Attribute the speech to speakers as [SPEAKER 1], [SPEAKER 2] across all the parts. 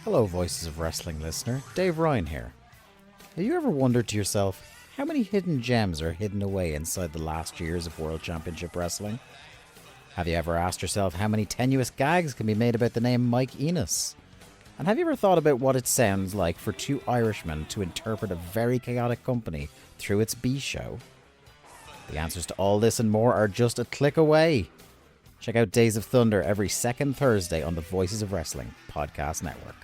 [SPEAKER 1] Hello, Voices of Wrestling listener. Dave Ryan here. Have you ever wondered to yourself how many hidden gems are hidden away inside the last years of World Championship Wrestling? Have you ever asked yourself how many tenuous gags can be made about the name Mike Enos? And have you ever thought about what it sounds like for two Irishmen to interpret a very chaotic company through its B show? The answers to all this and more are just a click away. Check out Days of Thunder every second Thursday on the Voices of Wrestling podcast network.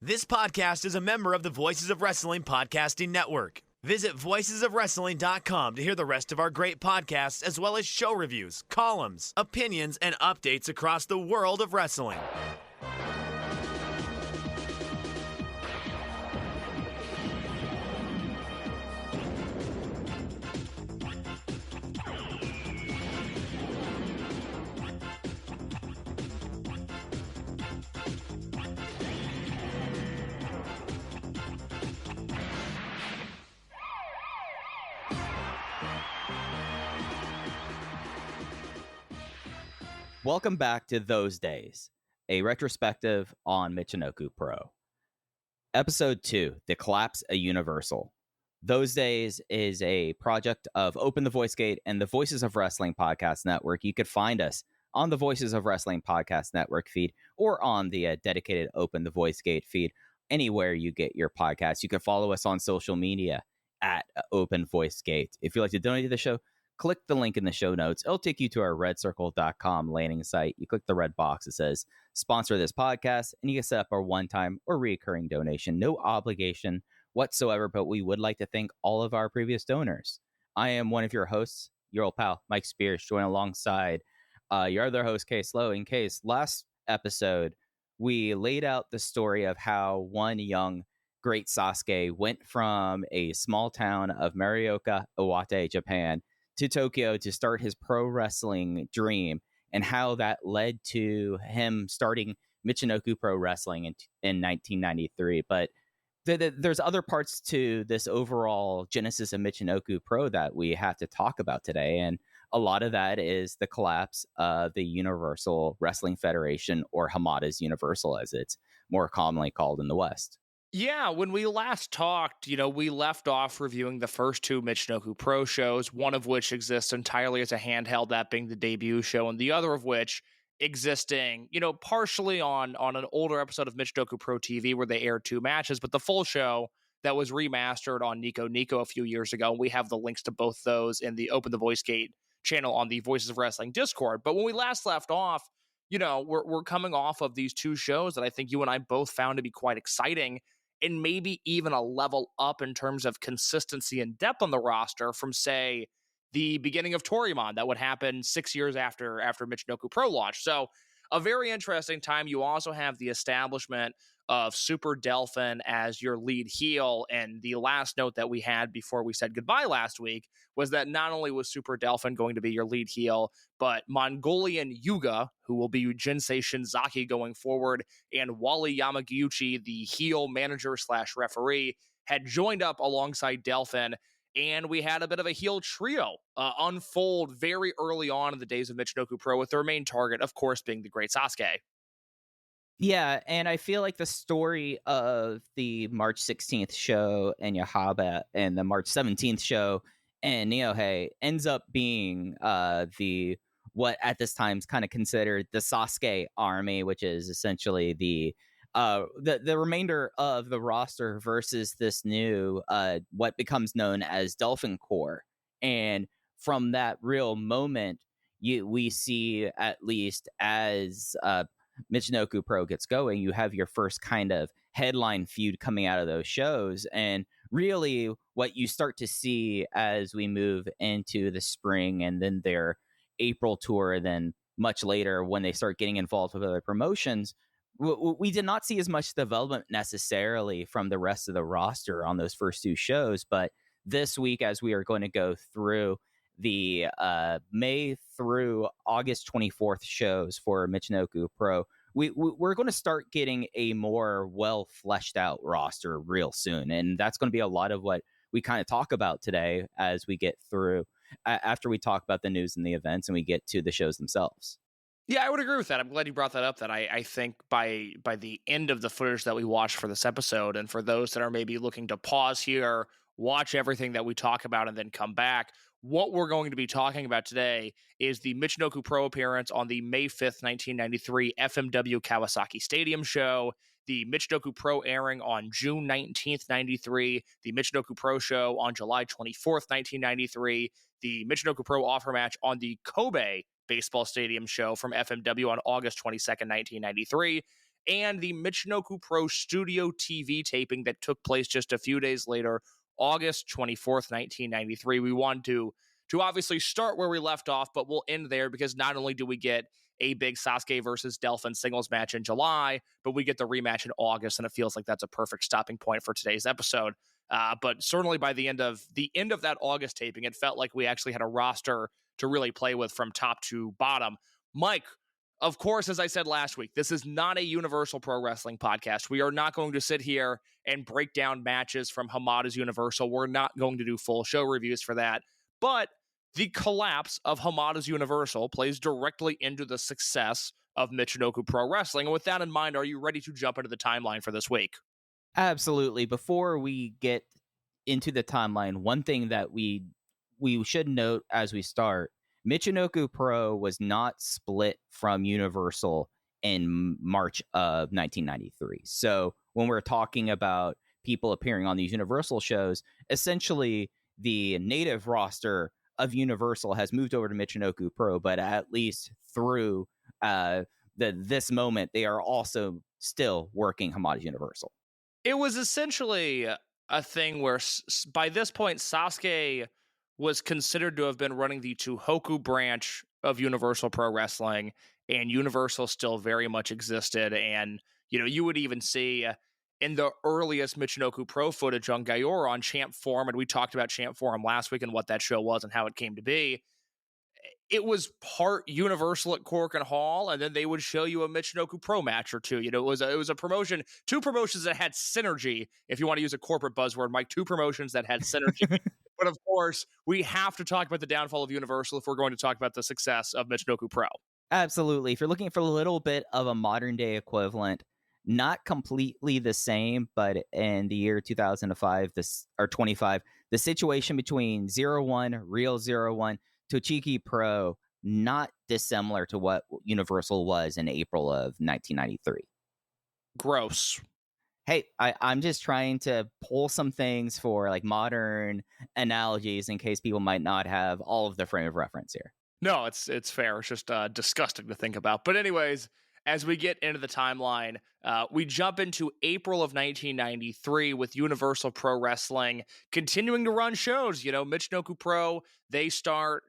[SPEAKER 2] This podcast is a member of the Voices of Wrestling podcasting network. Visit voicesofwrestling.com to hear the rest of our great podcasts, as well as show reviews, columns, opinions, and updates across the world of wrestling.
[SPEAKER 3] Welcome back to Those Days, a retrospective on Michinoku Pro. Episode 2, The Collapse of Universal. Those Days is a project of Open the Voice Gate and the Voices of Wrestling Podcast Network. You could find us on the Voices of Wrestling Podcast Network feed or on the dedicated Open the Voice Gate feed, anywhere you get your podcasts. You can follow us on social media at Open Voice Gate. If you'd like to donate to the show, click the link in the show notes. It'll take you to our redcircle.com landing site. You click the red box that says sponsor this podcast, and you can set up a one-time or recurring donation. No obligation whatsoever, but we would like to thank all of our previous donors. I am one of your hosts, your old pal, Mike Spears, joined alongside your other host, Case Lowe. In Case, last episode, we laid out the story of how one young great Sasuke went from a small town of Morioka, Iwate, Japan, to Tokyo to start his pro wrestling dream, and how that led to him starting Michinoku Pro Wrestling in 1993. But there's other parts to this overall genesis of Michinoku Pro that we have to talk about today, and a lot of that is the collapse of the Universal Wrestling Federation, or Hamada's Universal, as it's more commonly called in the West.
[SPEAKER 4] Yeah, when we last talked, we left off reviewing the first two Michinoku Pro shows, one of which exists entirely as a handheld, that being the debut show, and the other of which existing, partially on an older episode of Michinoku Pro TV where they aired two matches, but the full show that was remastered on Nico Nico a few years ago. We have the links to both those in the Open the Voice Gate channel on the Voices of Wrestling Discord. But when we last left off, we're coming off of these two shows that I think you and I both found to be quite exciting, and maybe even a level up in terms of consistency and depth on the roster from, say, the beginning of Toryumon that would happen 6 years after Michinoku Pro launch. So a very interesting time. You also have the establishment of Super Delphin as your lead heel. And the last note that we had before we said goodbye last week was that not only was Super Delphin going to be your lead heel, but Mongolian Yuga, who will be Jinsei Shinzaki going forward, and Wally Yamaguchi, the heel manager / referee, had joined up alongside Delphin. And we had a bit of a heel trio unfold very early on in the days of Michinoku Pro, with their main target, of course, being the Great Sasuke.
[SPEAKER 3] Yeah, and I feel like the story of the March 16th show in Yahaba and the March 17th show in Niohei ends up being the what at this time is kind of considered the Sasuke army, which is essentially the remainder of the roster versus this new what becomes known as Dolphin Corps. And from that real moment, we see, at least as Michinoku Pro gets going, you have your first kind of headline feud coming out of those shows. And really what you start to see as we move into the spring and then their April tour, then much later when they start getting involved with other promotions, we did not see as much development necessarily from the rest of the roster on those first two shows. But this week, as we are going to go through the May through August 24th shows for Michinoku Pro, we're going to start getting a more well fleshed out roster real soon. And that's going to be a lot of what we kind of talk about today as we get through. after we talk about the news and the events and we get to the shows themselves.
[SPEAKER 4] Yeah, I would agree with that. I'm glad you brought that up. That I think by the end of the footage that we watched for this episode, and for those that are maybe looking to pause here, watch everything that we talk about, and then come back, what we're going to be talking about today is the Michinoku Pro appearance on the May 5th, 1993 FMW Kawasaki Stadium show, the Michinoku Pro airing on June 19th, 93, the Michinoku Pro show on July 24th, 1993, the Michinoku Pro offer match on the Kobe Baseball Stadium show from FMW on August 22nd, 1993, and the Michinoku Pro Studio TV taping that took place just a few days later, August 24th, 1993. We want to obviously start where we left off, but we'll end there because not only do we get a big Sasuke versus Delphin singles match in July, but we get the rematch in August, and it feels like that's a perfect stopping point for today's episode. But certainly by the end of that August taping, it felt like we actually had a roster to really play with from top to bottom. Mike, of course, as I said last week, this is not a Universal Pro Wrestling podcast. We are not going to sit here and break down matches from Hamada's Universal. We're not going to do full show reviews for that. But the collapse of Hamada's Universal plays directly into the success of Michinoku Pro Wrestling. And with that in mind, are you ready to jump into the timeline for this week?
[SPEAKER 3] Absolutely. Before we get into the timeline, one thing that we should note as we start, Michinoku Pro was not split from Universal in March of 1993. So when we're talking about people appearing on these Universal shows, essentially the native roster of Universal has moved over to Michinoku Pro, but at least through this moment, they are also still working Hamada's Universal.
[SPEAKER 4] It was essentially a thing where by this point, Sasuke was considered to have been running the Tohoku branch of Universal Pro Wrestling, and Universal still very much existed. And, you would even see in the earliest Michinoku Pro footage on Gaora on Champ Forum, and we talked about Champ Forum last week and what that show was and how it came to be. It was part Universal at Cork and Hall, and then they would show you a Michinoku Pro match or two. It was a promotion, two promotions that had synergy, if you want to use a corporate buzzword, Mike, two promotions that had synergy. But of course, we have to talk about the downfall of Universal if we're going to talk about the success of Michinoku Pro.
[SPEAKER 3] Absolutely. If you're looking for a little bit of a modern day equivalent, not completely the same, but in the year 2005, or 25, the situation between 01, Real 01, Tochiki Pro, not dissimilar to what Universal was in April of 1993.
[SPEAKER 4] Gross.
[SPEAKER 3] Hey, I'm just trying to pull some things for like modern analogies in case people might not have all of the frame of reference here.
[SPEAKER 4] No, it's fair. It's just disgusting to think about. But anyways, as we get into the timeline, we jump into April of 1993 with Universal Pro Wrestling continuing to run shows. Michinoku Pro, they start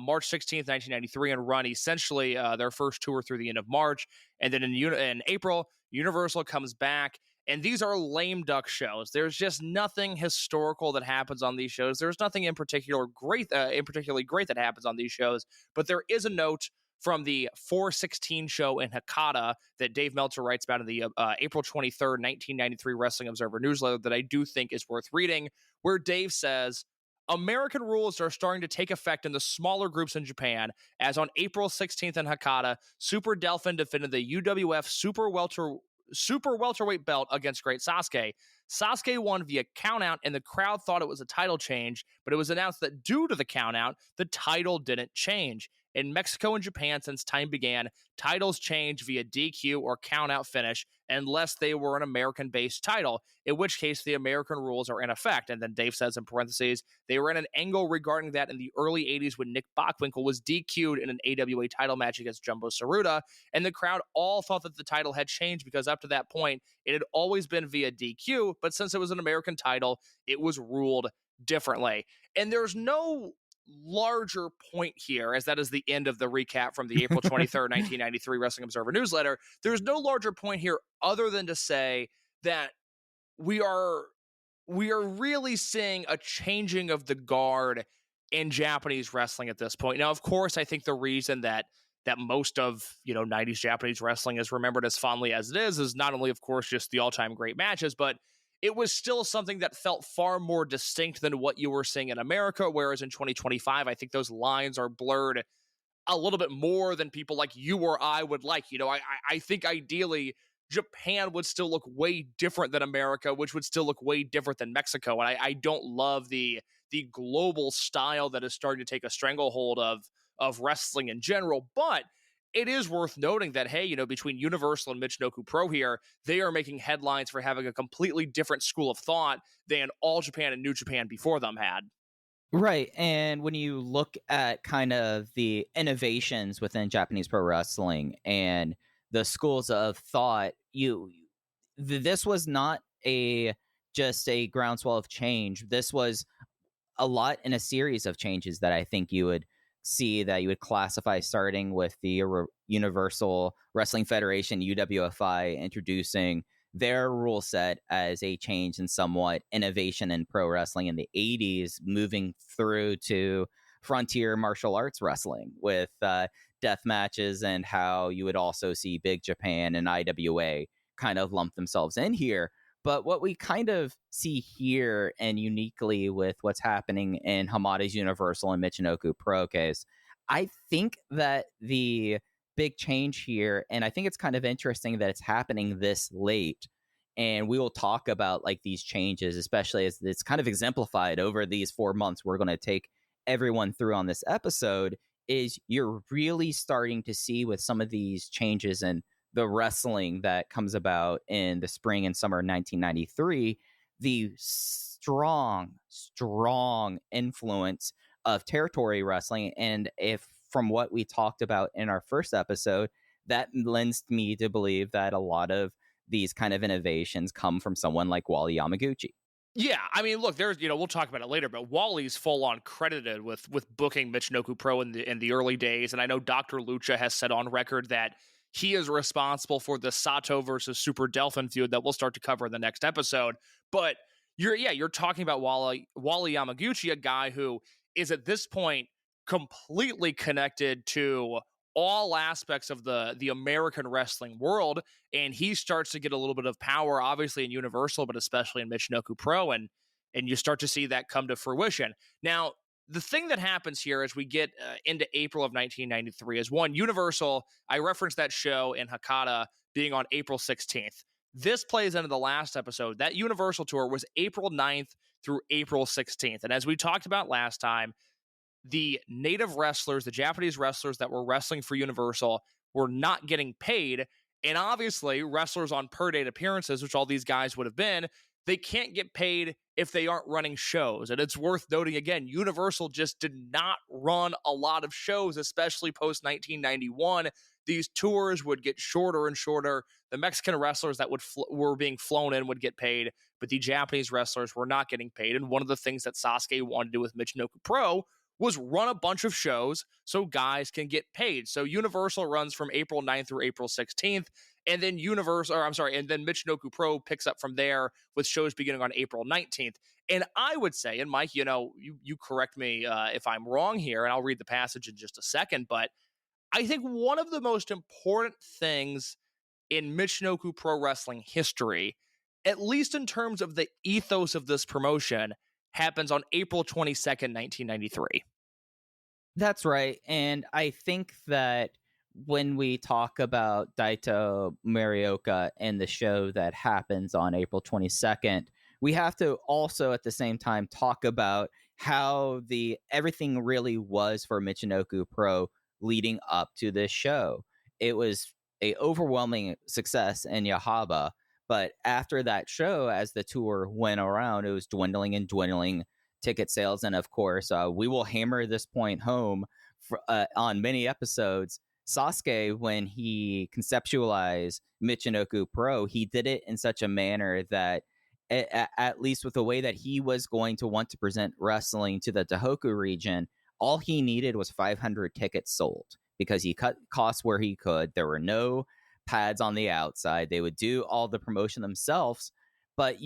[SPEAKER 4] March 16th, 1993 and run essentially their first tour through the end of March. And then in April, Universal comes back. And these are lame duck shows. There's just nothing historical that happens on these shows. There's nothing in particularly great that happens on these shows. But there is a note from the 416 show in Hakata that Dave Meltzer writes about in the April 23rd, 1993 Wrestling Observer newsletter that I do think is worth reading, where Dave says, American rules are starting to take effect in the smaller groups in Japan, as on April 16th in Hakata, Super Delphin defended the UWF Super welterweight belt against Great Sasuke. Sasuke won via countout, and the crowd thought it was a title change, but it was announced that due to the countout, the title didn't change. In Mexico and Japan, since time began, titles change via DQ or countout finish unless they were an American-based title, in which case the American rules are in effect. And then Dave says in parentheses, they were in an angle regarding that in the early 80s when Nick Bockwinkel was DQ'd in an AWA title match against Jumbo Tsuruta, and the crowd all thought that the title had changed because up to that point, it had always been via DQ, but since it was an American title, it was ruled differently. And there's no larger point here, as that is the end of the recap from the April 23rd, 1993 Wrestling Observer newsletter. There's no larger point here other than to say that we are really seeing a changing of the guard in Japanese wrestling at this point. Now, of course, I think the reason that most of 90s Japanese wrestling is remembered as fondly as it is not only, of course, just the all-time great matches, but it was still something that felt far more distinct than what you were seeing in America. Whereas in 2025, I think those lines are blurred a little bit more than people like you or I would like. I think ideally Japan would still look way different than America, which would still look way different than Mexico. And I don't love the global style that is starting to take a stranglehold of wrestling in general. But it is worth noting that, hey, between Universal and Michinoku Pro here, they are making headlines for having a completely different school of thought than All Japan and New Japan before them had.
[SPEAKER 3] Right. And when you look at kind of the innovations within Japanese pro wrestling and the schools of thought, this was not just a groundswell of change. This was a lot in a series of changes that I think you would see, that you would classify, starting with the Universal Wrestling Federation, UWFI, introducing their rule set as a change and somewhat innovation in pro wrestling in the 80s, moving through to frontier martial arts wrestling with death matches, and how you would also see Big Japan and IWA kind of lump themselves in here. But what we kind of see here, and uniquely with what's happening in Hamada's Universal and Michinoku Pro case, I think that the big change here, and I think it's kind of interesting that it's happening this late, and we will talk about like these changes, especially as it's kind of exemplified over these 4 months we're going to take everyone through on this episode, is you're really starting to see with some of these changes and the wrestling that comes about in the spring and summer of 1993, the strong influence of territory wrestling. And if from what we talked about in our first episode, that lends me to believe that a lot of these kind of innovations come from someone like Wally Yamaguchi.
[SPEAKER 4] Yeah, I mean, look, there's, we'll talk about it later, but Wally's full on credited with booking Michinoku Pro in the early days, and I know Dr. Lucha has said on record that he is responsible for the Sato versus Super Delphin feud that we'll start to cover in the next episode. But you're talking about Wally Yamaguchi, a guy who is at this point completely connected to all aspects of the American wrestling world, and he starts to get a little bit of power, obviously in Universal, but especially in Michinoku Pro, and you start to see that come to fruition. Now, the thing that happens here as we get into April of 1993 is, one, Universal, I referenced that show in Hakata being on April 16th. This plays into the last episode. That Universal tour was April 9th through April 16th. And as we talked about last time, the native wrestlers, the Japanese wrestlers that were wrestling for Universal, were not getting paid. And obviously, wrestlers on per-date appearances, which all these guys would have been, they can't get paid if they aren't running shows. And it's worth noting again, Universal just did not run a lot of shows, especially post-1991. These tours would get shorter and shorter. The Mexican wrestlers that were being flown in would get paid, but the Japanese wrestlers were not getting paid. And one of the things that Sasuke wanted to do with Michinoku Pro was run a bunch of shows so guys can get paid. So Universal runs from April 9th through April 16th, and then and then Michinoku Pro picks up from there with shows beginning on April 19th. And I would say, and Mike, you correct me if I'm wrong here, and I'll read the passage in just a second, but I think one of the most important things in Michinoku Pro Wrestling history, at least in terms of the ethos of this promotion, happens on April 22nd, 1993.
[SPEAKER 3] That's right. And I think that when we talk about Daito Morioka and the show that happens on April 22nd, we have to also at the same time talk about how everything really was for Michinoku Pro leading up to this show. It was a overwhelming success in Yahaba, but after that show, as the tour went around, it was dwindling and dwindling ticket sales. And of course, we will hammer this point home on many episodes. Sasuke, when he conceptualized Michinoku Pro, he did it in such a manner that, at least with the way that he was going to want to present wrestling to the Tohoku region, all he needed was 500 tickets sold, because he cut costs where he could. There were no pads on the outside. They would do all the promotion themselves, but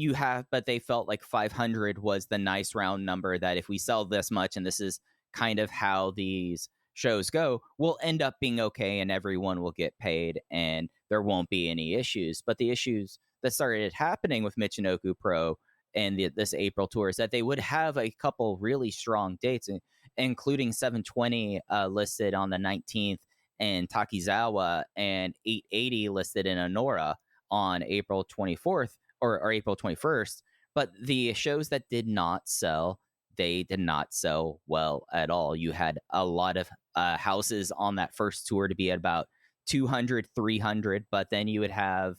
[SPEAKER 3] they felt like 500 was the nice round number, that if we sell this much, and this is kind of how these shows go, we'll end up being okay and everyone will get paid and there won't be any issues. But the that started happening with Michinoku Pro and this April tour is that they would have a couple really strong dates, including 720 listed on the 19th in Takizawa and 880 listed in Honora on April 24th or April 21st. But the shows that did not sell, they did not sell well at all. You had a lot of houses on that first tour to be at about 200, 300, but then you would have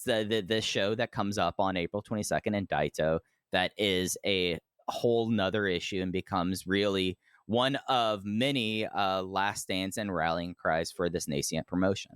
[SPEAKER 3] the show that comes up on April 22nd in Daito that is a whole nother issue and becomes really one of many last stands and rallying cries for this nascent promotion.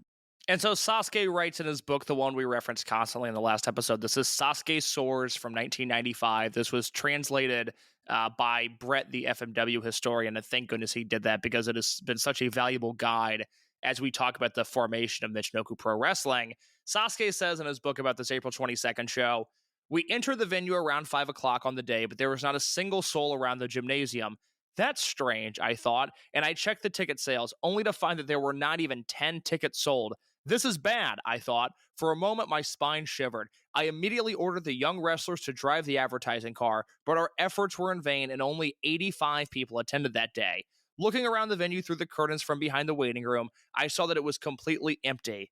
[SPEAKER 4] And so Sasuke writes in his book, the one we referenced constantly in the last episode. This is Sasuke Soars from 1995. This was translated by Brett, the FMW historian, and thank goodness he did that because it has been such a valuable guide as we talk about the formation of Michinoku Pro Wrestling. Sasuke says in his book about this April 22nd show, "We entered the venue around 5 o'clock on the day, but there was not a single soul around the gymnasium. That's strange, I thought, and I checked the ticket sales, only to find that there were not even 10 tickets sold. This is bad, I thought. For a moment, my spine shivered. I immediately ordered the young wrestlers to drive the advertising car, but our efforts were in vain and only 85 people attended that day. Looking around the venue through the curtains from behind the waiting room, I saw that it was completely empty.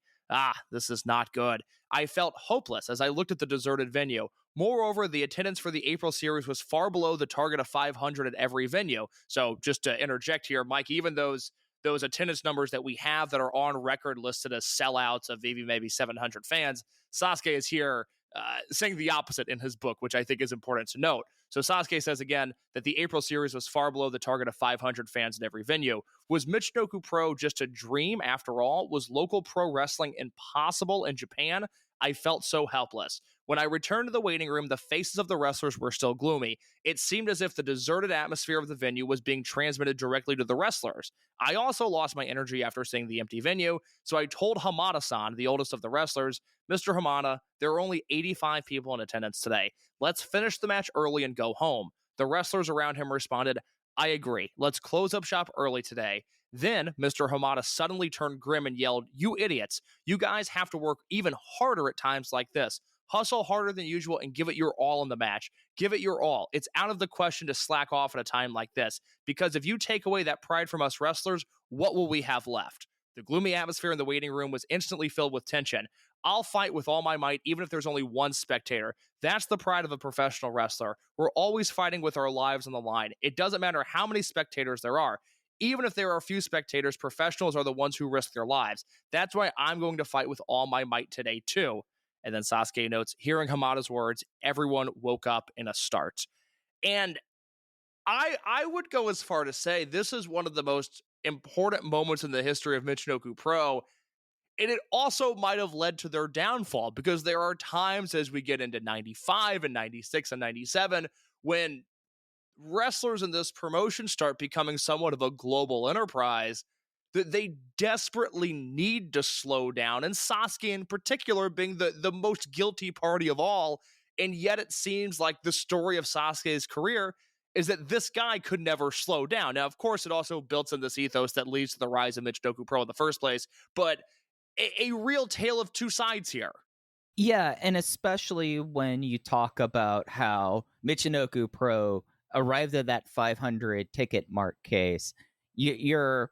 [SPEAKER 4] This is not good. I felt hopeless as I looked at the deserted venue. Moreover, the attendance for the April series was far below the target of 500 at every venue. So just to interject here, Mike, even those attendance numbers that we have that are on record listed as sellouts of maybe 700 fans, Sasuke is here saying the opposite in his book, which I think is important to note. So Sasuke says again that the April series was far below the target of 500 fans at every venue. Was Michinoku Pro just a dream after all? Was local pro wrestling impossible in Japan? I felt so helpless. When I returned to the waiting room, the faces of the wrestlers were still gloomy. It seemed as if the deserted atmosphere of the venue was being transmitted directly to the wrestlers. I also lost my energy after seeing the empty venue, so I told Hamada-san, the oldest of the wrestlers, Mr. Hamada, there are only 85 people in attendance today. Let's finish the match early and go home. The wrestlers around him responded, I agree. Let's close up shop early today. Then Mr. Hamada suddenly turned grim and yelled, you idiots, you guys have to work even harder at times like this. Hustle harder than usual and give it your all in the match. Give it your all. It's out of the question to slack off at a time like this, because if you take away that pride from us wrestlers, what will we have left? The gloomy atmosphere in the waiting room was instantly filled with tension. I'll fight with all my might, even if there's only one spectator. That's the pride of a professional wrestler. We're always fighting with our lives on the line. It doesn't matter how many spectators there are. Even if there are a few spectators, professionals are the ones who risk their lives. That's why I'm going to fight with all my might today, too. And then Sasuke notes, hearing Hamada's words, everyone woke up in a start. And I would go as far to say this is one of the most important moments in the history of Michinoku Pro. And it also might have led to their downfall, because there are times as we get into 95 and 96 and 97 when wrestlers in this promotion start becoming somewhat of a global enterprise that they desperately need to slow down, and Sasuke in particular being the most guilty party of all. And yet it seems like the story of Sasuke's career is that this guy could never slow down. Now, of course, it also builds in this ethos that leads to the rise of Michinoku Pro in the first place, but a real tale of two sides here.
[SPEAKER 3] Yeah, and especially when you talk about how Michinoku Pro arrived at that 500 ticket mark case, you're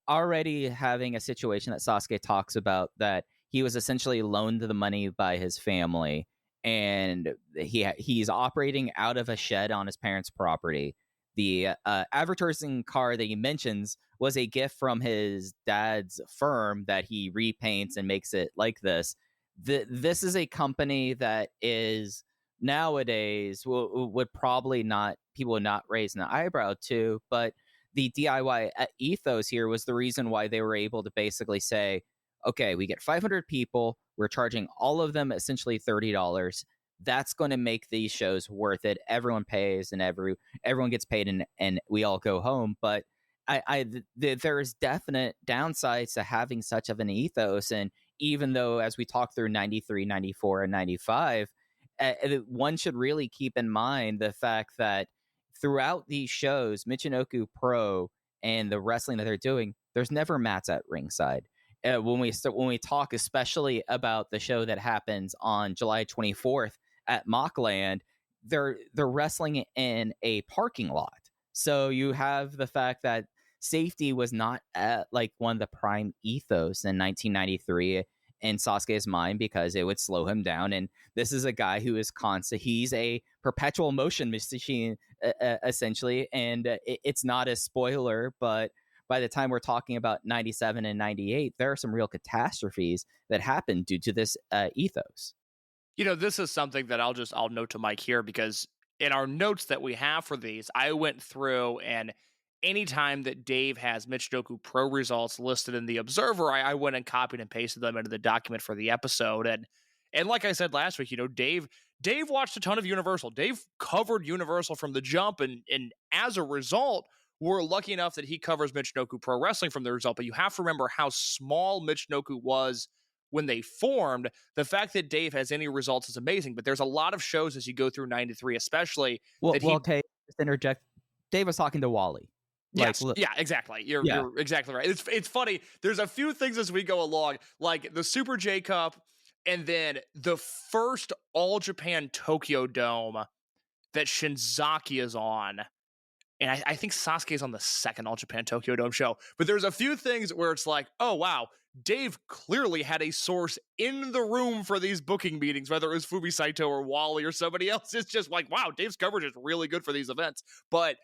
[SPEAKER 3] already having a situation that Sasuke talks about, that he was essentially loaned the money by his family, and he's operating out of a shed on his parents' property. The advertising car that he mentions was a gift from his dad's firm that he repaints and makes it like this. This is a company that is nowadays would probably not, people would not raise an eyebrow to, but the DIY ethos here was the reason why they were able to basically say, okay, we get 500 people, we're charging all of them essentially $30. That's going to make these shows worth it. Everyone pays and everyone gets paid, and we all go home. But there is definite downsides to having such of an ethos. And even though, as we talk through 93, 94, and 95, one should really keep in mind the fact that throughout these shows, Michinoku Pro and the wrestling that they're doing, there's never mats at ringside. when we talk especially about the show that happens on July 24th at Mockland, they're wrestling in a parking lot. So you have the fact that safety was not at like one of the prime ethos in 1993 in Sasuke's mind, because it would slow him down. And this is a guy who is constant. He's a perpetual motion machine, essentially. And it's not a spoiler, but by the time we're talking about 97 and 98, there are some real catastrophes that happened due to this ethos.
[SPEAKER 4] This is something that I'll note to Mike here, because in our notes that we have for these, I went through, and anytime that Dave has Michinoku Pro results listed in the Observer, I went and copied and pasted them into the document for the episode. And like I said last week, Dave watched a ton of Universal. Dave covered Universal from the jump, and as a result, we're lucky enough that he covers Michinoku Pro Wrestling from the result. But you have to remember how small Michinoku was when they formed. The fact that Dave has any results is amazing, but there's a lot of shows as you go through 93, especially.
[SPEAKER 3] Okay, just interject. Dave was talking to Wally.
[SPEAKER 4] Yes, yeah, exactly. You're exactly right. It's funny. There's a few things as we go along, like the Super J Cup, and then the first All Japan Tokyo Dome that Shinzaki is on. And I think Sasuke's on the second All Japan Tokyo Dome show. But there's a few things where it's like, oh, wow, Dave clearly had a source in the room for these booking meetings, whether it was Fumi Saito or Wally or somebody else. It's just like, wow, Dave's coverage is really good for these events. But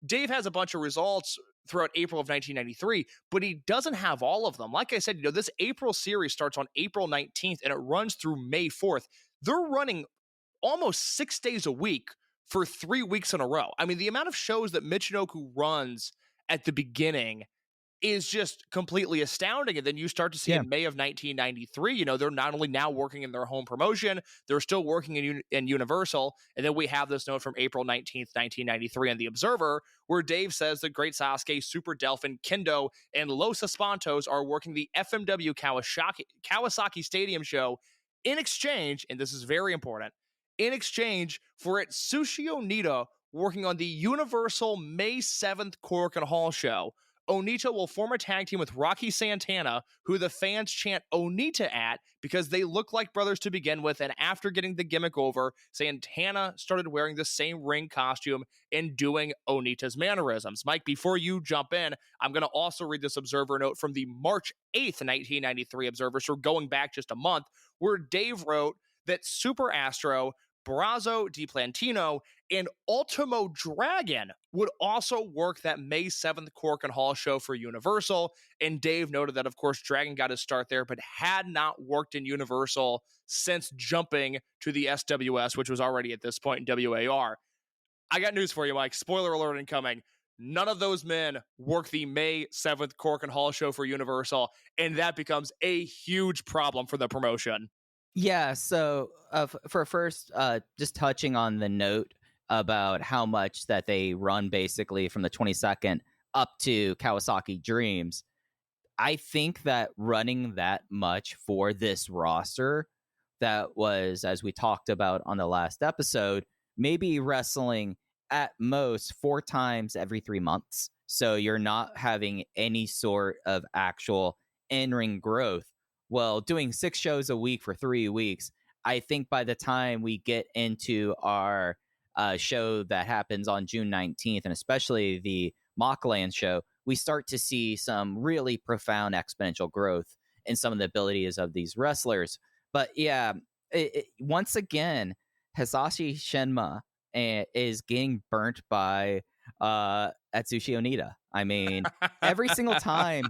[SPEAKER 4] Dave has a bunch of results throughout April of 1993, but he doesn't have all of them. Like I said, this April series starts on April 19th and it runs through May 4th. They're running almost 6 days a week for 3 weeks in a row. I mean, the amount of shows that Michinoku runs at the beginning is just completely astounding. And then you start to see in May of 1993, they're not only now working in their home promotion, they're still working in Universal. And then we have this note from April 19th, 1993 in The Observer, where Dave says that Great Sasuke, Super Delphin, Kendo, and Los Espantos are working the FMW Kawasaki Stadium show in exchange, and this is very important, in exchange for Atsushi Onita working on the Universal May 7th Korakuen Hall show. Onita will form a tag team with Rocky Santana, who the fans chant Onita at because they look like brothers to begin with, and after getting the gimmick over, Santana started wearing the same ring costume and doing Onita's mannerisms. Mike, before you jump in, I'm going to also read this Observer note from the March 8th, 1993 Observer, so going back just a month, where Dave wrote that Super Astro, Brazzo Di Plantino, and Ultimo Dragon would also work that May 7th Korakuen Hall show for Universal. And Dave noted that, of course, Dragon got his start there, but had not worked in Universal since jumping to the SWS, which was already at this point in WAR. I got news for you, Mike. Spoiler alert incoming. None of those men work the May 7th Korakuen Hall show for Universal, and that becomes a huge problem for the promotion.
[SPEAKER 3] Yeah, so for first, just touching on the note about how much that they run basically from the 22nd up to Kawasaki Dreams, I think that running that much for this roster that was, as we talked about on the last episode, maybe wrestling at most 4 times every 3 months. So you're not having any sort of actual in-ring growth. Well, doing 6 shows a week for 3 weeks, I think by the time we get into our show that happens on June 19th, and especially the Mockland show, we start to see some really profound exponential growth in some of the abilities of these wrestlers. But yeah, once again, Hisashi Shenma is getting burnt by Atsushi Onita. I mean, every single time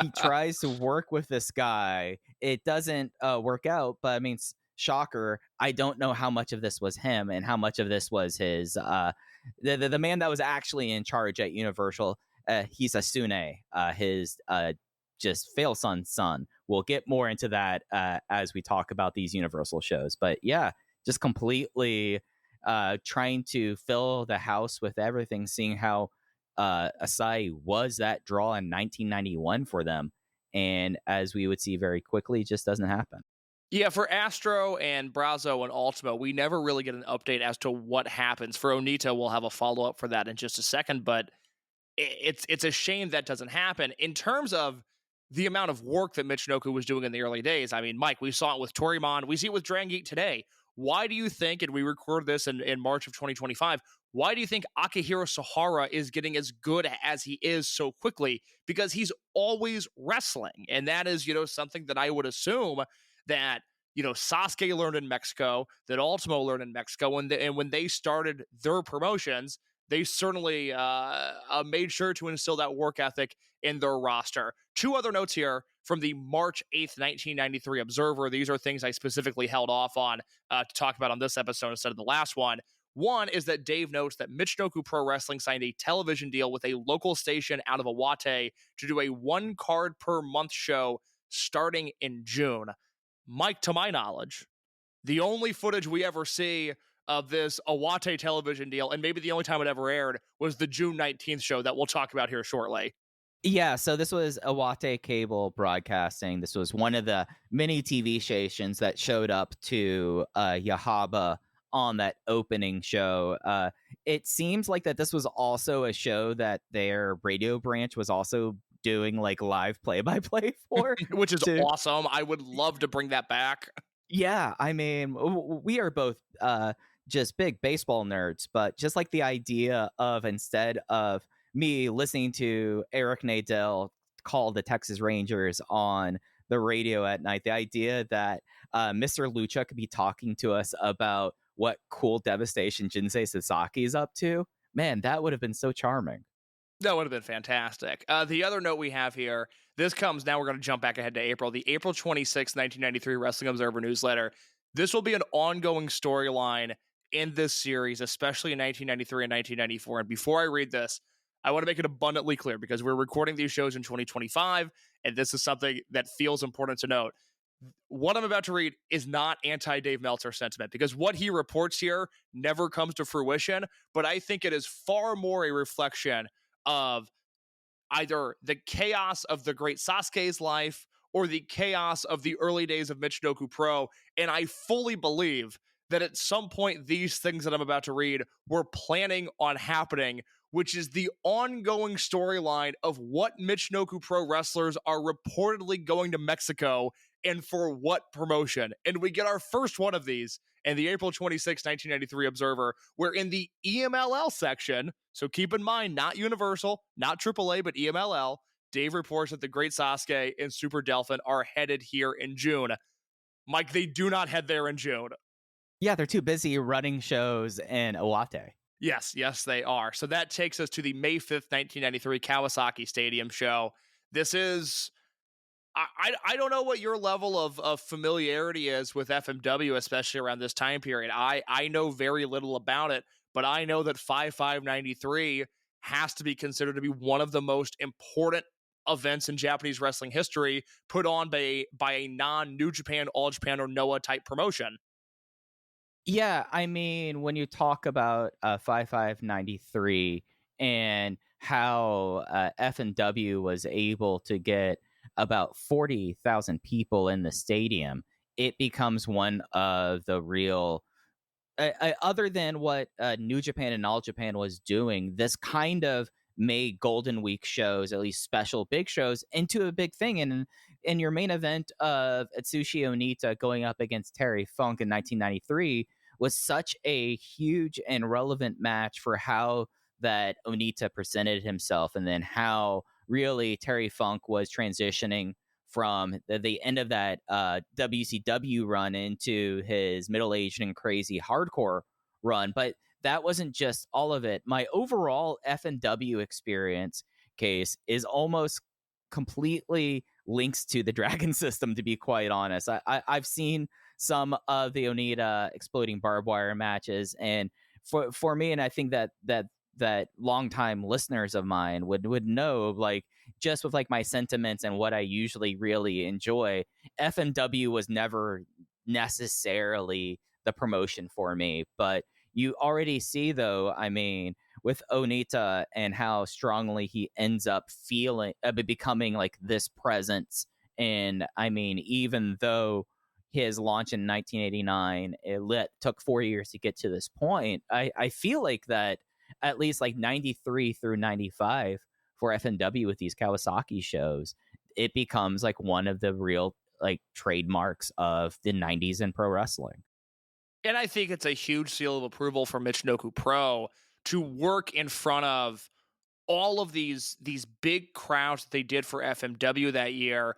[SPEAKER 3] he tries to work with this guy, it doesn't work out. But I mean, shocker, I don't know how much of this was him and how much of this was his the man that was actually in charge at Universal, Hisasune, his just fail son. We'll get more into that as we talk about these Universal shows. But yeah, just completely trying to fill the house with everything, seeing how Asai was that draw in 1991 for them. And as we would see very quickly, just doesn't happen.
[SPEAKER 4] Yeah, for Astro and Brazzo and Ultimo, we never really get an update as to what happens. For Onita, we'll have a follow-up for that in just a second, but it's a shame that doesn't happen. In terms of the amount of work that Michinoku was doing in the early days. I mean, Mike, we saw it with Toryumon. We see it with Dragon Gate today. Why do you think, and we recorded this in March of 2025, why do you think Akihiro Sahara is getting as good as he is so quickly? Because he's always wrestling. And that is, something that I would assume that, Sasuke learned in Mexico, that Ultimo learned in Mexico. And when they started their promotions, they certainly made sure to instill that work ethic in their roster. Two other notes here from the March 8th, 1993 Observer. These are things I specifically held off on to talk about on this episode instead of the last one. One is that Dave notes that Michinoku Pro Wrestling signed a television deal with a local station out of Iwate to do a 1 card per month show starting in June. Mike, to my knowledge, the only footage we ever see of this Iwate television deal, and maybe the only time it ever aired, was the June 19th show that we'll talk about here shortly.
[SPEAKER 3] Yeah, so this was Iwate Cable Broadcasting. This was one of the many TV stations that showed up to Yahaba on that opening show. It seems like that this was also a show that their radio branch was also doing like live play-by-play for.
[SPEAKER 4] Which is awesome. I would love to bring that back.
[SPEAKER 3] Yeah, I mean, we are both just big baseball nerds, but just like the idea of, instead of me listening to Eric Nadel call the Texas Rangers on the radio at night, the idea that Mr. Lucha could be talking to us about what cool devastation Jinsei Sasaki is up to, man, that would have been so charming.
[SPEAKER 4] That would have been fantastic. The other note we have here, this comes, now we're going to jump back ahead to April, the April 26, 1993 Wrestling Observer newsletter. This will be an ongoing storyline in this series, especially in 1993 and 1994. And before I read this, I want to make it abundantly clear, because we're recording these shows in 2025, and this is something that feels important to note. What I'm about to read is not anti-Dave Meltzer sentiment, because what he reports here never comes to fruition, but I think it is far more a reflection of either the chaos of the great Sasuke's life or the chaos of the early days of Michinoku Pro. And I fully believe that at some point these things that I'm about to read were planning on happening, which is the ongoing storyline of what Michinoku Pro wrestlers are reportedly going to Mexico and for what promotion. And we get our first one of these in the April 26, 1993 Observer, where in the EMLL section, so keep in mind, not Universal, not AAA, but EMLL, Dave reports that the Great Sasuke and Super Delphin are headed here in June. Mike, they do not head there in June.
[SPEAKER 3] Yeah, they're too busy running shows in Iwate.
[SPEAKER 4] Yes, they are. So that takes us to the May 5th, 1993 Kawasaki Stadium show. This is... I don't know what your level of familiarity is with FMW, especially around this time period. I know very little about it, but I know that 5/5/93 has to be considered to be one of the most important events in Japanese wrestling history, put on by a non-New Japan, All Japan, or Noah type promotion.
[SPEAKER 3] Yeah, I mean, when you talk about 5/5/93 and how F&W was able to get about 40,000 people in the stadium, it becomes one of the real, other than what New Japan and All Japan was doing, this kind of made Golden Week shows, at least special big shows, into a big thing. And in your main event of Atsushi Onita going up against Terry Funk in 1993 was such a huge and relevant match for how that Onita presented himself, and then how really Terry Funk was transitioning from the end of that WCW run into his middle-aged and crazy hardcore run. But that wasn't just all of it. My overall F&W experience case is almost completely links to the Dragon system, to be quite honest. I've seen some of the Onita exploding barbed wire matches, and for me, and I think that longtime listeners of mine would know, like, just with like my sentiments and what I usually really enjoy, FMW was never necessarily the promotion for me. But you already see, though, I mean, with Onita and how strongly he ends up becoming like this presence. And I mean, even though his launch in 1989, took 4 years to get to this point, I feel like that at least like 93 through 95 for FNW with these Kawasaki shows, it becomes like one of the real like trademarks of the 90s in pro wrestling.
[SPEAKER 4] And I think it's a huge seal of approval for Michinoku Pro to work in front of all of these big crowds that they did for FMW that year,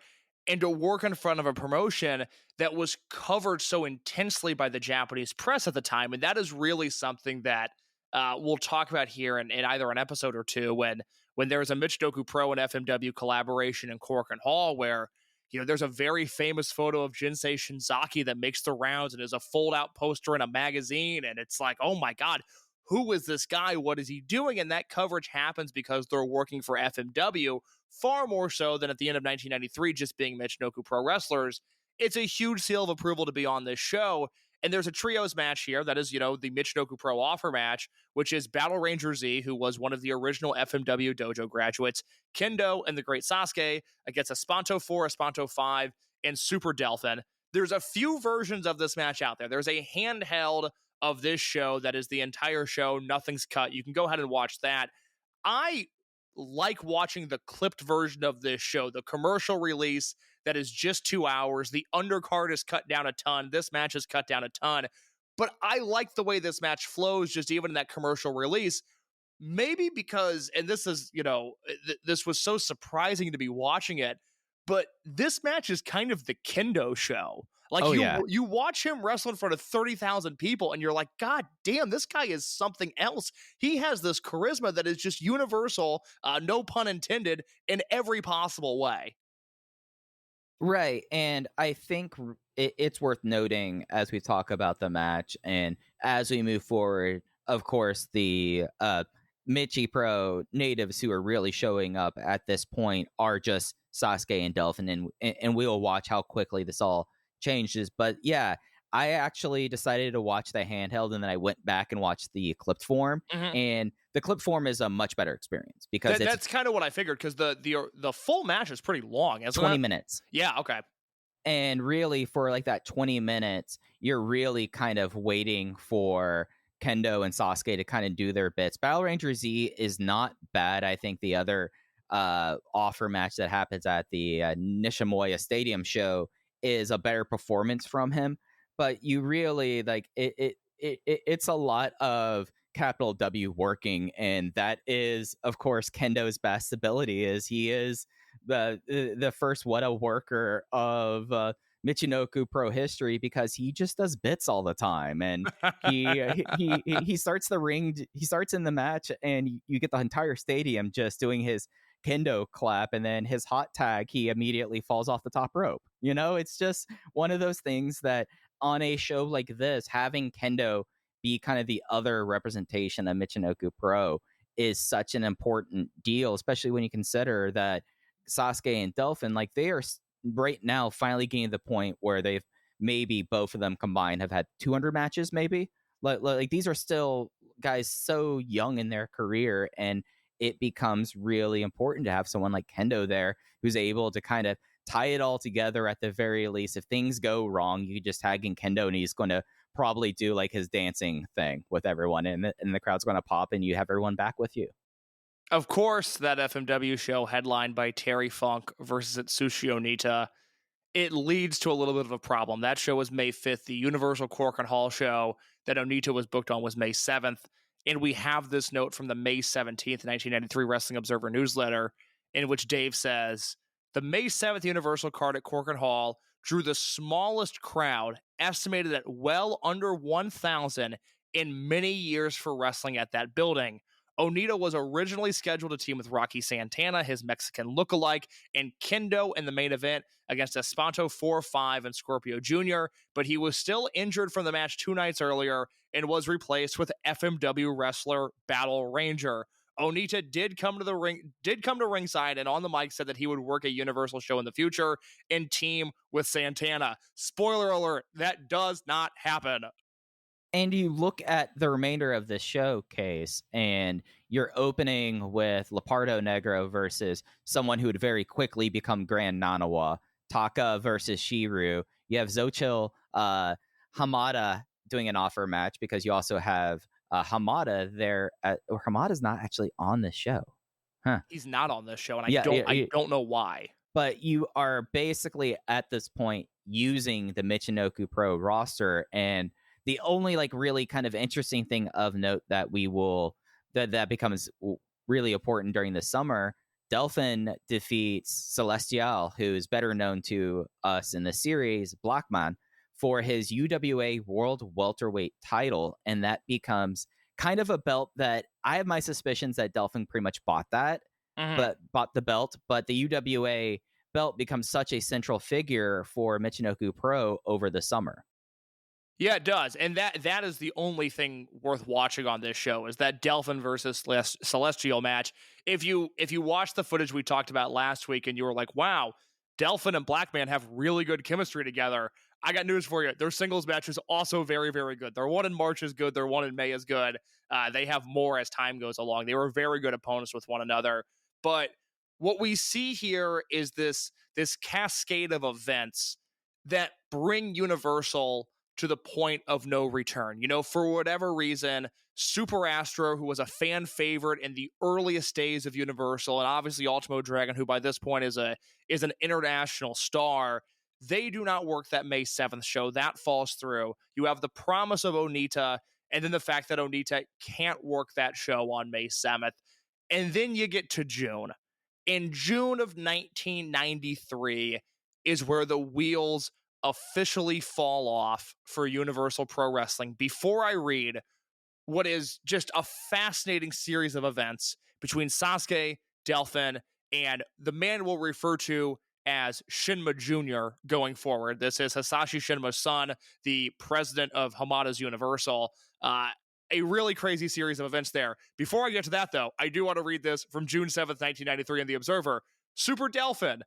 [SPEAKER 4] and to work in front of a promotion that was covered so intensely by the Japanese press at the time. And that is really something that we'll talk about here in either an episode or two when there's a Michinoku Pro and FMW collaboration in Cork and Hall, where there's a very famous photo of Jinsei Shinzaki that makes the rounds and is a fold-out poster in a magazine, and it's like, oh my God, who is this guy? What is he doing? And that coverage happens because they're working for FMW far more so than at the end of 1993 just being Michinoku Pro wrestlers. It's a huge seal of approval to be on this show. And there's a trios match here that is, the Michinoku Pro offer match, which is Battle Ranger Z, who was one of the original FMW dojo graduates, Kendo and the Great Sasuke against Espanto 4, Espanto 5, and Super Delphin. There's a few versions of this match out there. There's a handheld of this show that is the entire show. Nothing's cut. You can go ahead and watch that. I like watching the clipped version of this show, the commercial release that is just 2 hours. The undercard is cut down a ton. This match is cut down a ton. But I like the way this match flows, just even in that commercial release. Maybe because, and this is, this was so surprising to be watching it, but this match is kind of the Kendo show. Like, you watch him wrestle in front of 30,000 people, and you're like, God damn, this guy is something else. He has this charisma that is just universal, no pun intended, in every possible way.
[SPEAKER 3] Right. And I think it's worth noting as we talk about the match and as we move forward, of course, the Michi Pro natives who are really showing up at this point are just Sasuke and Delphin, and we'll watch how quickly this all changes. But yeah, I actually decided to watch the handheld, and then I went back and watched the clipped form. Mm-hmm. And the clipped form is a much better experience because
[SPEAKER 4] that's kind of what I figured, because the full match is pretty long, isn't
[SPEAKER 3] 20
[SPEAKER 4] it?
[SPEAKER 3] minutes.
[SPEAKER 4] Yeah, okay.
[SPEAKER 3] And really, for like that 20 minutes, you're really kind of waiting for Kendo and Sasuke to kind of do their bits. Battle Ranger Z is not bad. I think the other offer match that happens at the Nishimoya Stadium show is a better performance from him. But you really like it's a lot of capital W working, and that is, of course, Kendo's best ability. Is he is the first Weta worker of Michinoku Pro history, because he just does bits all the time, and he starts the ring, he starts in the match, and you get the entire stadium just doing his Kendo clap, and then his hot tag, he immediately falls off the top rope. It's just one of those things that on a show like this, having Kendo be kind of the other representation of Michinoku Pro is such an important deal, especially when you consider that Sasuke and Delphin, like, they are right now finally getting to the point where they've maybe both of them combined have had 200 matches, maybe. Like these are still guys so young in their career, and it becomes really important to have someone like Kendo there who's able to kind of tie it all together at the very least. If things go wrong, you just tag in Kendo, and he's going to probably do like his dancing thing with everyone, and the crowd's going to pop, and you have everyone back with you.
[SPEAKER 4] Of course, that FMW show headlined by Terry Funk versus Atsushi Onita, it leads to a little bit of a problem. That show was May 5th. The Universal Cork and Hall show that Onita was booked on was May 7th. And we have this note from the May 17th, 1993 Wrestling Observer newsletter, in which Dave says, the May 7th Universal card at Cork and Hall drew the smallest crowd, estimated at well under 1,000 in many years for wrestling at that building. Onita was originally scheduled to team with Rocky Santana, his Mexican lookalike, and Kendo in the main event against Espanto 4-5 and Scorpio Jr., but he was still injured from the match 2 nights earlier and was replaced with FMW wrestler Battle Ranger. Onita did come to ringside, and on the mic said that he would work a Universal show in the future and team with Santana. Spoiler alert, that does not happen.
[SPEAKER 3] And you look at the remainder of this showcase, and you're opening with Leopardo Negro versus someone who would very quickly become Grand Nanawa, Taka versus Shiru. You have Xochitl Hamada doing an offer match, because you also have Hamada there. Hamada's not actually on this show. Huh.
[SPEAKER 4] He's not on this show, and I don't know why.
[SPEAKER 3] but you are basically at this point using the Michinoku Pro roster. And the only like really kind of interesting thing of note that that becomes really important during the summer, Delphin defeats Celestial, who's better known to us in the series, Blackman, for his UWA World Welterweight title. And that becomes kind of a belt that I have my suspicions that Delphin pretty much bought that, but bought the belt. But the UWA belt becomes such a central figure for Michinoku Pro over the summer.
[SPEAKER 4] Yeah, it does. And that is the only thing worth watching on this show is that Delphin versus Celestial match. If you watch the footage we talked about last week and you were like, wow, Delphin and Blackman have really good chemistry together, I got news for you. Their singles match is also very, very good. Their one in March is good. Their one in May is good. They have more as time goes along. They were very good opponents with one another. But what we see here is this cascade of events that bring Universal to the point of no return. You know, for whatever reason, Super Astro, who was a fan favorite in the earliest days of Universal, and obviously Ultimo Dragon, who by this point is an international star, they do not work that May 7th show. That falls through. You have the promise of Onita, and then the fact that Onita can't work that show on May 7th. And then you get to June. In June of 1993 is where the wheels officially fall off for Universal Pro Wrestling. Before I read what is just a fascinating series of events between Sasuke, Delphin, and the man we'll refer to as Shinma Jr. going forward. This is Hisashi Shinma's son, the president of Hamada's Universal. A really crazy series of events there. Before I get to that, though, I do want to read this from June 7th, 1993 in The Observer. Super Delphin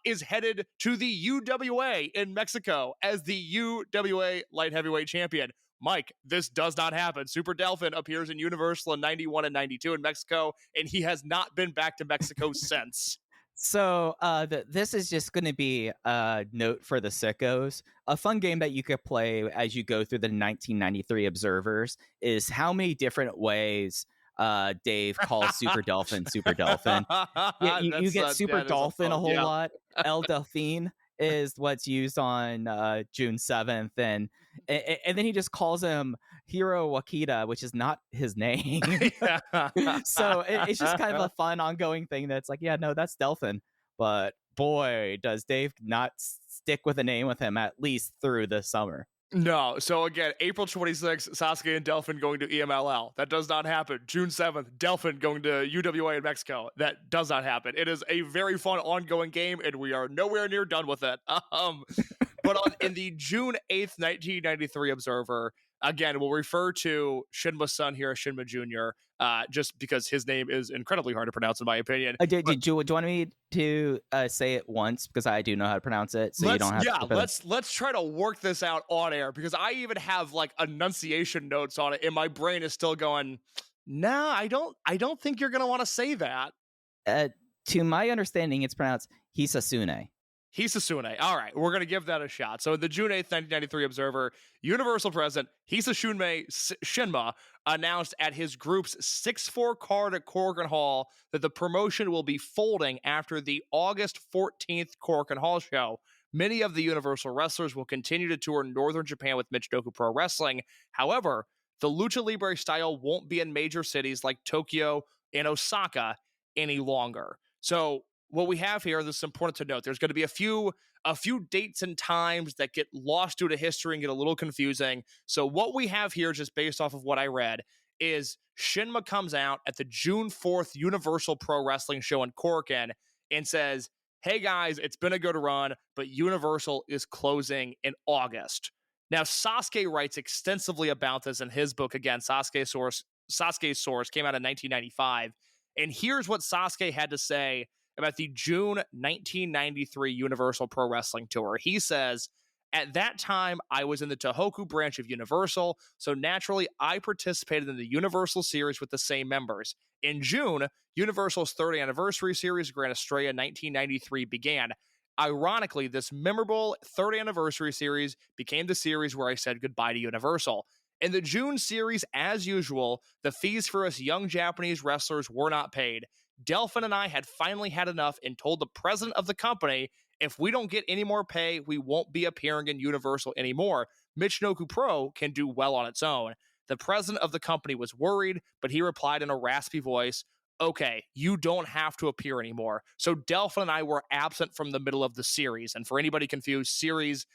[SPEAKER 4] is headed to the UWA in Mexico as the UWA Light Heavyweight Champion. Mike, this does not happen. Super Delphin appears in Universal in 91 and 92 in Mexico, and he has not been back to Mexico since.
[SPEAKER 3] So this is just going to be a note for the sickos. A fun game that you could play as you go through the 1993 Observers is how many different ways Dave calls Super Dolphin Super Dolphin. You get Super Dolphin a whole lot. El Delphine is what's used on June 7th. And then he just calls him Hiro Wakita, which is not his name. So it's just kind of a fun ongoing thing that's like, yeah, no, that's Delphin. But boy, does Dave not stick with a name with him at least through the summer.
[SPEAKER 4] No. So again, April 26th, Sasuke and Delphin going to EMLL. That does not happen. June 7th, Delphin going to UWA in Mexico. That does not happen. It is a very fun ongoing game, and we are nowhere near done with it. But in the June 8th, 1993 Observer, again, we'll refer to Shinma's son here as Shinma Jr., just because his name is incredibly hard to pronounce, in my opinion.
[SPEAKER 3] Do you want me to say it once? Because I do know how to pronounce it, so you don't have to.
[SPEAKER 4] Let's try to work this out on air, because I even have like enunciation notes on it, and my brain is still going, nah, I don't think you're going to want to say that.
[SPEAKER 3] To my understanding, it's pronounced Hisasune.
[SPEAKER 4] Hisasune. All right, we're going to give that a shot. So the June 8th, 1993 Observer, Universal President Hisasune Shinma announced at his group's 6-4 card at Korakuen Hall that the promotion will be folding after the August 14th Korakuen Hall show. Many of the Universal wrestlers will continue to tour northern Japan with Michinoku Pro Wrestling. However, the Lucha Libre style won't be in major cities like Tokyo and Osaka any longer. So what we have here, this is important to note, there's going to be a few dates and times that get lost due to history and get a little confusing. So what we have here, just based off of what I read, is Shinma comes out at the June 4th Universal Pro Wrestling show in Korakuen and says, hey guys, it's been a good run, but Universal is closing in August. Now, Sasuke writes extensively about this in his book. Again, Sasuke's Source came out in 1995. And here's what Sasuke had to say about the June 1993 Universal Pro Wrestling Tour. He says, at that time, I was in the Tohoku branch of Universal, so naturally, I participated in the Universal Series with the same members. In June, Universal's 30th anniversary series, Grand Estrella 1993, began. Ironically, this memorable 30th anniversary series became the series where I said goodbye to Universal. In the June series, as usual, the fees for us young Japanese wrestlers were not paid. Delphin and I had finally had enough and told the president of the company, if we don't get any more pay, we won't be appearing in Universal anymore. Michinoku Pro can do well on its own. The president of the company was worried, but he replied in a raspy voice, okay, you don't have to appear anymore. So Delphin and I were absent from the middle of the series. And for anybody confused, series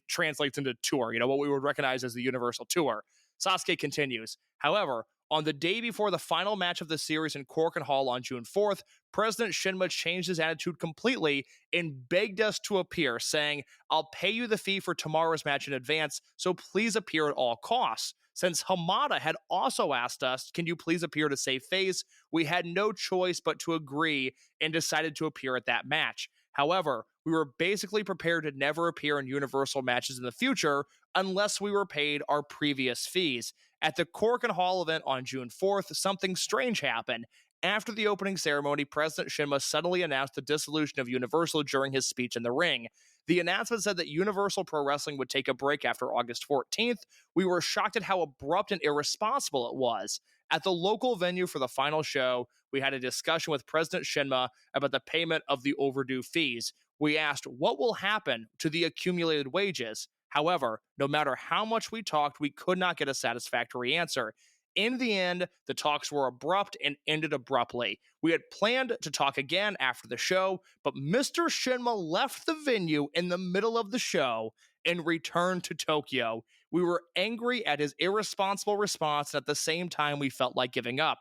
[SPEAKER 4] translates into tour, what we would recognize as the Universal Tour. Sasuke continues. However, on the day before the final match of the series in Korakuen Hall on June 4th, President Shinma changed his attitude completely and begged us to appear, saying, I'll pay you the fee for tomorrow's match in advance, so please appear at all costs. Since Hamada had also asked us, can you please appear to save face, we had no choice but to agree and decided to appear at that match. However, we were basically prepared to never appear in Universal matches in the future unless we were paid our previous fees. At the Korakuen Hall event on June 4th, something strange happened. After the opening ceremony, President Shinma suddenly announced the dissolution of Universal during his speech in the ring. The announcement said that Universal Pro Wrestling would take a break after August 14th. We were shocked at how abrupt and irresponsible it was. At the local venue for the final show, we had a discussion with President Shinma about the payment of the overdue fees. We asked what will happen to the accumulated wages. However, no matter how much we talked, we could not get a satisfactory answer. In the end, the talks were abrupt and ended abruptly. We had planned to talk again after the show, but Mr. Shinma left the venue in the middle of the show and returned to Tokyo. We were angry at his irresponsible response, and at the same time, we felt like giving up.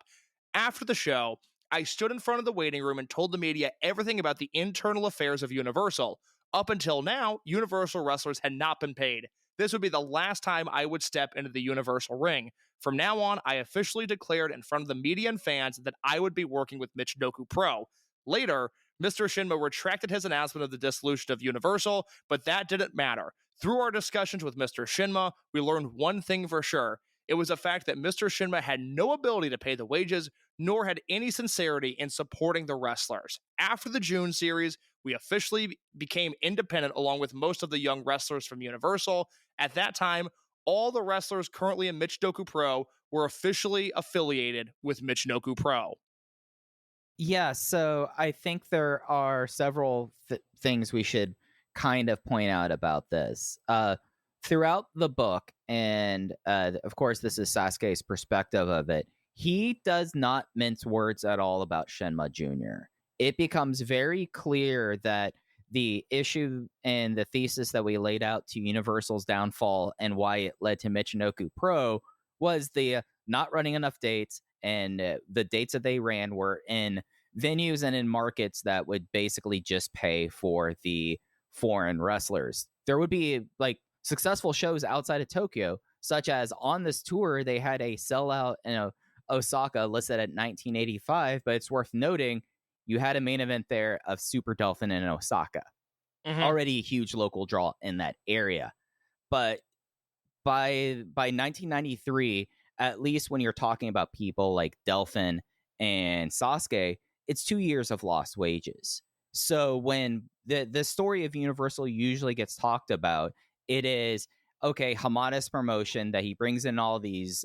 [SPEAKER 4] After the show, I stood in front of the waiting room and told the media everything about the internal affairs of Universal. Up until now, Universal wrestlers had not been paid. This would be the last time I would step into the Universal ring. From now on, I officially declared in front of the media and fans that I would be working with Michinoku Pro. Later, Mr. Shinma retracted his announcement of the dissolution of Universal, but that didn't matter. Through our discussions with Mr. Shinma, we learned one thing for sure. It was a fact that Mr. Shinma had no ability to pay the wages, nor had any sincerity in supporting the wrestlers. After the June series, we officially became independent along with most of the young wrestlers from Universal. At that time, all the wrestlers currently in Michinoku Pro were officially affiliated with Michinoku Pro.
[SPEAKER 3] Yeah, so I think there are several things we should kind of point out about this. Throughout the book, and of course this is Sasuke's perspective of it, he does not mince words at all about Shenma Jr. It becomes very clear that the issue and the thesis that we laid out to Universal's downfall and why it led to Michinoku Pro was the not running enough dates, and the dates that they ran were in venues and in markets that would basically just pay for the foreign wrestlers. There would be like successful shows outside of Tokyo, such as on this tour, they had a sellout in Osaka listed at 1985, but it's worth noting you had a main event there of Super Dolphin in Osaka. Already a huge local draw in that area. But by 1993, at least when you're talking about people like Delphin and Sasuke, it's 2 years of lost wages. So when the story of Universal usually gets talked about, it is, okay, Hamada's promotion that he brings in all these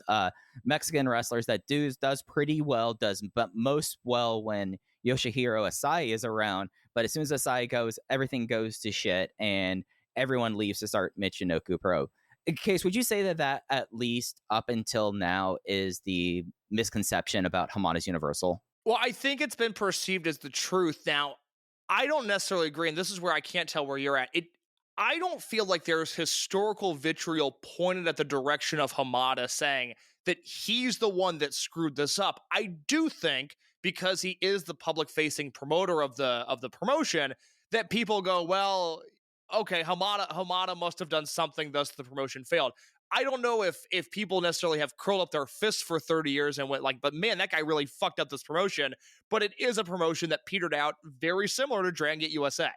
[SPEAKER 3] Mexican wrestlers that does pretty well, does but most well when Yoshihiro Asai is around. But as soon as Asai goes, everything goes to shit and everyone leaves to start Michinoku Pro. Case, would you say that at least up until now is the misconception about Hamada's Universal?
[SPEAKER 4] Well, I think it's been perceived as the truth. Now, I don't necessarily agree, and this is where I can't tell where you're at. I don't feel like there's historical vitriol pointed at the direction of Hamada saying that he's the one that screwed this up. I do think, because he is the public-facing promoter of the promotion, that people go, well, okay, Hamada must have done something, thus the promotion failed. I don't know if people necessarily have curled up their fists for 30 years and went like, but man, that guy really fucked up this promotion. But it is a promotion that petered out very similar to Dragon Gate USA.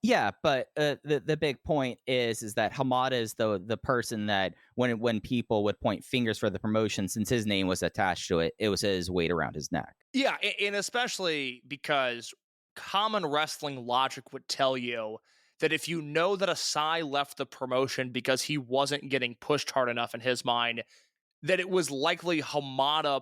[SPEAKER 3] Yeah, but the big point is that Hamada is the person that when people would point fingers for the promotion, since his name was attached to it, it was his weight around his neck.
[SPEAKER 4] Yeah, and especially because common wrestling logic would tell you that if you know that Asai left the promotion because he wasn't getting pushed hard enough in his mind, that it was likely Hamada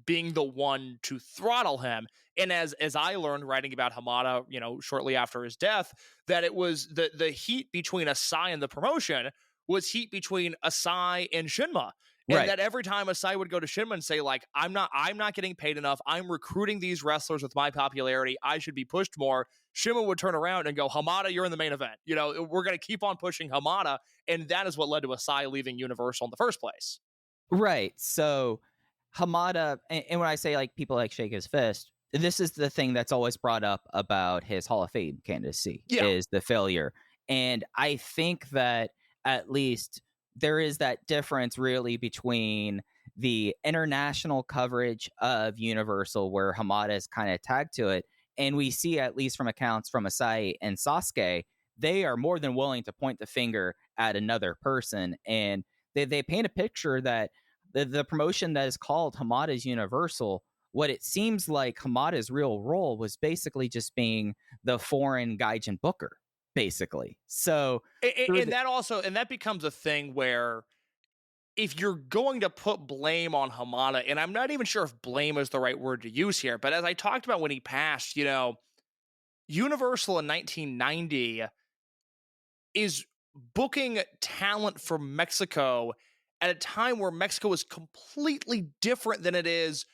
[SPEAKER 4] being the one to throttle him. And as I learned writing about Hamada, shortly after his death, that it was the heat between Asai and the promotion was heat between Asai and Shinma. And
[SPEAKER 3] Right.
[SPEAKER 4] that every time Asai would go to Shinma and say, like, I'm not getting paid enough. I'm recruiting these wrestlers with my popularity. I should be pushed more. Shinma would turn around and go, Hamada, you're in the main event. We're going to keep on pushing Hamada. And that is what led to Asai leaving Universal in the first place.
[SPEAKER 3] Right. So Hamada, and when I say like people like shake his fist, this is the thing that's always brought up about his Hall of Fame candidacy is the failure. And I think that at least there is that difference really between the international coverage of Universal where Hamada is kind of tagged to it. And we see, at least from accounts from Asai and Sasuke, they are more than willing to point the finger at another person. And they paint a picture that the promotion that is called Hamada's Universal, what it seems like Hamada's real role was basically just being the foreign Gaijin booker, basically. So
[SPEAKER 4] and that becomes a thing where if you're going to put blame on Hamada, and I'm not even sure if blame is the right word to use here, but as I talked about when he passed, Universal in 1990 is booking talent from Mexico at a time where Mexico is completely different than it is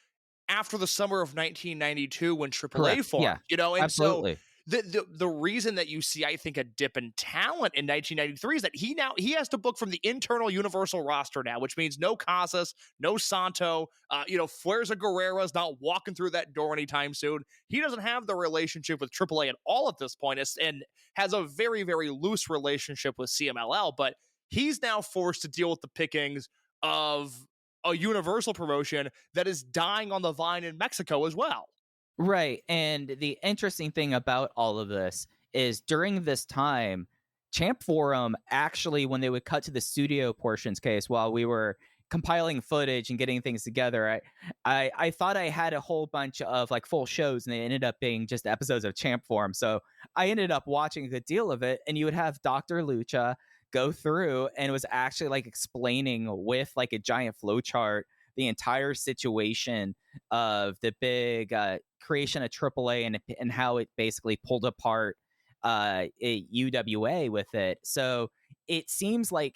[SPEAKER 4] after the summer of 1992 when AAA formed.
[SPEAKER 3] Yeah,
[SPEAKER 4] And
[SPEAKER 3] absolutely.
[SPEAKER 4] so the reason that you see, I think, a dip in talent in 1993 is that he has to book from the internal Universal roster now, which means no Casas, no Santo, Fuerza Guerrera's not walking through that door anytime soon. He doesn't have the relationship with AAA at all at this point, and has a very, very loose relationship with CMLL, but he's now forced to deal with the pickings of a Universal promotion that is dying on the vine in Mexico as well.
[SPEAKER 3] Right. And the interesting thing about all of this is during this time, Champ Forum actually, when they would cut to the studio portions case while we were compiling footage and getting things together, I thought I had a whole bunch of like full shows and they ended up being just episodes of Champ Forum. So I ended up watching a good deal of it, and you would have Dr. Lucha go through and was actually like explaining with like a giant flowchart the entire situation of the big creation of AAA and how it basically pulled apart UWA with it. So it seems like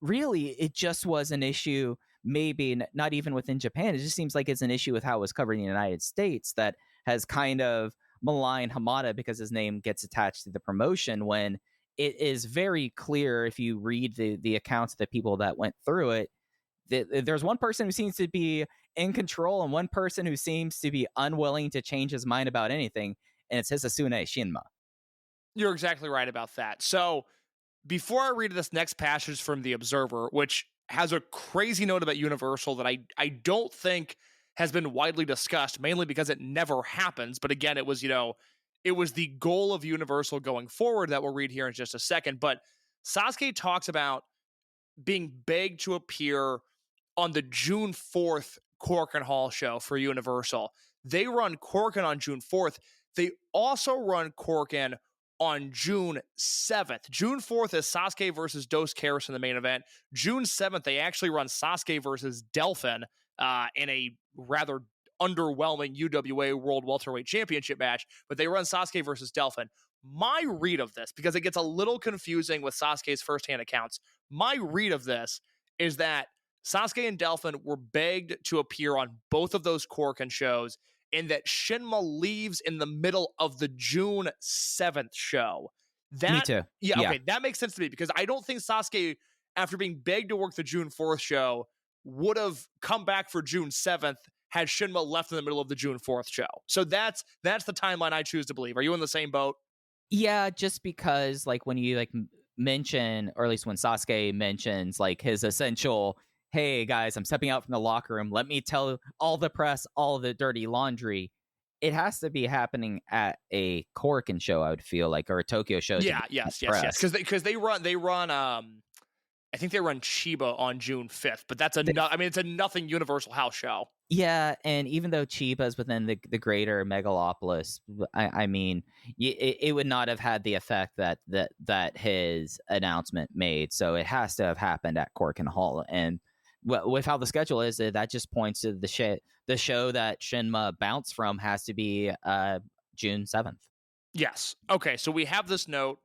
[SPEAKER 3] really it just was an issue, maybe not even within Japan. It just seems like it's an issue with how it was covered in the United States that has kind of maligned Hamada because his name gets attached to the promotion, when it is very clear if you read the accounts of the people that went through it. There's one person who seems to be in control and one person who seems to be unwilling to change his mind about anything, and it's Hisasune Shinma.
[SPEAKER 4] You're exactly right about that. So before I read this next passage from The Observer, which has a crazy note about Universal that I don't think has been widely discussed, mainly because it never happens. But again, it was the goal of Universal going forward that we'll read here in just a second. But Sasuke talks about being begged to appear on the June 4th Korakuen Hall show for Universal. They run Korakuen on June 4th. They also run Korakuen on June 7th. June 4th is Sasuke versus Dos Caras in the main event. June 7th, they actually run Sasuke versus Delphin in a rather underwhelming UWA World Welterweight Championship match, but they run Sasuke versus Delphin. My read of this, because it gets a little confusing with Sasuke's firsthand accounts, my read of this is that Sasuke and Delphin were begged to appear on both of those Korakuen shows, and that Shinma leaves in the middle of the June 7th show.
[SPEAKER 3] Me too.
[SPEAKER 4] Yeah, okay, that makes sense to me, because I don't think Sasuke, after being begged to work the June 4th show, would have come back for June 7th had Shinma left in the middle of the June 4th show. So that's the timeline I choose to believe. Are you in the same boat?
[SPEAKER 3] Yeah, just because like when you like mention, or at least when Sasuke mentions like his essential, hey guys, I'm stepping out from the locker room, let me tell all the press all the dirty laundry, it has to be happening at a Korakuen show, I would feel like, or a Tokyo show.
[SPEAKER 4] Yes. Because they run I think they run Chiba on June 5th, but that's it's a nothing Universal house show.
[SPEAKER 3] Yeah, and even though Chiba is within the greater megalopolis, I mean, it would not have had the effect that his announcement made. So it has to have happened at Corkin Hall, and with how the schedule is, that just points to the show that Shinma bounced from has to be June 7th.
[SPEAKER 4] Yes. Okay, so we have this note.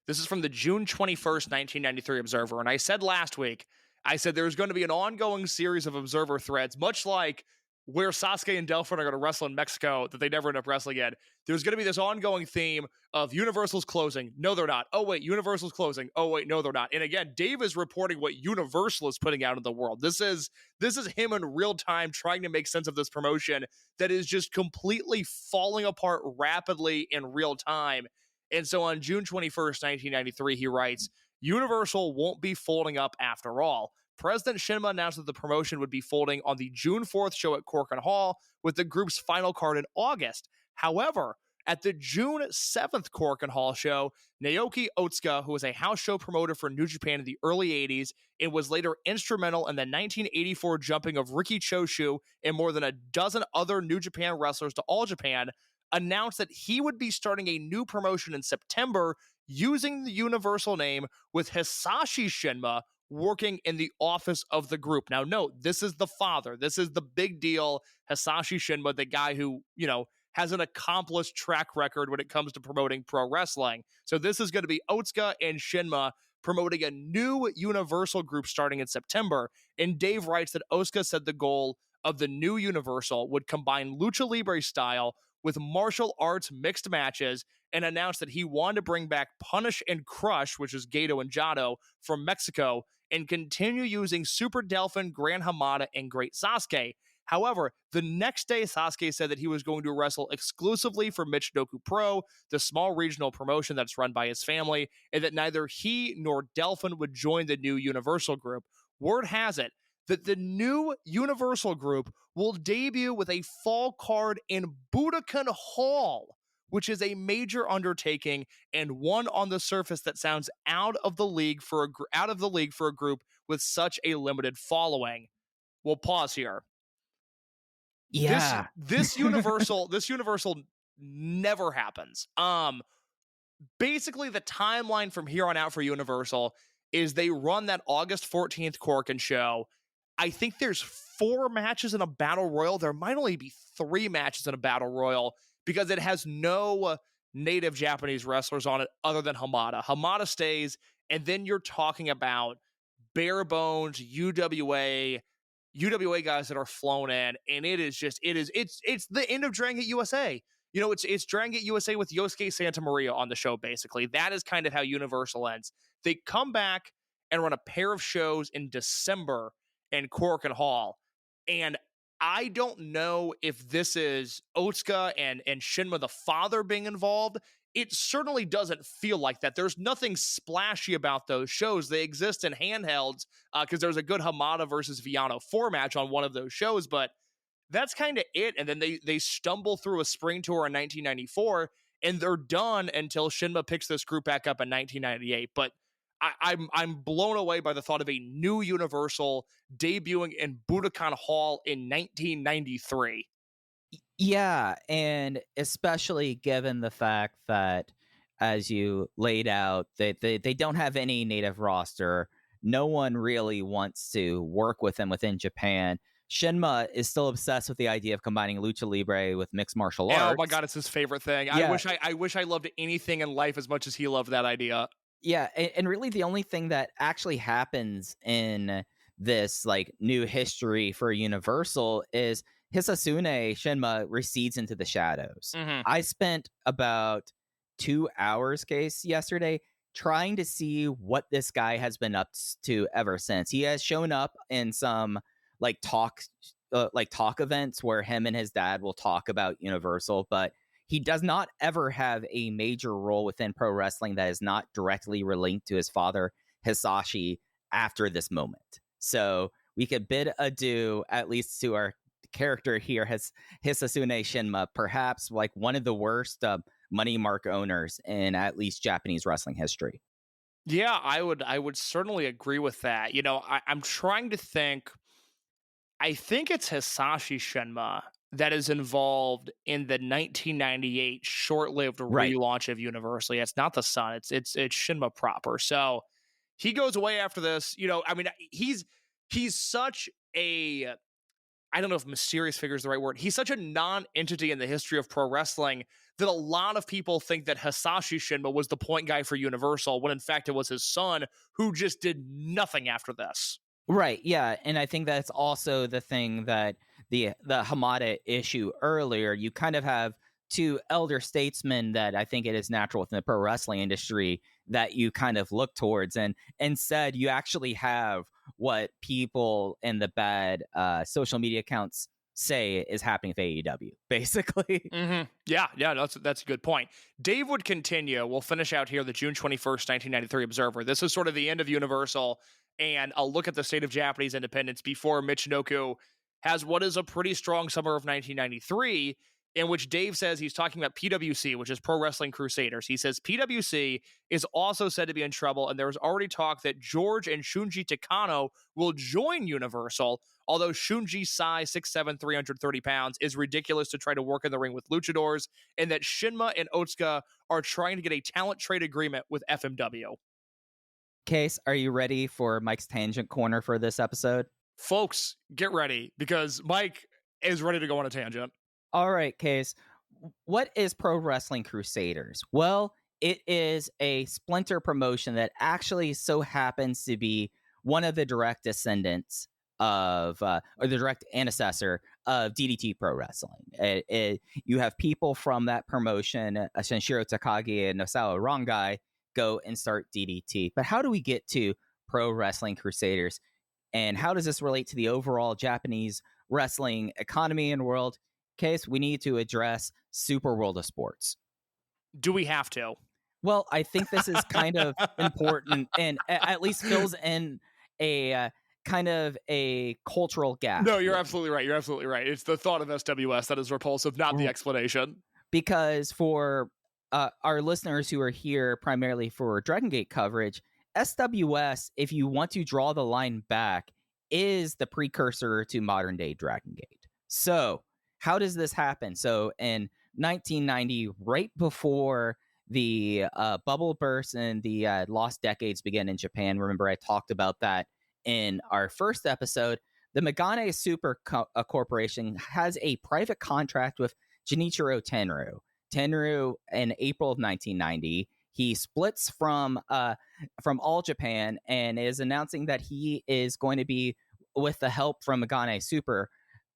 [SPEAKER 4] This is from the June 21st, 1993 Observer. And I said last week, I said there's going to be an ongoing series of Observer threads, much like where Sasuke and Delphin are going to wrestle in Mexico that they never end up wrestling in. There's going to be this ongoing theme of Universal's closing. No, they're not. Oh, wait, Universal's closing. Oh, wait, no, they're not. And again, Dave is reporting what Universal is putting out in the world. This is him in real time trying to make sense of this promotion that is just completely falling apart rapidly in real time. And so on June 21st, 1993, he writes, Universal won't be folding up after all. President Shinma announced that the promotion would be folding on the June 4th show at Corkin Hall with the group's final card in August. However, at the June 7th Corkin Hall show, Naoki Otsuka, who was a house show promoter for New Japan in the early 80s and was later instrumental in the 1984 jumping of Riki Choshu and more than a dozen other New Japan wrestlers to All Japan, announced that he would be starting a new promotion in September using the Universal name with Hisashi Shinma working in the office of the group. Now, note, this is the father. This is the big deal. Hisashi Shinma, the guy who, has an accomplished track record when it comes to promoting pro wrestling. So this is going to be Otsuka and Shinma promoting a new Universal group starting in September. And Dave writes that Otsuka said the goal of the new Universal would combine lucha libre style with martial arts mixed matches, and announced that he wanted to bring back Punish and Crush, which is Gato and Jado, from Mexico, and continue using Super Delphin, Gran Hamada, and Great Sasuke. However, the next day, Sasuke said that he was going to wrestle exclusively for Michinoku Pro, the small regional promotion that's run by his family, and that neither he nor Delphin would join the new Universal group. Word has it that the new Universal group will debut with a fall card in Budokan Hall, which is a major undertaking and one on the surface that sounds out of the league for a group with such a limited following. We'll pause here.
[SPEAKER 3] Yeah,
[SPEAKER 4] this Universal never happens. Basically, the timeline from here on out for Universal is they run that August 14th Corkin show. I think there's 4 matches in a battle royal. There might only be 3 matches in a battle royal because it has no native Japanese wrestlers on it other than Hamada. Hamada stays, and then you're talking about bare bones UWA guys that are flown in, and it's the end of Dragon Gate USA. It's Dragon Gate USA with Yosuke Santa Maria on the show, basically. That is kind of how Universal ends. They come back and run a pair of shows in December in Corkin Hall, and I don't know if this is Otsuka and Shinma the father being involved. It certainly doesn't feel like that. There's nothing splashy about those shows. They exist in handhelds because there's a good Hamada versus Viano 4 match on one of those shows, but that's kind of it. And then they stumble through a spring tour in 1994, and they're done until Shinma picks this group back up in 1998. But I'm blown away by the thought of a new Universal debuting in Budokan Hall in 1993.
[SPEAKER 3] Yeah, and especially given the fact that, as you laid out, they don't have any native roster. No one really wants to work with them within Japan. Shinma is still obsessed with the idea of combining lucha libre with mixed martial arts.
[SPEAKER 4] Oh my god, it's his favorite thing.
[SPEAKER 3] Yeah.
[SPEAKER 4] I wish I loved anything in life as much as he loved that idea.
[SPEAKER 3] Yeah, and really the only thing that actually happens in this new history for Universal is Hisasune Shinma recedes into the shadows.
[SPEAKER 4] Mm-hmm.
[SPEAKER 3] I spent about 2 hours, Case, yesterday trying to see what this guy has been up to ever since. He has shown up in some talk events where him and his dad will talk about Universal, but he does not ever have a major role within pro wrestling that is not directly linked to his father, Hisashi, after this moment. So we could bid adieu, at least to our character here, Hisasune Shinma, perhaps one of the worst money mark owners in at least Japanese wrestling history.
[SPEAKER 4] Yeah, I would certainly agree with that. I'm trying to think. I think it's Hisashi Shenmue that is involved in the 1998 short-lived
[SPEAKER 3] Right.
[SPEAKER 4] relaunch of Universal. Yeah, it's not the Sun. It's Shinma proper. So he goes away after this. I mean, he's such a, I don't know if mysterious figure is the right word. He's such a non-entity in the history of pro wrestling that a lot of people think that Hisashi Shinma was the point guy for Universal, when in fact it was his son who just did nothing after this.
[SPEAKER 3] Right, yeah, and I think that's also the thing that the Hamada issue earlier, you kind of have two elder statesmen that I think it is natural within the pro wrestling industry that you kind of look towards, and instead you actually have what people in the bad social media accounts say is happening with AEW, basically.
[SPEAKER 4] Yeah, that's a good point. Dave would continue. We'll finish out here the June 21st, 1993 Observer. This is sort of the end of Universal, and I'll look at the state of Japanese independence before Michinoku has what is a pretty strong summer of 1993, in which Dave says he's talking about PWC, which is Pro Wrestling Crusaders. He says PWC is also said to be in trouble, and there was already talk that George and Shunji Takano will join Universal, although Shunji's size, 6'7", 330 pounds, is ridiculous to try to work in the ring with luchadors, and that Shinma and Otsuka are trying to get a talent trade agreement with FMW.
[SPEAKER 3] Case, are you ready for Mike's Tangent Corner for this episode?
[SPEAKER 4] Folks, get ready, because Mike is ready to go on a tangent.
[SPEAKER 3] All right, Case. What is Pro Wrestling Crusaders? Well, it is a splinter promotion that actually so happens to be one of the direct descendants of, or the direct ancestor of DDT Pro Wrestling. You have people from that promotion, Shinshiro Takagi and Nosawa Rongai, go and start DDT. But how do we get to Pro Wrestling Crusaders? And how does this relate to the overall Japanese wrestling economy and world? Case, we need to address Super World of Sports.
[SPEAKER 4] Do we have to?
[SPEAKER 3] Well, I think this is kind of important and at least fills in a kind of a cultural gap.
[SPEAKER 4] No, you're absolutely right. You're absolutely right. It's the thought of SWS that is repulsive, not the explanation.
[SPEAKER 3] Because for our listeners who are here primarily for Dragon Gate coverage, SWS, if you want to draw the line back, is the precursor to modern day Dragon Gate. So how does this happen? So in 1990, right before the bubble burst and the lost decades began in Japan, remember I talked about that in our first episode, the Megane Super Corporation has a private contract with Junichiro Tenryu. Tenryu, in April of 1990, he splits from All Japan and is announcing that he is going to be, with the help from Megane Super,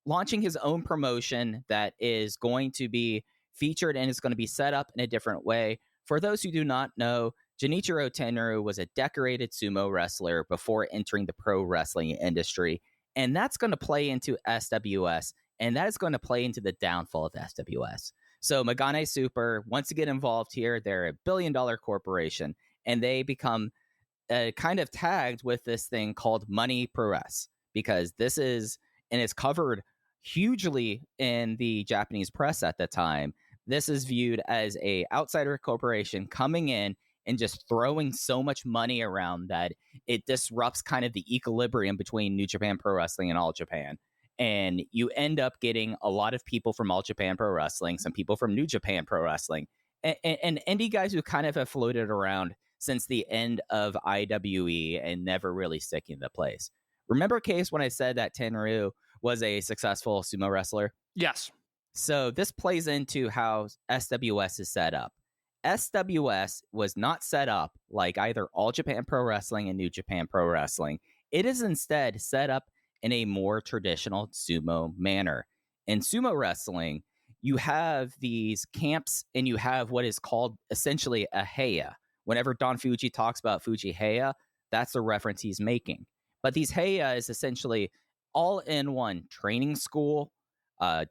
[SPEAKER 3] launching his own promotion that is going to be featured and is going to be set up in a different way. For those who do not know, Junichiro Tenryu was a decorated sumo wrestler before entering the pro wrestling industry, and that's going to play into SWS, and that is going to play into the downfall of SWS. So Megane Super, once to get involved here, they're $1 billion corporation, and they become kind of tagged with this thing called Money Press, because this is, and it's covered hugely in the Japanese press at the time. This is viewed as a outsider corporation coming in and just throwing so much money around that it disrupts kind of the equilibrium between New Japan Pro Wrestling and All Japan. And you end up getting a lot of people from All Japan Pro Wrestling, some people from New Japan Pro Wrestling, and indie guys who kind of have floated around since the end of IWE and never really sticking to place. Remember, Case, when I said that Tenryu was a successful sumo wrestler?
[SPEAKER 4] Yes.
[SPEAKER 3] So this plays into how SWS is set up. SWS was not set up like either All Japan Pro Wrestling and New Japan Pro Wrestling. It is instead set up in a more traditional sumo manner. In sumo wrestling, you have these camps and you have what is called essentially a heya. Whenever Don Fuji talks about Fuji Heya, that's the reference he's making. But these heya is essentially all-in-one training school,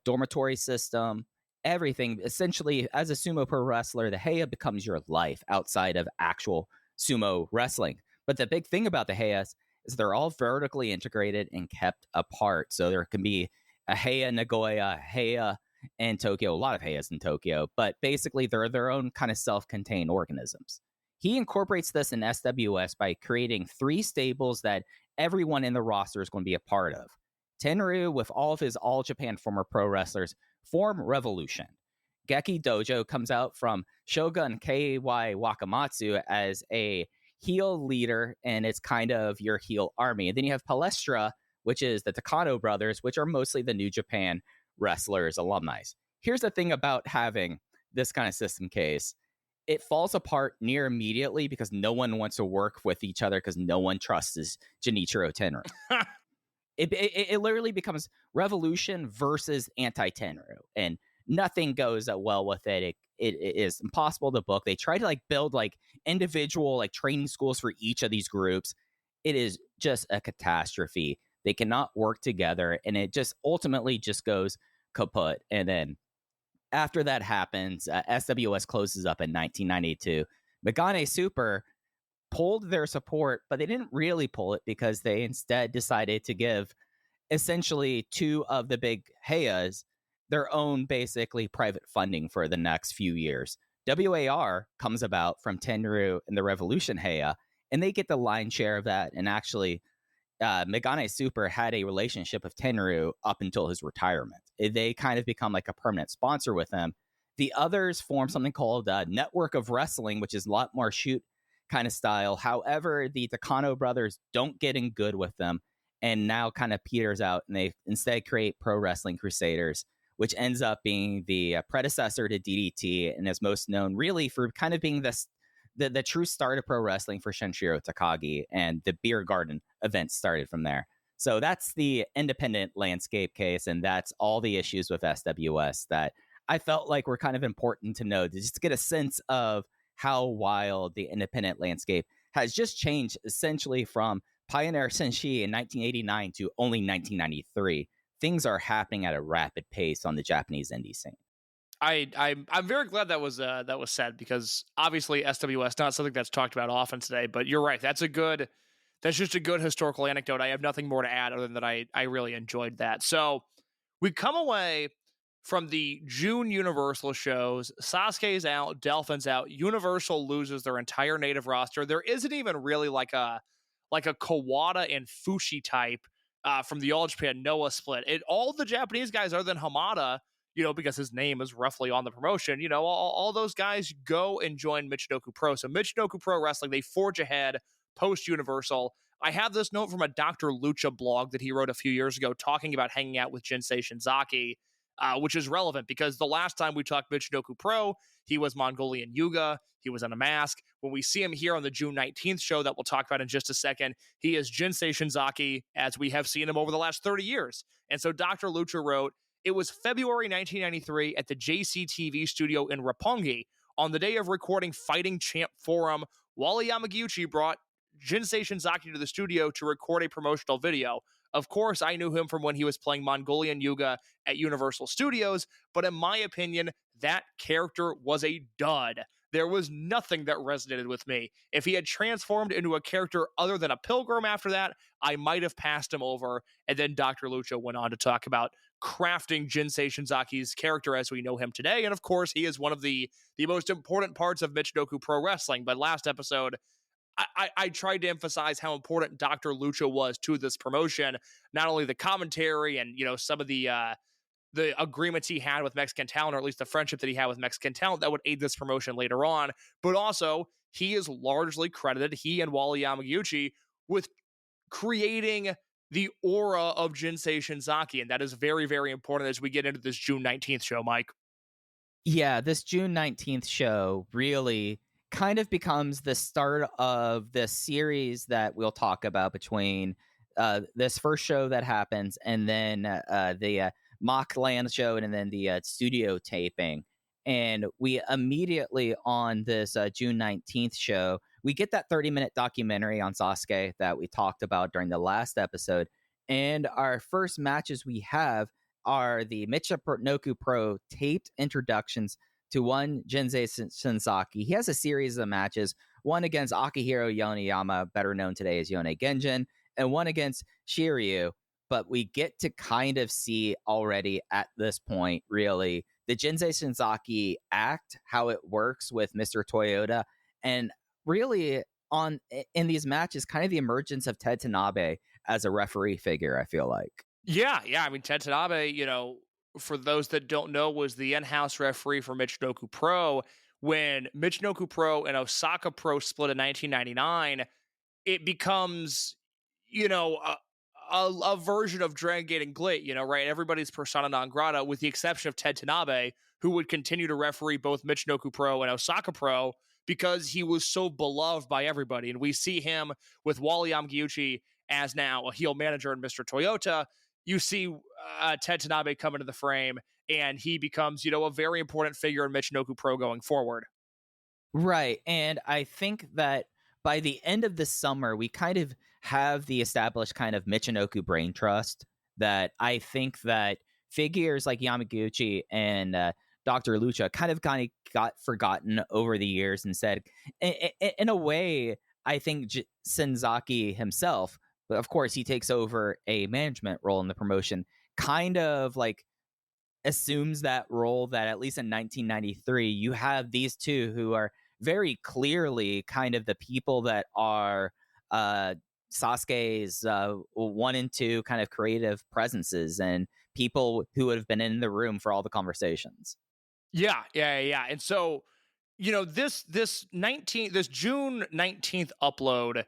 [SPEAKER 3] dormitory system, everything. Essentially, as a sumo pro wrestler, the heya becomes your life outside of actual sumo wrestling. But the big thing about the heyas is they're all vertically integrated and kept apart. So there can be a heya Nagoya, heya in Tokyo, a lot of heyas in Tokyo, but basically they're their own kind of self-contained organisms. He incorporates this in SWS by creating 3 stables that everyone in the roster is going to be a part of. Tenryu, with all of his All Japan former pro wrestlers, form Revolution. Geki Dojo comes out from Shogun K.Y. Wakamatsu as a heel leader, and it's kind of your heel army. And then you have Palestra, which is the Takano brothers, which are mostly the New Japan wrestlers alumni. Here's the thing about having this kind of system case. It falls apart near immediately because no one wants to work with each other because no one trusts Genichiro Tenryu. It literally becomes Revolution versus anti-Tenryu, and nothing goes well with it. It is impossible to book. They try to like build like individual like training schools for each of these groups. It is just a catastrophe. They cannot work together, and it just ultimately just goes kaput. And then after that happens, SWS closes up in 1992. Megane Super pulled their support, but they didn't really pull it because they instead decided to give essentially 2 of the big Heias their own basically private funding for the next few years. WAR comes about from Tenryu and the Revolution Heia, and they get the lion's share of that. And actually, Megane Super had a relationship with Tenryu up until his retirement. They kind of become like a permanent sponsor with him. The others form something called Network of Wrestling, which is a lot more shoot kind of style. However, the Takano brothers don't get in good with them and now kind of peters out, and they instead create Pro Wrestling Crusaders, which ends up being the predecessor to DDT and is most known really for kind of being the true start of pro wrestling for Shenshiro Takagi, and the Beer Garden event started from there. So that's the independent landscape case, and that's all the issues with SWS that I felt like were kind of important to know, to just get a sense of how wild the independent landscape has just changed essentially from Pioneer Senshi in 1989 to only 1993. Things are happening at a rapid pace on the Japanese indie scene.
[SPEAKER 4] I'm very glad that was said, because obviously SWS not something that's talked about often today. But you're right. That's just a good historical anecdote. I have nothing more to add other than that I really enjoyed that. So we come away from the June Universal shows. Sasuke's out, Delphin's out. Universal loses their entire native roster. There isn't even really like a Kawada and Fushi type from the All Japan Noah split. All the Japanese guys other than Hamada, because his name is roughly on the promotion, all those guys go and join Michinoku Pro. So Michinoku Pro Wrestling, they forge ahead post-Universal. I have this note from a Dr. Lucha blog that he wrote a few years ago talking about hanging out with Jinsei Shinzaki, which is relevant because the last time we talked Michinoku Pro, he was Mongolian Yuga. He was on a mask. When we see him here on the June 19th show that we'll talk about in just a second, he is Jinsei Shinzaki as we have seen him over the last 30 years. And so Dr. Lucha wrote, it was February 1993 at the JCTV studio in Roppongi. On the day of recording Fighting Champ Forum, Wally Yamaguchi brought Jinsei Shinzaki to the studio to record a promotional video. Of course, I knew him from when he was playing Mongolian Yuga at Universal Studios, but in my opinion, that character was a dud. There was nothing that resonated with me. If he had transformed into a character other than a pilgrim after that, I might have passed him over. And then Dr. Lucha went on to talk about crafting Jinsei Shinzaki's character as we know him today. And of course, he is one of the most important parts of Michinoku Pro Wrestling. But last episode, I tried to emphasize how important Dr. Lucha was to this promotion. Not only the commentary and, some of the agreements he had with Mexican talent, or at least the friendship that he had with Mexican talent that would aid this promotion later on, but also he is largely credited, he and Wally Yamaguchi, with creating the aura of Jinsei Shinzaki, and that is very, very important as we get into this June 19th show, Mike.
[SPEAKER 3] Yeah, this June 19th show really kind of becomes the start of this series that we'll talk about between this first show that happens and then the mock land show and then the studio taping. And we immediately on this June 19th show, we get that 30-minute documentary on Sasuke that we talked about during the last episode. And our first matches we have are the Michinoku Pro taped introductions to one Jinsei Shinzaki. He has a series of matches, one against Akihiro Yoneyama, better known today as Yone Genjin, and one against Shiryu. But we get to kind of see already at this point, really, the Jinsei Shinzaki act, how it works with Mr. Toyota, and really in these matches, kind of the emergence of Ted Tanabe as a referee figure, I feel like.
[SPEAKER 4] Yeah. I mean, Ted Tanabe, for those that don't know, was the in-house referee for Michinoku Pro. When Michinoku Pro and Osaka Pro split in 1999, it becomes, a version of Dragon Gate and Glit, right? Everybody's persona non grata, with the exception of Ted Tanabe, who would continue to referee both Michinoku Pro and Osaka Pro because he was so beloved by everybody. And we see him with Wally Yamaguchi as now a heel manager in Mr. Toyota. You see Ted Tanabe come into the frame, and he becomes, a very important figure in Michinoku Pro going forward.
[SPEAKER 3] Right. And I think that by the end of the summer, we kind of have the established kind of Michinoku brain trust that I think that figures like Yamaguchi and Dr. Lucha kind of got forgotten over the years, and said, in a way, I think Shinzaki himself, but of course he takes over a management role in the promotion, kind of like assumes that role that at least in 1993, you have these two who are very clearly kind of the people that are Sasuke's 1 and 2 kind of creative presences, and people who would have been in the room for all the conversations.
[SPEAKER 4] Yeah. And so, this June 19th upload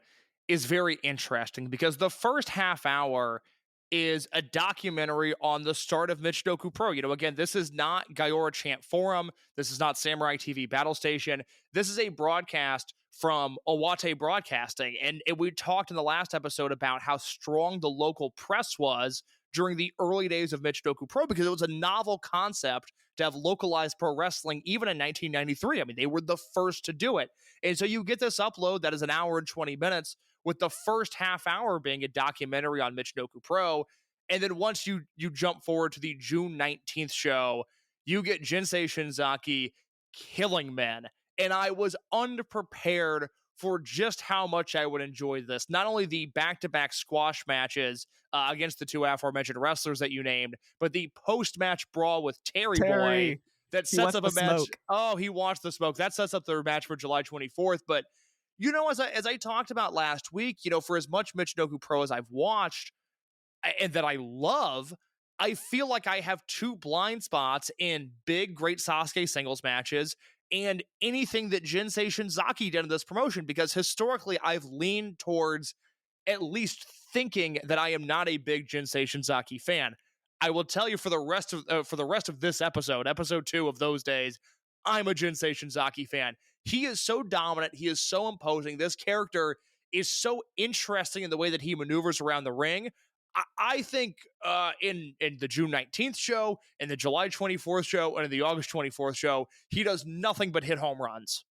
[SPEAKER 4] is very interesting because the first half hour is a documentary on the start of Michinoku Pro. Again, this is not Gaiora Chant Forum. This is not Samurai TV Battle Station. This is a broadcast from Owate Broadcasting. And we talked in the last episode about how strong the local press was during the early days of Michinoku Pro, because it was a novel concept to have localized pro wrestling even in 1993. I mean, they were the first to do it. And so you get this upload that is an hour and 20 minutes, with the first half hour being a documentary on Michinoku Pro. And then once you jump forward to the June 19th show, you get Jinsei Shinzaki killing men. And I was unprepared for just how much I would enjoy this. Not only the back-to-back squash matches against the two aforementioned wrestlers that you named, but the post-match brawl with Terry Boy that sets up a match.
[SPEAKER 3] Smoke.
[SPEAKER 4] Oh, he wants the smoke. That sets up their match for July 24th. But as I talked about last week, for as much Michinoku Pro as I've watched and that I love, I feel like I have two blind spots in big, great Sasuke singles matches and anything that Jinsei Shinzaki did in this promotion, because historically I've leaned towards at least thinking that I am not a big Jinsei Shinzaki fan. I will tell you for the rest of this episode 2 of Those Days, I'm a Jinsei Shinzaki fan. He is so dominant. He is so imposing. This character is so interesting in the way that he maneuvers around the ring. I think in the June 19th show, in the July 24th show, and in the August 24th show, he does nothing but hit home runs.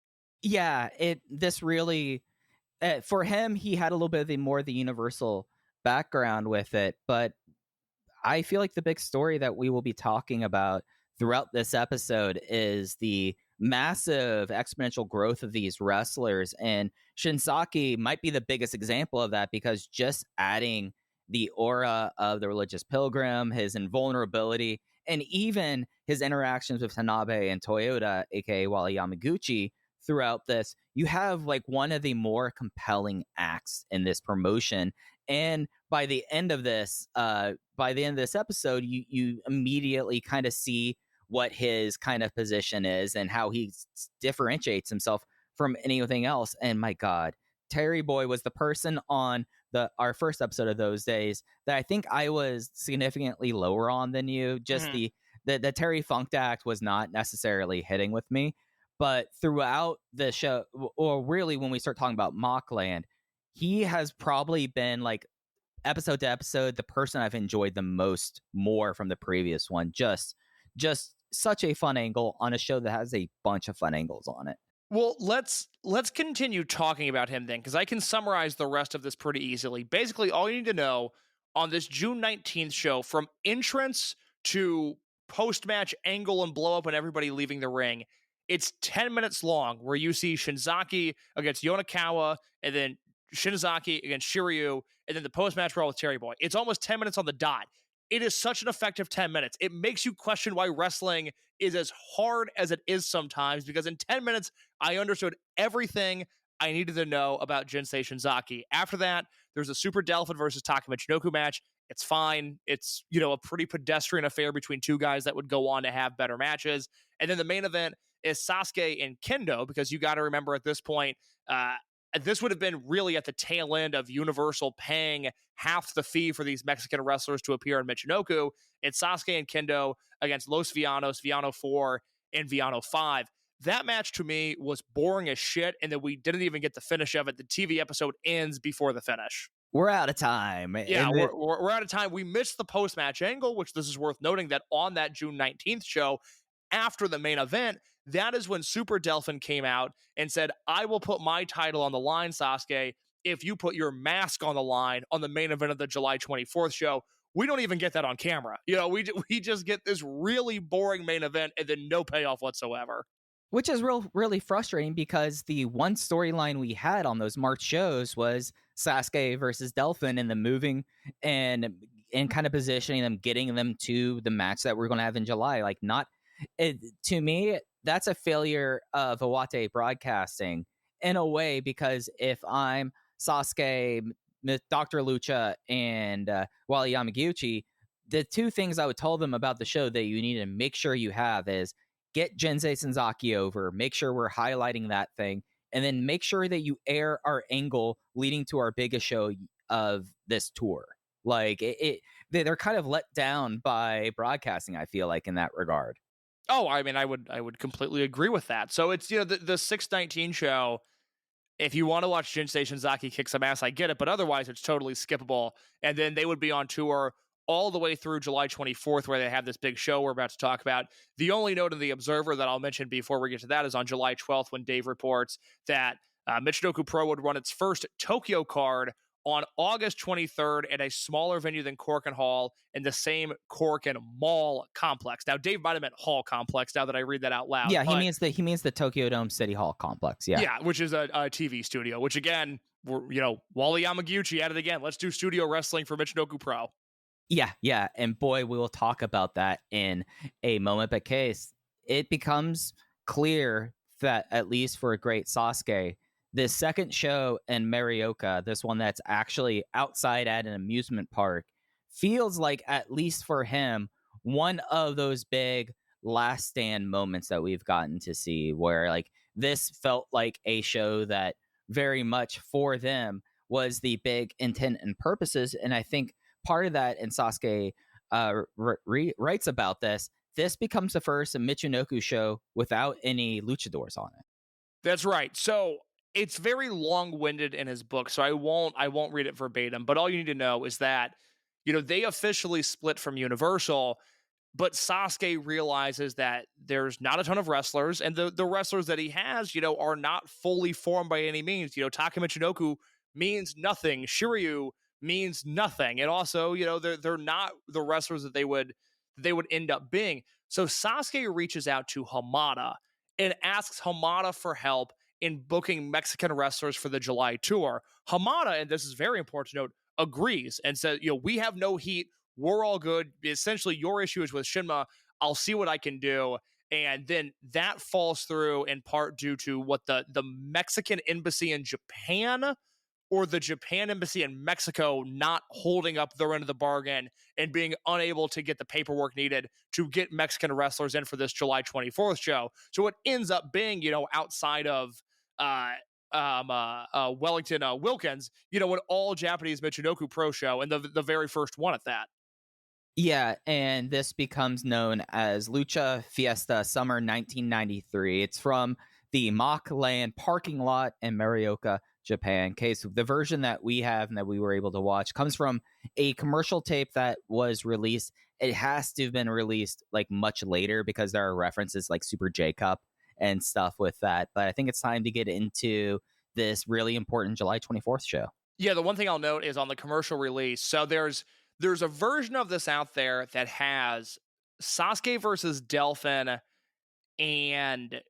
[SPEAKER 3] Yeah, this really, for him, he had a little bit of the universal background with it, but I feel like the big story that we will be talking about throughout this episode is the massive exponential growth of these wrestlers, and Shinzaki might be the biggest example of that, because just adding the aura of the religious pilgrim, his invulnerability, and even his interactions with Tanabe and Toyota, aka Wally Yamaguchi, throughout this, you have like one of the more compelling acts in this promotion. And by the end of this episode, you immediately kind of see what his kind of position is and how he differentiates himself from anything else. And my God, Terry Boy was the person on our first episode of Those Days that I think I was significantly lower on than you. Just the Terry Funked act was not necessarily hitting with me. But throughout the show, or really when we start talking about Mockland, he has probably been, like, episode to episode, the person I've enjoyed the most more from the previous one. Just such a fun angle on a show that has a bunch of fun angles on it.
[SPEAKER 4] Well, let's continue talking about him then, because I can summarize the rest of this pretty easily. Basically, all you need to know on this June 19th show, from entrance to post-match angle and blow up and everybody leaving the ring, it's 10 minutes long, where you see Shinzaki against Yonakawa, and then Shinzaki against Shiryu, and then the post-match brawl with Terry Boy. It's almost 10 minutes on the dot. It is such an effective 10 minutes. It makes you question why wrestling is as hard as it is sometimes, because in 10 minutes, I understood everything. I needed to know about Jinsei Shinzaki. After that, there's a Super Delphin versus Taka Michinoku match. It's fine. It's, a pretty pedestrian affair between two guys that would go on to have better matches. And then the main event is Sasuke and Kendo, because you got to remember at this point, this would have been really at the tail end of Universal paying half the fee for these Mexican wrestlers to appear in Michinoku. It's Sasuke and Kendo against Los Villanos, Villano 4, and Villano 5. That match to me was boring as shit, and then we didn't even get the finish of it. The TV episode ends before the finish.
[SPEAKER 3] We're out of time.
[SPEAKER 4] Yeah, we're out of time. We missed the post-match angle, which this is worth noting that on that June 19th show, after the main event, that is when Super Delphin came out and said, I will put my title on the line, Sasuke, if you put your mask on the line on the main event of the July 24th show. We don't even get that on camera. We just get this really boring main event and then no payoff whatsoever.
[SPEAKER 3] Which is really frustrating, because the one storyline we had on those March shows was Sasuke versus Delphin, and the moving and kind of positioning them, getting them to the match that we're going to have in July. Like, to me, that's a failure of Iwate broadcasting in a way, because if I'm Sasuke, Dr. Lucha, and Wally Yamaguchi, the two things I would tell them about the show that you need to make sure you have is get Jinsei Shinzaki over, make sure we're highlighting that thing, and then make sure that you air our angle leading to our biggest show of this tour. Like, they're kind of let down by broadcasting, I feel like, in that regard.
[SPEAKER 4] Oh, I mean, I would completely agree with that. So it's, the 619 show, if you want to watch Jinsei Shinzaki kick some ass, I get it, but otherwise it's totally skippable. And then they would be on tour all the way through July 24th, where they have this big show we're about to talk about. The only note in the Observer that I'll mention before we get to that is on July 12th, when Dave reports that Michinoku Pro would run its first Tokyo card on August 23rd at a smaller venue than Corkin Hall in the same Corkin Mall complex. Now, Dave might have meant Hall complex now that I read that out loud.
[SPEAKER 3] Yeah, he means the Tokyo Dome City Hall complex. Yeah.
[SPEAKER 4] Yeah, which is a TV studio, which again, Wally Yamaguchi at it again. Let's do studio wrestling for Michinoku Pro.
[SPEAKER 3] Yeah. And boy, we will talk about that in a moment. But Case, it becomes clear that, at least for a great Sasuke, this second show in Morioka, this one that's actually outside at an amusement park, feels like, at least for him, one of those big last stand moments that we've gotten to see, where like this felt like a show that very much for them was the big intent and purposes. And I think part of that, and Sasuke writes about this becomes the first Michinoku show without any luchadors on it.
[SPEAKER 4] That's right. So it's very long-winded in his book, so I won't read it verbatim, but all you need to know is that, they officially split from Universal, but Sasuke realizes that there's not a ton of wrestlers, and the wrestlers that he has, are not fully formed by any means. Taka Michinoku means nothing. Shiryu means nothing. And also, they're not the wrestlers that they would end up being. So Sasuke reaches out to Hamada and asks Hamada for help in booking Mexican wrestlers for the July tour. Hamada, and this is very important to note, agrees and says, we have no heat. We're all good. Essentially, your issue is with Shinma. I'll see what I can do. And then that falls through in part due to what the Mexican embassy in Japan or the Japan embassy in Mexico not holding up their end of the bargain and being unable to get the paperwork needed to get Mexican wrestlers in for this July 24th show. So it ends up being, outside of Wellington Wilkins, an all Japanese Michinoku Pro show, and the very first one at that.
[SPEAKER 3] Yeah, and this becomes known as Lucha Fiesta Summer 1993. It's from the Mock Land parking lot in Morioka, Japan. Case, the version that we have and that we were able to watch comes from a commercial tape that was released. It has to have been released like much later, because there are references like Super J Cup and stuff with that. But I think it's time to get into this really important July 24th show.
[SPEAKER 4] Yeah, the one thing I'll note is on the commercial release. So there's a version of this out there that has Sasuke versus Delphin and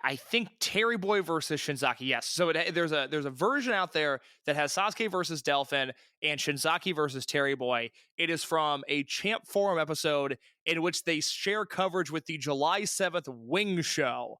[SPEAKER 4] I think Terry Boy versus Shinzaki. Yes. So there's a version out there that has Sasuke versus Delphin and Shinzaki versus Terry Boy. It is from a Champ Forum episode in which they share coverage with the July 7th Wing Show.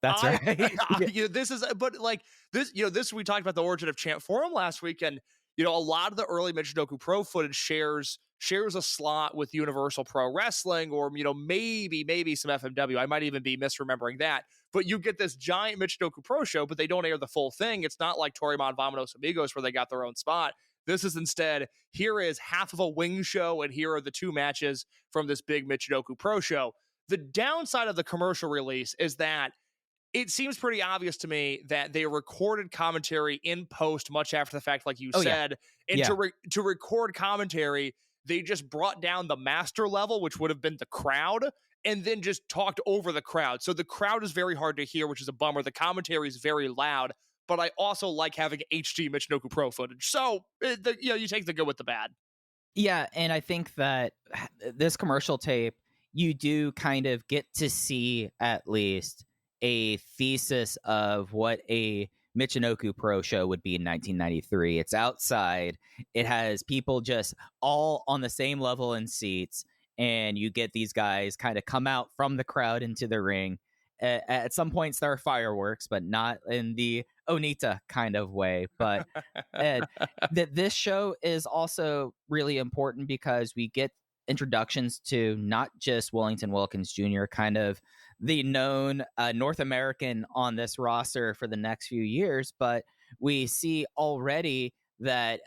[SPEAKER 3] That's right.
[SPEAKER 4] This is, but like this, this we talked about the origin of Champ Forum last week, and a lot of the early Michinoku Pro footage shares a slot with Universal Pro Wrestling, or maybe some FMW. I might even be misremembering that, but you get this giant Michinoku Pro show, but they don't air the full thing. It's not like Torimon Vamonos Amigos where they got their own spot. This is instead, here is half of a wing show, and here are the two matches from this big Michinoku Pro show. The downside of the commercial release is that it seems pretty obvious to me that they recorded commentary in post much after the fact, like you said. And to record commentary, they just brought down the master level, which would have been the crowd, and then just talked over the crowd. So the crowd is very hard to hear, which is a bummer. The commentary is very loud, but I also like having HD Michinoku Pro footage. So, you take the good with the bad.
[SPEAKER 3] Yeah, and I think that this commercial tape, you do kind of get to see at least a thesis of what a Michinoku Pro show would be in 1993. It's outside. It has people just all on the same level in seats, and you get these guys kind of come out from the crowd into the ring. At some points, there are fireworks, but not in the Onita kind of way. But this show is also really important because we get introductions to not just Wellington Wilkins Jr., kind of the known North American on this roster for the next few years, but we see already that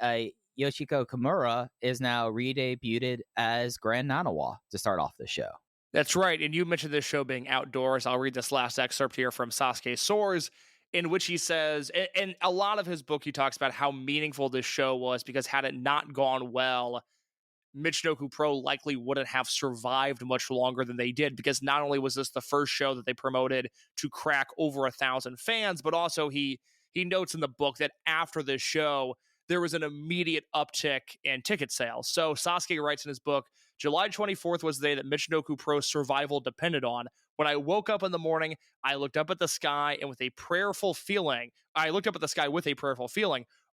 [SPEAKER 3] Yoshiko Kimura is now re-debuted as Grand Nanawa to start off the show.
[SPEAKER 4] That's right, and you mentioned this show being outdoors. I'll read this last excerpt here from Sasuke Soares, in which he says, and a lot of his book, he talks about how meaningful this show was, because had it not gone well, Michinoku Pro likely wouldn't have survived much longer than they did, because not only was this the first show that they promoted to crack over 1,000 fans, but also he notes in the book that after this show, there was an immediate uptick in ticket sales. So Sasuke writes in his book, July 24th was the day that Michinoku Pro's survival depended on. When I woke up in the morning, I looked up at the sky with a prayerful feeling.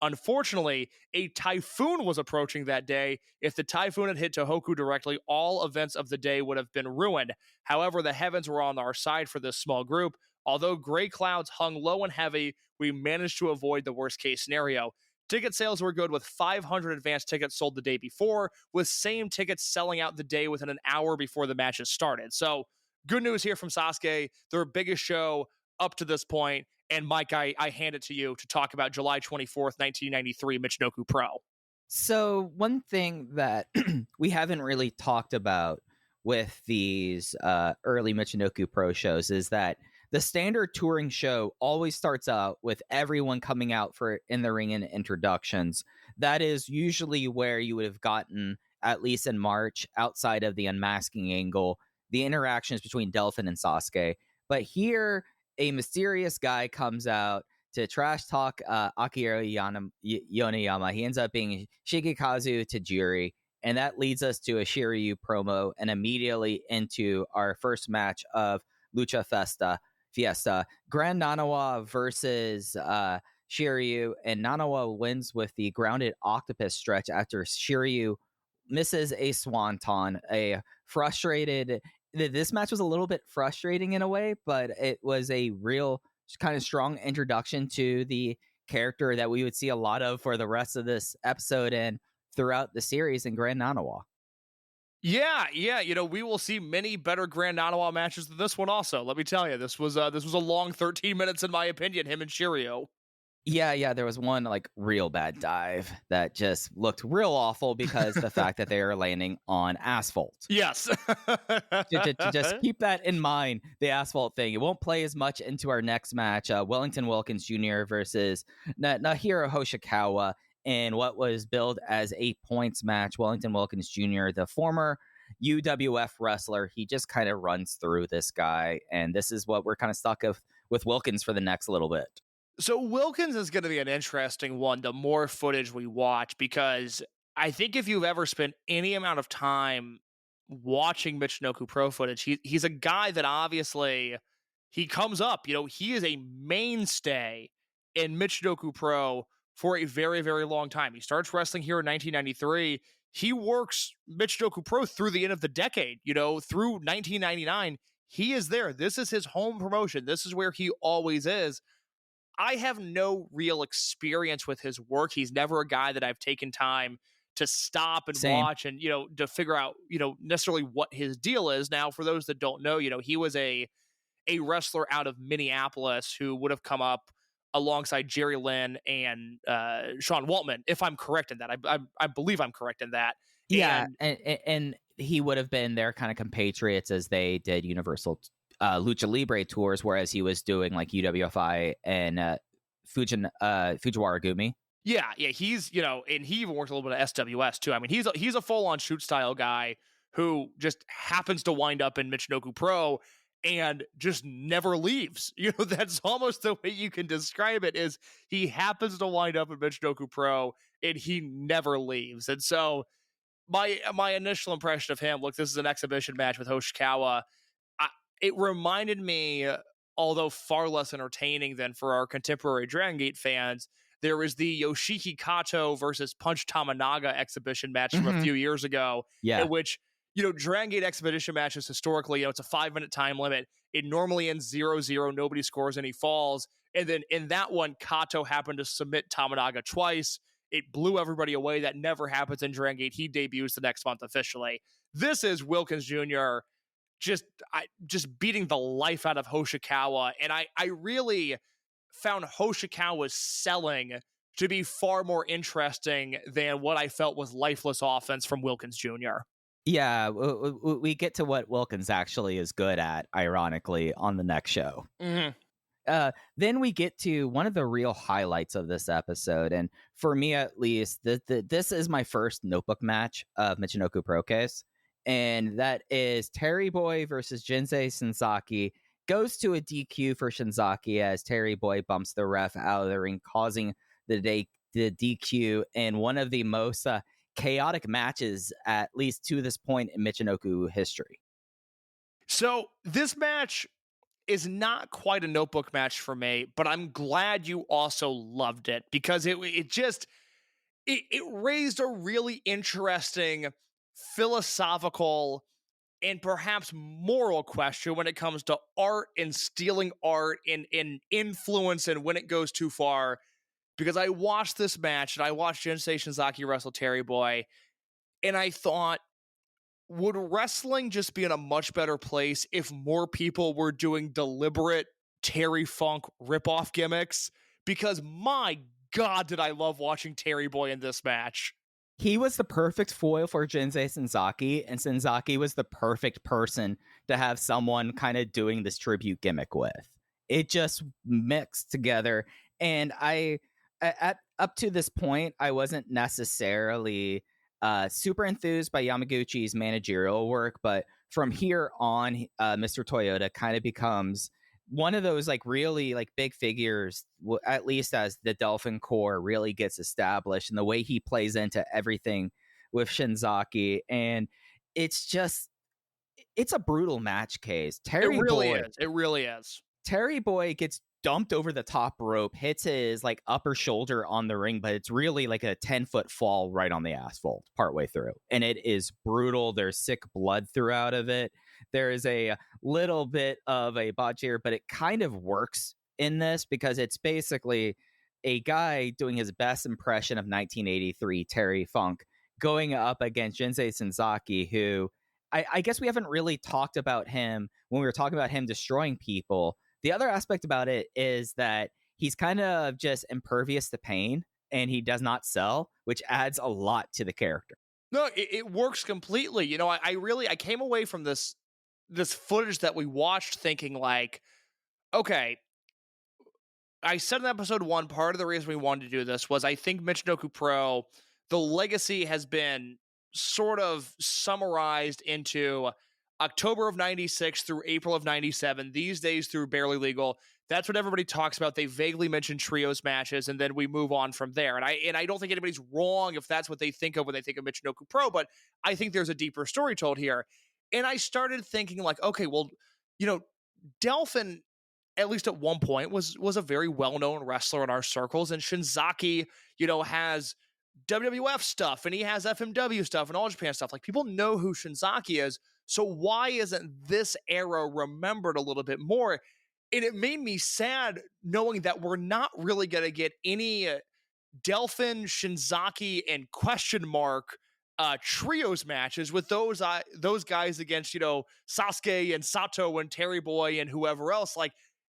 [SPEAKER 4] Unfortunately, a typhoon was approaching that day. If the typhoon had hit Tohoku directly, all events of the day would have been ruined. However, the heavens were on our side for this small group. Although gray clouds hung low and heavy, we managed to avoid the worst case scenario. Ticket sales were good, with 500 advance tickets sold the day before, with same tickets selling out the day within an hour before the matches started. So good news here from Sasuke, their biggest show up to this point. And Mike, I hand it to you to talk about July 24th, 1993, Michinoku Pro.
[SPEAKER 3] So one thing that we haven't really talked about with these early Michinoku Pro shows is that the standard touring show always starts out with everyone coming out for in the ring and introductions. That is usually where you would have gotten, at least in March, outside of the unmasking angle, the interactions between Delphin and Sasuke. But here, a mysterious guy comes out to trash talk Akira Yoneyama. He ends up being Shigekazu Tajiri, and that leads us to a Shiryu promo and immediately into our first match of Lucha Fiesta. Grand Nanawa versus Shiryu, and Nanawa wins with the grounded octopus stretch after Shiryu misses a swanton. This match was a little bit frustrating in a way, but it was a real kind of strong introduction to the character that we would see a lot of for the rest of this episode and throughout the series in Grand Nanawa.
[SPEAKER 4] Yeah, we will see many better Grand Nanawa matches than this one also. Let me tell you, this was a long 13 minutes in my opinion, him and Shiryu.
[SPEAKER 3] Yeah, there was one real bad dive that just looked real awful because the fact that they are landing on asphalt.
[SPEAKER 4] Yes.
[SPEAKER 3] to just keep that in mind, the asphalt thing. It won't play as much into our next match, Wellington Wilkins Jr. versus Nahiro Hoshikawa, in what was billed as a points match. Wellington Wilkins Jr., the former UWF wrestler, he just kind of runs through this guy, and this is what we're kind of stuck with Wilkins for the next little bit.
[SPEAKER 4] So Wilkins is going to be an interesting one the more footage we watch, because I think if you've ever spent any amount of time watching Michinoku Pro footage, he's a guy that obviously he comes up. He is a mainstay in Michinoku Pro for a very, very long time. He starts wrestling here in 1993. He works Michinoku Pro through the end of the decade. Through 1999, he is there. This is his home promotion. This is where he always is. I have no real experience with his work. He's never a guy that I've taken time to stop and
[SPEAKER 3] Same.
[SPEAKER 4] watch and, to figure out, necessarily what his deal is. Now, for those that don't know, he was a wrestler out of Minneapolis who would have come up alongside Jerry Lynn and Sean Waltman, if I'm correct in that. I believe I'm correct in that.
[SPEAKER 3] Yeah, and he would have been their kind of compatriots as they did Universal Lucha Libre tours, whereas he was doing like UWFI and Fujiwara Gumi.
[SPEAKER 4] Yeah, he's, and he even worked a little bit of SWS too. I mean, he's a full-on shoot style guy who just happens to wind up in Michinoku Pro and just never leaves. That's almost the way you can describe it, is he happens to wind up in Michinoku Pro and he never leaves. And so my initial impression of him, look, this is an exhibition match with Hoshikawa. It reminded me, although far less entertaining than for our contemporary Dragon Gate fans, there was the Yoshiki Kato versus Punch Tamanaga exhibition match from a few years ago, in which, Dragon Gate exhibition matches historically, it's a 5-minute time limit. It normally ends 0-0. Nobody scores any falls. And then in that one, Kato happened to submit Tamanaga twice. It blew everybody away. That never happens in Dragon Gate. He debuts the next month officially. This is Wilkins Jr. just beating the life out of Hoshikawa. And I really found Hoshikawa's selling to be far more interesting than what I felt was lifeless offense from Wilkins Jr.
[SPEAKER 3] Yeah, we get to what Wilkins actually is good at, ironically, on the next show.
[SPEAKER 4] Mm-hmm.
[SPEAKER 3] Then we get to one of the real highlights of this episode, and for me at least, this is my first notebook match of Michinoku Pro case, and that is Terry Boy versus Jinsei Shinzaki. Goes to a DQ for Shinzaki as Terry Boy bumps the ref out of the ring, causing the DQ in one of the most chaotic matches, at least to this point in Michinoku history.
[SPEAKER 4] So this match is not quite a notebook match for me, but I'm glad you also loved it, because it raised a really interesting philosophical and perhaps moral question when it comes to art and stealing art and influence and when it goes too far. Because I watched this match and I watched Jinsei Shinzaki wrestle Terry Boy, and I thought, would wrestling just be in a much better place if more people were doing deliberate Terry Funk ripoff gimmicks? Because my God, did I love watching Terry Boy in this match.
[SPEAKER 3] He was the perfect foil for Jinsei Shinzaki, and Shinzaki was the perfect person to have someone kind of doing this tribute gimmick with. It just mixed together, and up to this point, I wasn't necessarily super enthused by Yamaguchi's managerial work, but from here on, Mr. Toyota kind of becomes one of those like really like big figures, at least as the Delphin Core really gets established, and the way he plays into everything with Shinzaki. And it's a brutal match case.
[SPEAKER 4] It really is.
[SPEAKER 3] Terry Boy gets dumped over the top rope, hits his like upper shoulder on the ring, but it's really like a 10-foot fall right on the asphalt partway through. And it is brutal. There's sick blood throughout of it. There is a little bit of a botch here, but it kind of works in this because it's basically a guy doing his best impression of 1983 Terry Funk going up against Jinsei Shinzaki, who I guess we haven't really talked about him when we were talking about him destroying people. The other aspect about it is that he's kind of just impervious to pain and he does not sell, which adds a lot to the character.
[SPEAKER 4] No, it works completely. I came away from this footage that we watched thinking like, okay, I said in episode 1, part of the reason we wanted to do this was I think Michinoku Pro, the legacy has been sort of summarized into October of 96 through April of 97, these days through Barely Legal. That's what everybody talks about. They vaguely mention trios matches, and then we move on from there. And I don't think anybody's wrong if that's what they think of when they think of Michinoku Pro, but I think there's a deeper story told here. And I started thinking like, okay, well, Delphin, at least at one point, was a very well-known wrestler in our circles, and Shinzaki, has WWF stuff, and he has FMW stuff, and All Japan stuff. Like, people know who Shinzaki is. So why isn't this era remembered a little bit more? And it made me sad knowing that we're not really going to get any Delphin, Shinzaki, and question mark trios matches with those guys against, Sasuke and Sato and Terry Boy and whoever else. Like,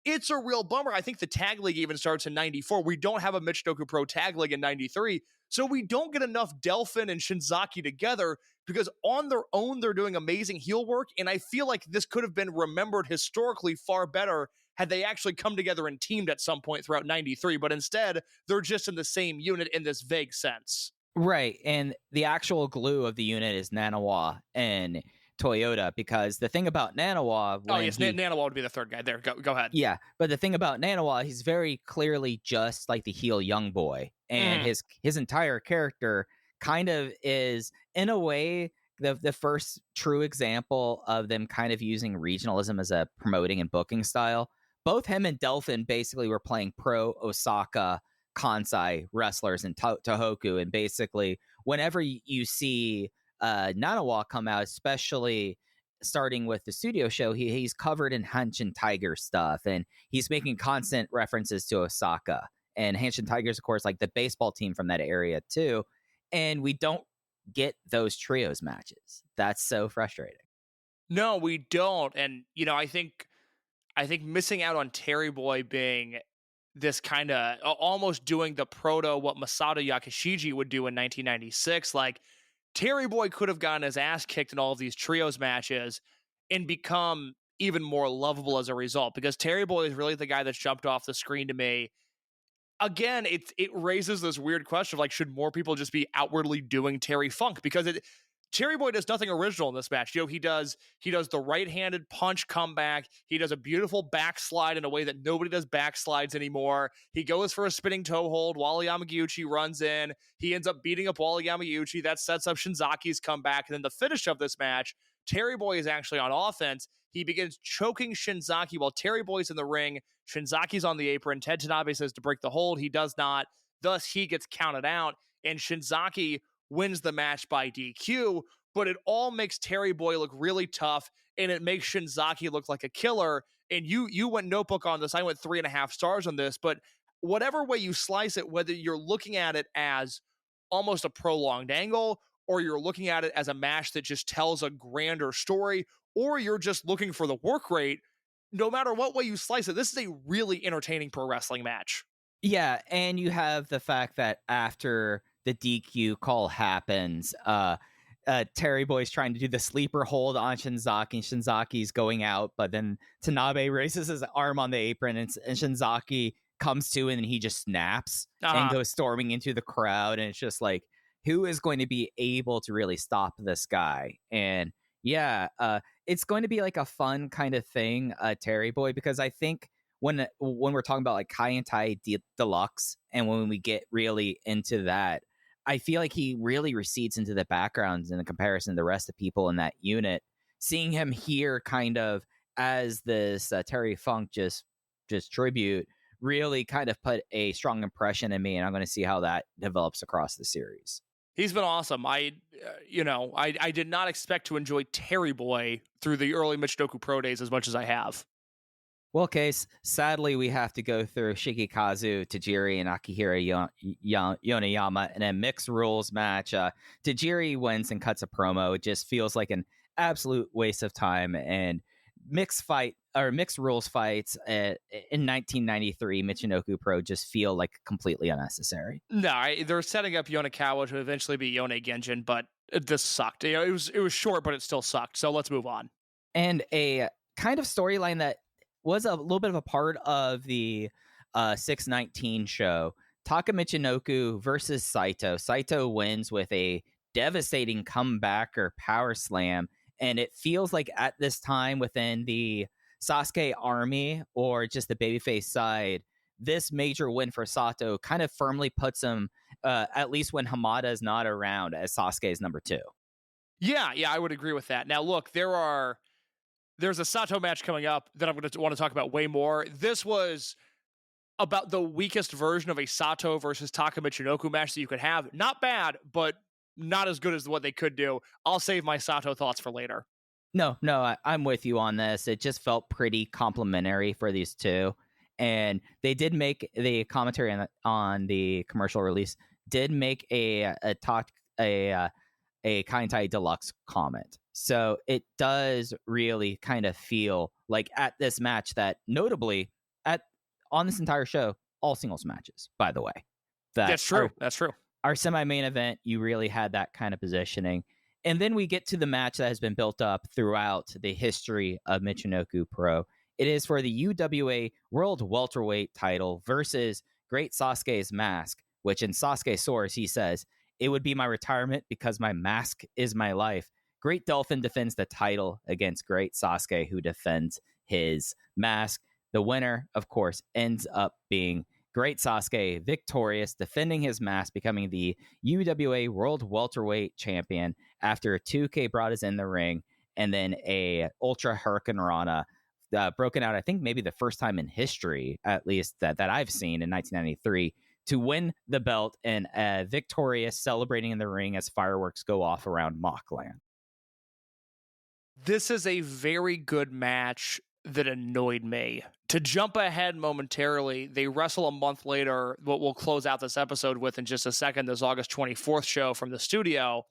[SPEAKER 4] it's a real bummer. I think the tag league even starts in 94. We don't have a Michinoku Pro tag league in 93. So we don't get enough Delphin and Shinzaki together because on their own, they're doing amazing heel work. And I feel like this could have been remembered historically far better had they actually come together and teamed at some point throughout 93. But instead, they're just in the same unit in this vague sense.
[SPEAKER 3] Right. And the actual glue of the unit is Nanawa and Toyota, because the thing about Nanawa...
[SPEAKER 4] Nanawa would be the third guy. There, go ahead.
[SPEAKER 3] Yeah, but the thing about Nanawa, he's very clearly just like the heel young boy. And his entire character kind of is, in a way, the first true example of them kind of using regionalism as a promoting and booking style. Both him and Delphin basically were playing pro Osaka Kansai wrestlers in Tohoku, and basically whenever you see Nanawa come out, especially starting with the studio show, he's covered in Hanshin Tiger stuff, and he's making constant references to Osaka. And Hanshin Tigers, of course, like the baseball team from that area too. And we don't get those trios matches. That's so frustrating.
[SPEAKER 4] No, we don't. And I think missing out on Terry Boy being this kind of almost doing the proto what Masato Yakishiji would do in 1996. Like, Terry Boy could have gotten his ass kicked in all of these trios matches and become even more lovable as a result, because Terry Boy is really the guy that's jumped off the screen to me. Again, it raises this weird question of, like, should more people just be outwardly doing Terry Funk? Because Terry Boy does nothing original in this match. He does the right-handed punch comeback. He does a beautiful backslide in a way that nobody does backslides anymore. He goes for a spinning toe hold. Wally Yamaguchi runs in. He ends up beating up Wally Yamaguchi. That sets up Shinzaki's comeback. And then the finish of this match, Terry Boy is actually on offense. He begins choking Shinzaki while Terry Boy's in the ring. Shinzaki's on the apron. Ted Tanabe says to break the hold. He does not. Thus, he gets counted out. And Shinzaki wins the match by DQ, but it all makes Terry Boy look really tough, and it makes Shinzaki look like a killer. And you went notebook on this. I went 3.5 stars on this, but whatever way you slice it, whether you're looking at it as almost a prolonged angle, or you're looking at it as a match that just tells a grander story, or you're just looking for the work rate, no matter what way you slice it, this is a really entertaining pro wrestling match.
[SPEAKER 3] Yeah, and you have the fact that after the DQ call happens, Terry Boy's trying to do the sleeper hold on Shinzaki, and Shinzaki's going out, but then Tanabe raises his arm on the apron, and Shinzaki comes to, and he just snaps and goes storming into the crowd, and it's just like, who is going to be able to really stop this guy? And yeah, it's going to be like a fun kind of thing, Terry Boy, because I think when we're talking about like Kaientai Deluxe, and when we get really into that, I feel like he really recedes into the background in the comparison to the rest of people in that unit. Seeing him here kind of as this Terry Funk just tribute really kind of put a strong impression in me, and I'm going to see how that develops across the series.
[SPEAKER 4] He's been awesome. I did not expect to enjoy Terry Boy through the early Michinoku Pro days as much as I have.
[SPEAKER 3] Well, Case, sadly, we have to go through Shigekazu, Tajiri, and Akihira Yoneyama in a mixed rules match. Tajiri wins and cuts a promo. It just feels like an absolute waste of time. And mixed rules fights in 1993 Michinoku Pro just feel like completely unnecessary.
[SPEAKER 4] No, they're setting up Yonekawa to eventually be Yone Genjin, but this sucked. It was short, but it still sucked. So let's move on.
[SPEAKER 3] And a kind of storyline that was a little bit of a part of the 619 show. Taka Michinoku versus Saito. Saito wins with a devastating comeback or power slam. And it feels like at this time within the Sasuke army or just the babyface side, this major win for Sato kind of firmly puts him, at least when Hamada is not around, as Sasuke's number 2.
[SPEAKER 4] Yeah, I would agree with that. Now, look, there's a Sato match coming up that I'm going to want to talk about way more. This was about the weakest version of a Sato versus Taka Michinoku match that you could have. Not bad, but not as good as what they could do. I'll save my Sato thoughts for later.
[SPEAKER 3] No, I'm with you on this. It just felt pretty complimentary for these two. And they did make the commentary on the commercial release, did make a Kaintai Deluxe comment. So it does really kind of feel like at this match that notably on this entire show, all singles matches, by the way.
[SPEAKER 4] That's true. That's true.
[SPEAKER 3] Our semi-main event, you really had that kind of positioning. And then we get to the match that has been built up throughout the history of Michinoku Pro. It is for the UWA World Welterweight title versus Great Sasuke's mask, which in Sasuke source, he says, "It would be my retirement because my mask is my life." Great Dolphin defends the title against Great Sasuke, who defends his mask. The winner, of course, ends up being Great Sasuke, victorious, defending his mask, becoming the UWA World Welterweight Champion after 2K brought us in the ring, and then a Ultra Hurricane Rana broken out, I think maybe the first time in history, at least that I've seen in 1993, to win the belt and victorious, celebrating in the ring as fireworks go off around Mockland.
[SPEAKER 4] This is a very good match that annoyed me. To jump ahead momentarily, they wrestle a month later, what we'll close out this episode with in just a second, this August 24th show from the studio.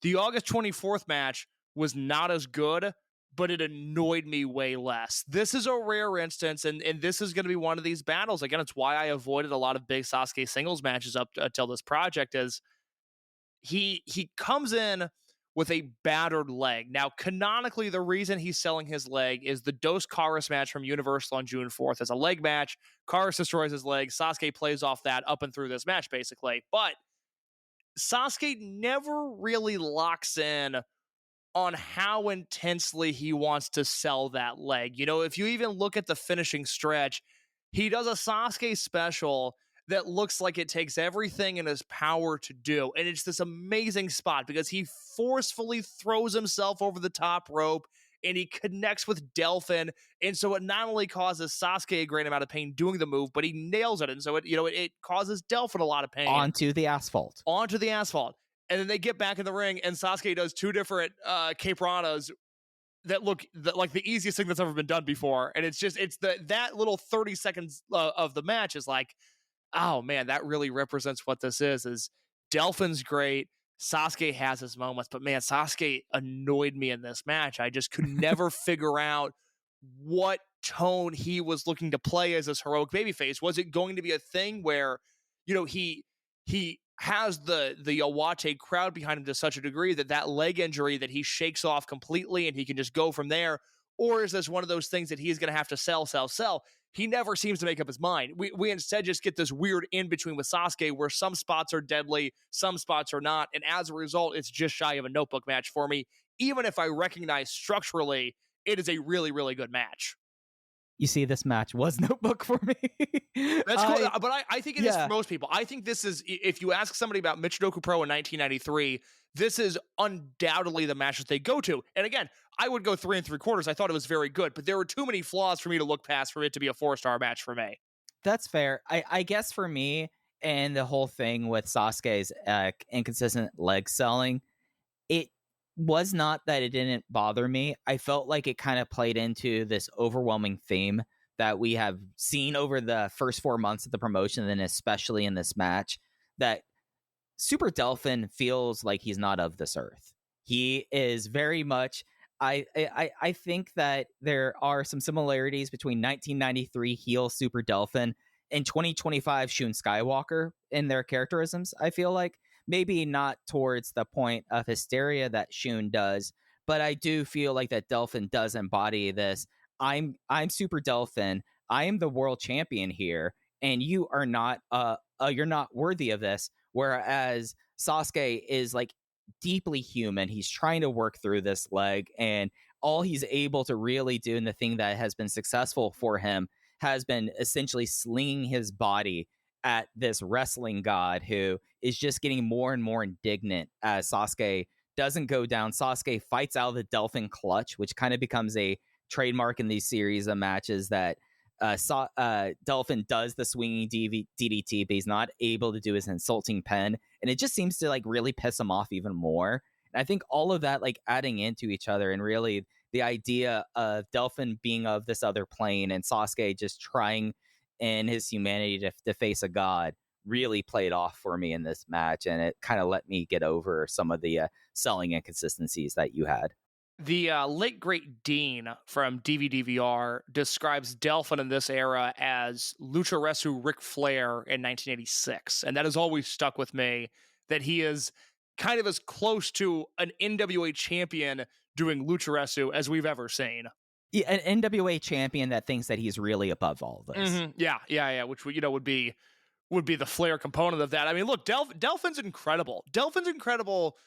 [SPEAKER 4] The August 24th match was not as good, but it annoyed me way less. This is a rare instance, and this is going to be one of these battles. Again, it's why I avoided a lot of big Sasuke singles matches up until this project, is he comes in with a battered leg. Now, canonically, the reason he's selling his leg is the Dos Caras match from Universal on June 4th. As a leg match, Caras destroys his leg. Sasuke plays off that up and through this match, basically. But Sasuke never really locks in on how intensely he wants to sell that leg. You know, if you even look at the finishing stretch, he does a Sasuke special that looks like it takes everything in his power to do. And it's this amazing spot because he forcefully throws himself over the top rope and he connects with Delphin. And so it not only causes Sasuke a great amount of pain doing the move, but he nails it. And so it causes Delphin a lot of pain.
[SPEAKER 3] Onto the asphalt.
[SPEAKER 4] And then they get back in the ring and Sasuke does two different Cape Ranas that look like the easiest thing that's ever been done before. And it's that little 30 seconds of the match is like, oh man, that really represents what this is Delphin's great. Sasuke has his moments, but man, Sasuke annoyed me in this match. I just could never figure out what tone he was looking to play as this heroic babyface. Was it going to be a thing where, he has the Iwate crowd behind him to such a degree that leg injury that he shakes off completely and he can just go from there? Or is this one of those things that he's going to have to sell? He never seems to make up his mind. We instead just get this weird in-between with Sasuke where some spots are deadly, some spots are not, and as a result, it's just shy of a notebook match for me, even if I recognize structurally it is a really, really good match.
[SPEAKER 3] You see, this match was notebook for me.
[SPEAKER 4] That's cool, but I think it is for most people. I think this is, if you ask somebody about Michinoku Pro in 1993, this is undoubtedly the match that they go to. And again, I would go 3 3/4. I thought it was very good, but there were too many flaws for me to look past for it to be a 4-star match for me.
[SPEAKER 3] That's fair. I guess for me, and the whole thing with Sasuke's inconsistent leg selling, it was not that it didn't bother me. I felt like it kind of played into this overwhelming theme that we have seen over the first 4 months of the promotion, and especially in this match, that Super Delphin feels like he's not of this earth. He is very much... I think that there are some similarities between 1993 heel Super Delphin and 2025 Shun Skywalker in their characterisms. I feel like maybe not towards the point of hysteria that Shun does, but I do feel like that Delphin does embody this. I'm Super Delphin. I am the world champion here, and you are not. You're not worthy of this. Whereas Sasuke is like deeply human. He's trying to work through this leg, and all he's able to really do, and the thing that has been successful for him, has been essentially slinging his body at this wrestling god who is just getting more and more indignant as Sasuke doesn't go down. Sasuke fights out of the Delphin clutch, which kind of becomes a trademark in these series of matches, that Delphin does the swinging DDT, but he's not able to do his insulting pen, and it just seems to like really piss him off even more. And I think all of that, like, adding into each other, and really the idea of Delphin being of this other plane and Sasuke just trying in his humanity to face a god, really played off for me in this match, and it kind of let me get over some of the selling inconsistencies that you had.
[SPEAKER 4] The late great Dean from DVDVR describes Delphin in this era as Lucharesu Ric Flair in 1986, and that has always stuck with me. That he is kind of as close to an NWA champion doing Lucharesu as we've ever seen.
[SPEAKER 3] Yeah, an NWA champion that thinks that he's really above all of this.
[SPEAKER 4] Mm-hmm. Yeah, which would be the Flair component of that. I mean, look, Delphin's incredible. Delphin's incredible.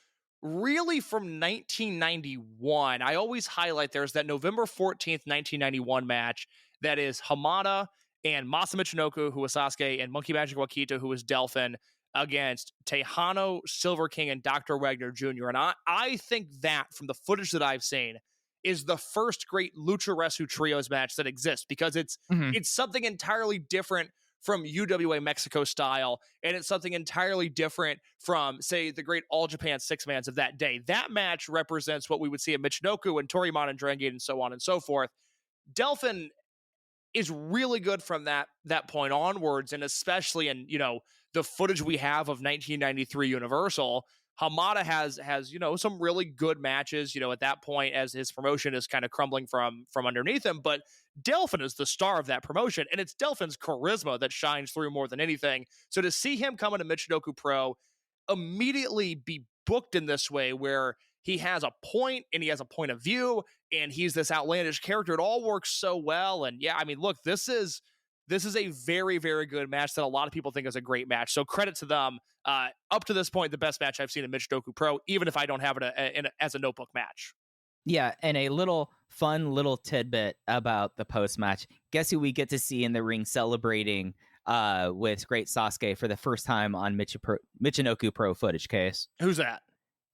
[SPEAKER 4] Really, from 1991, I always highlight there's that November 14th, 1991 match that is Hamada and Masa Michinoku, who was Sasuke, and Monkey Magic Wakita, who was Delphin, against Tejano, Silver King, and Dr. Wagner Jr. And I think that, from the footage that I've seen, is the first great Lucharesu Trios match that exists, because it's something entirely different from UWA Mexico style, and it's something entirely different from, say, the great All Japan six-mans of that day. That match represents what we would see at Michinoku and Toryumon and Dragon Gate and so on and so forth. Delphin is really good from that point onwards, and especially in, the footage we have of 1993 Universal, Hamada has some really good matches, at that point, as his promotion is kind of crumbling from underneath him. But Delphin is the star of that promotion, and it's Delphin's charisma that shines through more than anything. So to see him come into Michinoku Pro, immediately be booked in this way, where he has a point and he has a point of view, and he's this outlandish character, it all works so well. And yeah, I mean, look, this is a very, very good match that a lot of people think is a great match. So credit to them. Up to this point, the best match I've seen in Michinoku Pro, even if I don't have it as a notebook match.
[SPEAKER 3] Yeah, and a fun little tidbit about the post-match. Guess who we get to see in the ring celebrating with great Sasuke for the first time on Michinoku Pro footage, Case?
[SPEAKER 4] Who's that?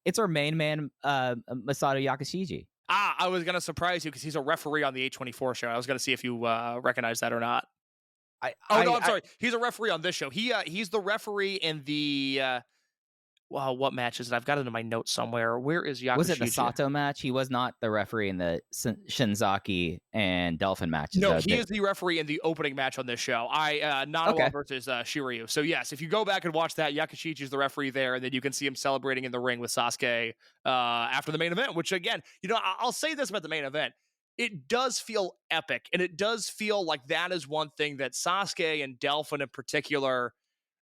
[SPEAKER 3] It's our main man, Masato Yakashiji.
[SPEAKER 4] I was going to surprise you because he's a referee on the H24 show. I was going to see if you recognize that or not. I'm sorry. He's a referee on this show. He's the referee in the what match is it? I've got it in my notes somewhere. Where is Yakashiji?
[SPEAKER 3] Was it the Sato match? He was not the referee in the Shinzaki and Delphin matches.
[SPEAKER 4] No, he is the referee in the opening match on this show. Nanawa versus Shiryu. So yes, if you go back and watch that, Yakashiji is the referee there, and then you can see him celebrating in the ring with Sasuke after the main event. Which, again, I'll say this about the main event. It does feel epic, and it does feel like that is one thing that Sasuke and Delphin in particular,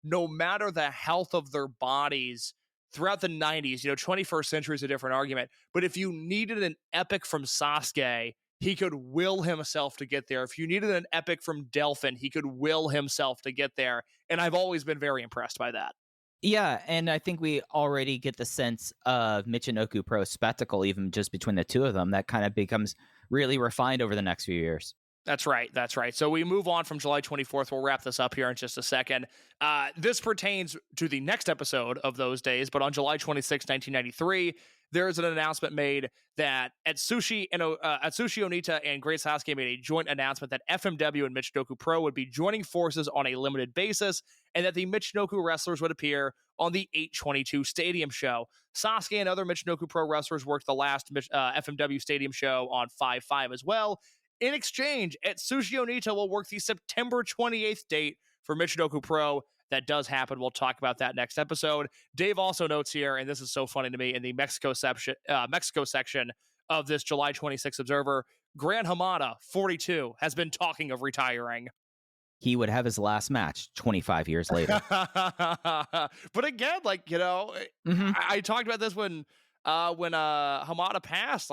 [SPEAKER 4] no matter the health of their bodies throughout the 90s, 21st century is a different argument, but if you needed an epic from Sasuke, he could will himself to get there. If you needed an epic from Delphin, he could will himself to get there, and I've always been very impressed by that.
[SPEAKER 3] Yeah, and I think we already get the sense of Michinoku Pro spectacle, even just between the two of them, that kind of becomes really refined over the next few years.
[SPEAKER 4] That's right. So we move on from July 24th. We'll wrap this up here in just a second. This pertains to the next episode of those days, but on July 26, 1993, there is an announcement made that Atsushi Onita and Great Sasuke made a joint announcement that FMW and Michinoku Pro would be joining forces on a limited basis, and that the Michinoku wrestlers would appear on the 822 Stadium show. Sasuke and other Michinoku Pro wrestlers worked the last FMW Stadium show on 5/5 as well. In exchange, Atsushi Onita will work the September 28th date for Michinoku Pro. That does happen. We'll talk about that next episode. Dave also notes here, and this is so funny to me, in the Mexico section of this July 26th Observer, Gran Hamada, 42, has been talking of retiring.
[SPEAKER 3] He would have his last match 25 years later.
[SPEAKER 4] But again, I talked about this when Hamada passed.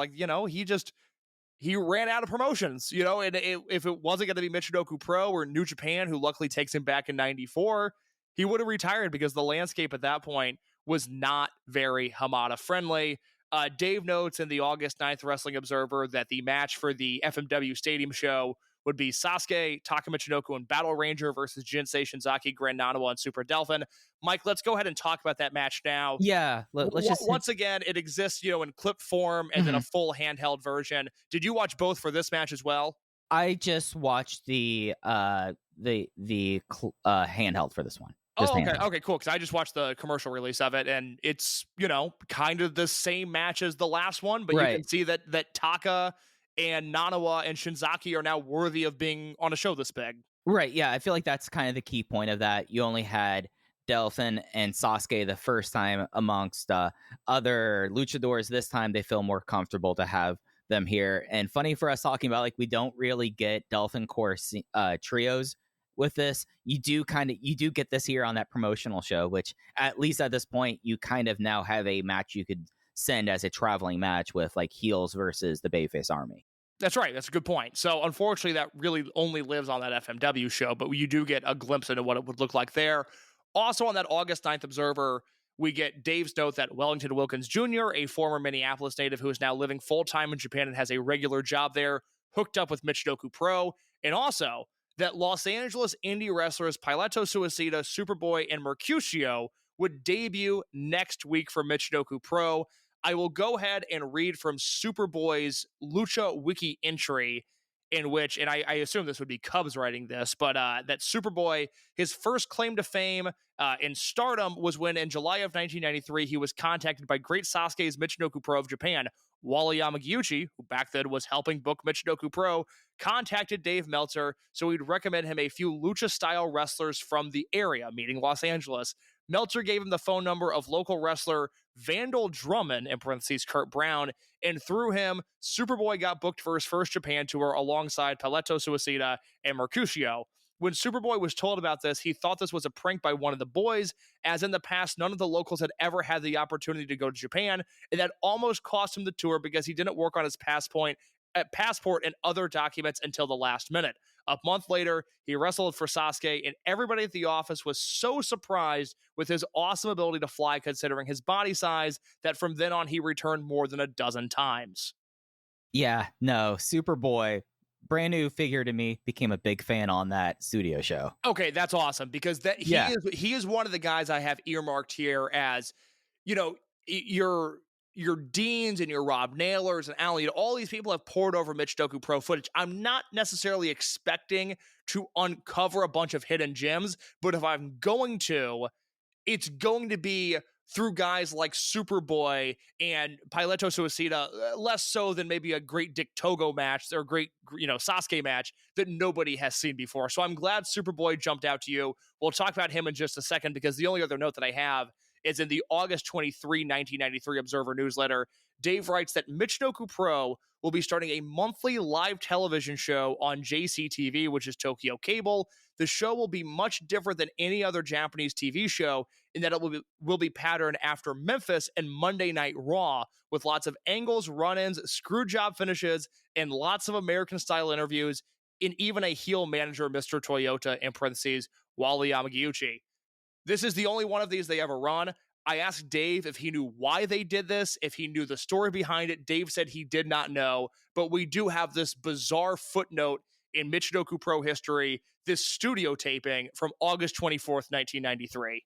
[SPEAKER 4] He ran out of promotions, and if it wasn't going to be Michinoku Pro or New Japan, who luckily takes him back in 94, he would have retired, because the landscape at that point was not very Hamada friendly. Dave notes in the August 9th Wrestling Observer that the match for the FMW Stadium show would be Sasuke, Taka Michinoku, and Battle Ranger versus Jinsei Shinzaki, Gran Nanawa, and Super Delphin. Mike, let's go ahead and talk about that match now.
[SPEAKER 3] Yeah, let's just...
[SPEAKER 4] Once again, it exists, in clip form and then a full handheld version. Did you watch both for this match as well?
[SPEAKER 3] I just watched the handheld for this one.
[SPEAKER 4] Oh, okay.
[SPEAKER 3] handle.
[SPEAKER 4] Okay, cool. Because I just watched the commercial release of it, and it's, kind of the same match as the last one, but you
[SPEAKER 3] Right.
[SPEAKER 4] can see that Taka and Nanawa and Shinzaki are now worthy of being on a show this big.
[SPEAKER 3] Right. Yeah. I feel like that's kind of the key point of that. You only had Delphin and Sasuke the first time amongst other luchadors. This time they feel more comfortable to have them here. And funny for us talking about, like, we don't really get Delphin core trios with this. You do get this here on that promotional show, which at least at this point, you kind of now have a match you could send as a traveling match with like heels versus the Bayface Army.
[SPEAKER 4] That's right. That's a good point. So unfortunately, that really only lives on that FMW show, but you do get a glimpse into what it would look like there. Also on that August 9th Observer, we get Dave's note that Wellington Wilkins Jr., a former Minneapolis native who is now living full-time in Japan and has a regular job there, hooked up with Michinoku Pro, and also that Los Angeles indie wrestlers Piletto Suicida, Superboy, and Mercutio would debut next week for Michinoku Pro. I will go ahead and read from Superboy's Lucha Wiki entry, in which, and I assume this would be Cubs writing this, but that Superboy, his first claim to fame in stardom was when in July of 1993, he was contacted by Great Sasuke's Michinoku Pro of Japan. Wally Yamaguchi, who back then was helping book Michinoku Pro, contacted Dave Meltzer so he'd recommend him a few lucha-style wrestlers from the area, meaning Los Angeles. Meltzer gave him the phone number of local wrestler Vandal Drummond, in parentheses Kurt Brown, and through him, Superboy got booked for his first Japan tour alongside Piletto Suicida and Mercutio. When Superboy was told about this, he thought this was a prank by one of the boys, as in the past, none of the locals had ever had the opportunity to go to Japan, and that almost cost him the tour because he didn't work on his passport and other documents until the last minute. A month later, he wrestled for Sasuke, and everybody at the office was so surprised with his awesome ability to fly, considering his body size, that from then on, he returned more than a dozen times.
[SPEAKER 3] Yeah, no, Superboy, brand new figure to me, became a big fan on that studio show.
[SPEAKER 4] Okay, that's awesome, because he is one of the guys I have earmarked here as, your Deans and your Rob Nailers and Alan, all these people have poured over Michinoku Pro footage. I'm not necessarily expecting to uncover a bunch of hidden gems, but if I'm going to, it's going to be through guys like Superboy and Piletto Suicida, less so than maybe a great Dick Togo match or a great, Sasuke match that nobody has seen before. So I'm glad Superboy jumped out to you. We'll talk about him in just a second, because the only other note that I have is in the August 23, 1993 Observer newsletter. Dave writes that Michinoku Pro will be starting a monthly live television show on JCTV, which is Tokyo Cable. The show will be much different than any other Japanese TV show in that it will be patterned after Memphis and Monday Night Raw, with lots of angles, run-ins, screw job finishes, and lots of American-style interviews, and even a heel manager, Mr. Toyota, in parentheses, Wally Yamaguchi. This is the only one of these they ever run. I asked Dave if he knew why they did this, if he knew the story behind it. Dave said he did not know, but we do have this bizarre footnote in Michinoku Pro history, this studio taping from August 24th, 1993.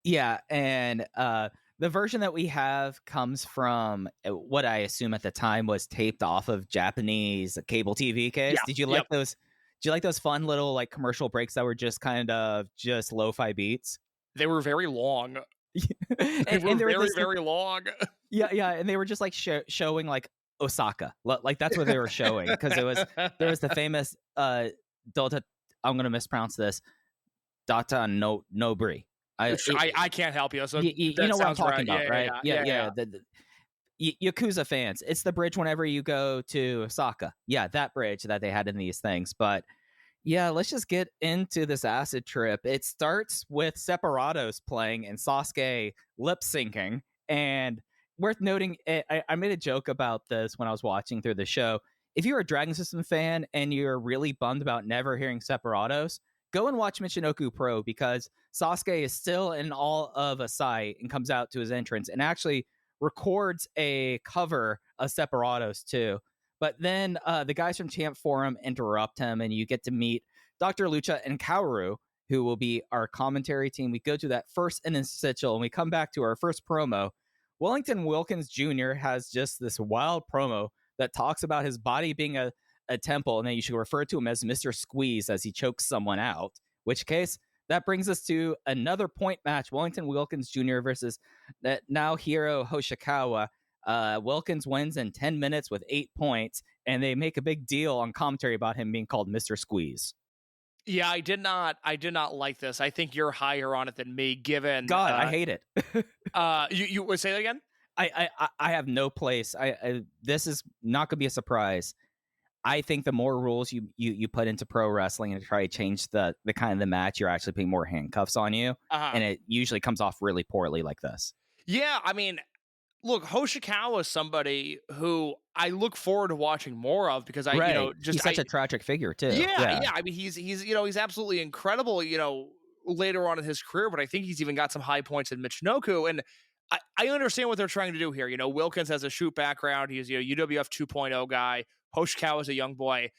[SPEAKER 3] Yeah, and the version that we have comes from what I assume at the time was taped off of Japanese cable TV case.
[SPEAKER 4] Yeah,
[SPEAKER 3] Did you like those? Did you like those fun little like commercial breaks that were just kind of just lo-fi beats?
[SPEAKER 4] They were very long.
[SPEAKER 3] and they were
[SPEAKER 4] very, very long.
[SPEAKER 3] Yeah, and they were just like showing like Osaka, like that's what they were showing, because there was the famous Dota. I'm gonna mispronounce this. Data no Nobri.
[SPEAKER 4] I can't help you. So
[SPEAKER 3] you know what I'm talking about, right?
[SPEAKER 4] Yeah.
[SPEAKER 3] The Yakuza fans, it's the bridge whenever you go to Osaka. Yeah, that bridge that they had in these things. But yeah, let's just get into this acid trip. It starts with Separados playing and Sasuke lip syncing. And worth noting, I made a joke about this when I was watching through the show. If you're a Dragon System fan and you're really bummed about never hearing Separados, go and watch Michinoku Pro, because Sasuke is still in all of a sight and comes out to his entrance and actually records a cover of Separados too. But then the guys from Champ Forum interrupt him, and you get to meet Dr. Lucha and Kaoru, who will be our commentary team. We go to that first interstitial, and we come back to our first promo. Wellington Wilkins Jr. has just this wild promo that talks about his body being a temple, and then you should refer to him as Mr. Squeeze as he chokes someone out, which case that brings us to another point match. Wellington Wilkins Jr. versus Naohiro Hoshikawa. Wilkins wins in 10 minutes with 8 points, and they make a big deal on commentary about him being called Mr. Squeeze.
[SPEAKER 4] Yeah, I did not like this. I think you're higher on it than me, given
[SPEAKER 3] God, I hate it.
[SPEAKER 4] You would say that again?
[SPEAKER 3] I have no place. This is not gonna be a surprise. I think the more rules you put into pro wrestling and try to change the kind of the match, you're actually putting more handcuffs on you, and it usually comes off really poorly like this.
[SPEAKER 4] Yeah, I mean, look, Hoshikawa is somebody who I look forward to watching more of because
[SPEAKER 3] he's such a tragic figure too.
[SPEAKER 4] Yeah. I mean, he's absolutely incredible. Later on in his career, but I think he's even got some high points in Michinoku, and I understand what they're trying to do here. Wilkins has a shoot background. He's UWF 2.0 guy. Hoshikawa is a young boy.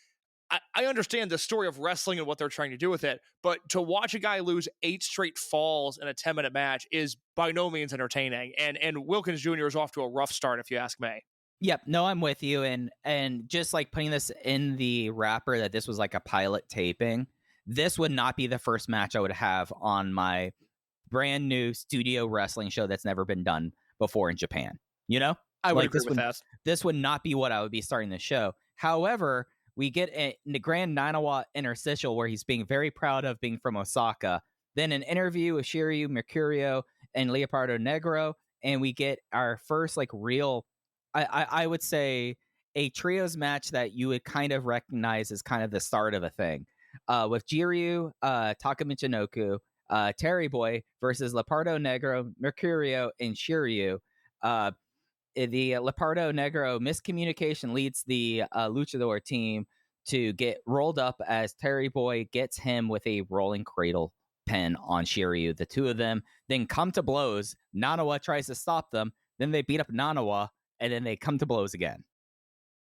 [SPEAKER 4] I understand the story of wrestling and what they're trying to do with it, but to watch a guy lose 8 straight falls in a 10-minute match is by no means entertaining. And Wilkins Jr. is off to a rough start, if you ask me.
[SPEAKER 3] Yep, no, I'm with you. And just like putting this in the wrapper that this was like a pilot taping, this would not be the first match I would have on my brand new studio wrestling show that's never been done before in Japan.
[SPEAKER 4] I would agree with that.
[SPEAKER 3] This would not be what I would be starting the show. However, we get the Grand Nanawa interstitial where he's being very proud of being from Osaka. Then an interview with Shiryu, Mercurio, and Leopardo Negro. And we get our first real, I would say, a trios match that you would kind of recognize as kind of the start of a thing. With Jiryu, Taka Michinoku, Terry Boy versus Leopardo Negro, Mercurio, and Shiryu. The Leopardo Negro miscommunication leads the Luchador team to get rolled up as Terry Boy gets him with a rolling cradle pin on Shiryu. The two of them then come to blows. Nanawa tries to stop them. Then they beat up Nanawa, and then they come to blows again.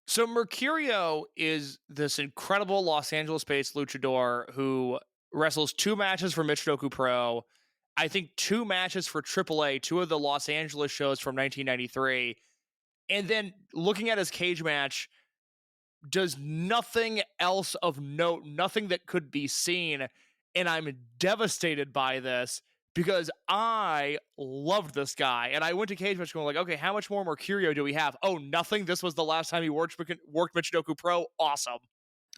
[SPEAKER 4] So Mercurio is this incredible Los Angeles-based luchador who wrestles 2 matches for Michinoku Pro, I think 2 matches for AAA, 2 of the Los Angeles shows from 1993. And then looking at his cage match, does nothing else of note, nothing that could be seen. And I'm devastated by this because I loved this guy. And I went to cage match going okay, how much more Mercurio do we have? Oh, nothing. This was the last time he worked Michinoku Pro. Awesome.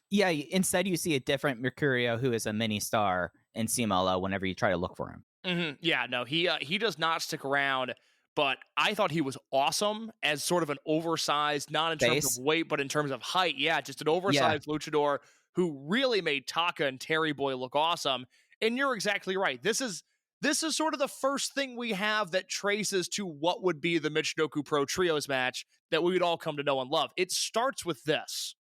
[SPEAKER 3] Yeah, instead you see a different Mercurio who is a mini star in CMLL whenever you try to look for him.
[SPEAKER 4] Mm-hmm. Yeah, no, he does not stick around, but I thought he was awesome as sort of an oversized, not in terms of weight, but in terms of height. Yeah, just an oversized luchador who really made Taka and Terry Boy look awesome. And you're exactly right. This is sort of the first thing we have that traces to what would be the Michinoku Pro Trios match that we would all come to know and love. It starts with this.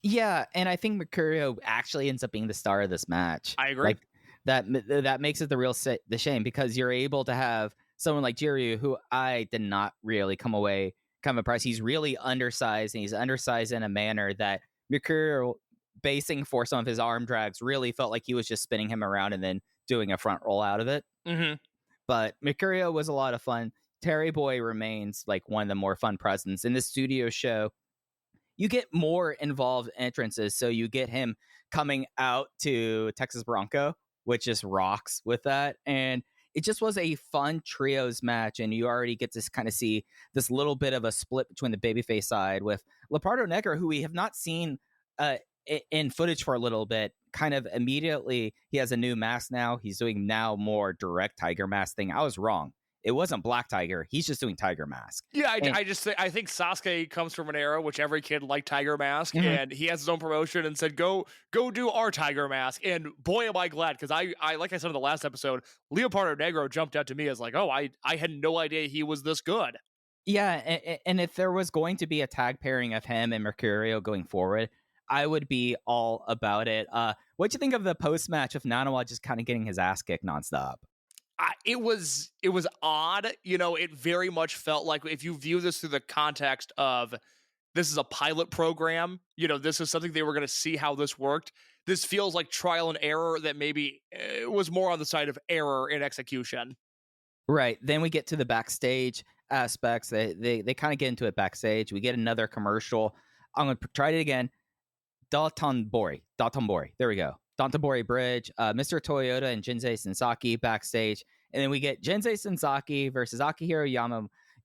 [SPEAKER 3] Yeah, and I think Mercurio actually ends up being the star of this match.
[SPEAKER 4] I agree.
[SPEAKER 3] That makes it the shame because you're able to have someone like Jiryu, who I did not really come away kind of impressed. He's really undersized, and he's undersized in a manner that Mercurio, basing for some of his arm drags, really felt like he was just spinning him around and then doing a front roll out of it.
[SPEAKER 4] Mm-hmm.
[SPEAKER 3] But Mercurio was a lot of fun. Terry Boy remains one of the more fun presents in the studio show. You get more involved entrances, so you get him coming out to Texas Bronco, which just rocks with that. And it just was a fun trios match, and you already get to kind of see this little bit of a split between the babyface side with Leopardo Negro, who we have not seen in footage for a little bit. Kind of immediately, he has a new mask now. He's doing now more direct Tiger Mask thing. I was wrong. It wasn't Black Tiger. He's just doing Tiger Mask.
[SPEAKER 4] Yeah, I think Sasuke comes from an era which every kid liked Tiger Mask, and he has his own promotion and said, go do our Tiger Mask. And boy, am I glad, because I like I said in the last episode, Leopardo Negro jumped out to me as I had no idea he was this good.
[SPEAKER 3] Yeah, and if there was going to be a tag pairing of him and Mercurio going forward, I would be all about it. What'd you think of the post match of Nanawa just kind of getting his ass kicked nonstop?
[SPEAKER 4] It was odd. It very much felt like, if you view this through the context of this is a pilot program, this is something they were going to see how this worked. This feels like trial and error that maybe was more on the side of error in execution.
[SPEAKER 3] Right. Then we get to the backstage aspects. They kind of get into it backstage. We get another commercial. I'm going to try it again. Dotonbori. There we go. Dantabori Bridge, Mr. Toyota and Jinsei Sensaki backstage. And then we get Jinsei Sensaki versus Akihiro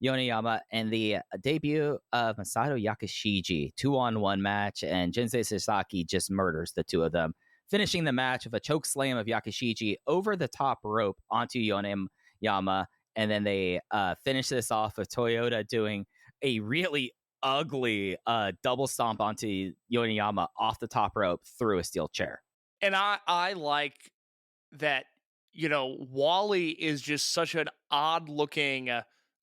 [SPEAKER 3] Yoneyama and the debut of Masato Yakashiji. 2-on-1 match, and Jinsei Sensaki just murders the two of them, finishing the match with a choke slam of Yakashiji over the top rope onto Yoneyama. And then they finish this off with Toyota doing a really ugly double stomp onto Yoneyama off the top rope through a steel chair.
[SPEAKER 4] And I like that, Wally is just such an odd looking,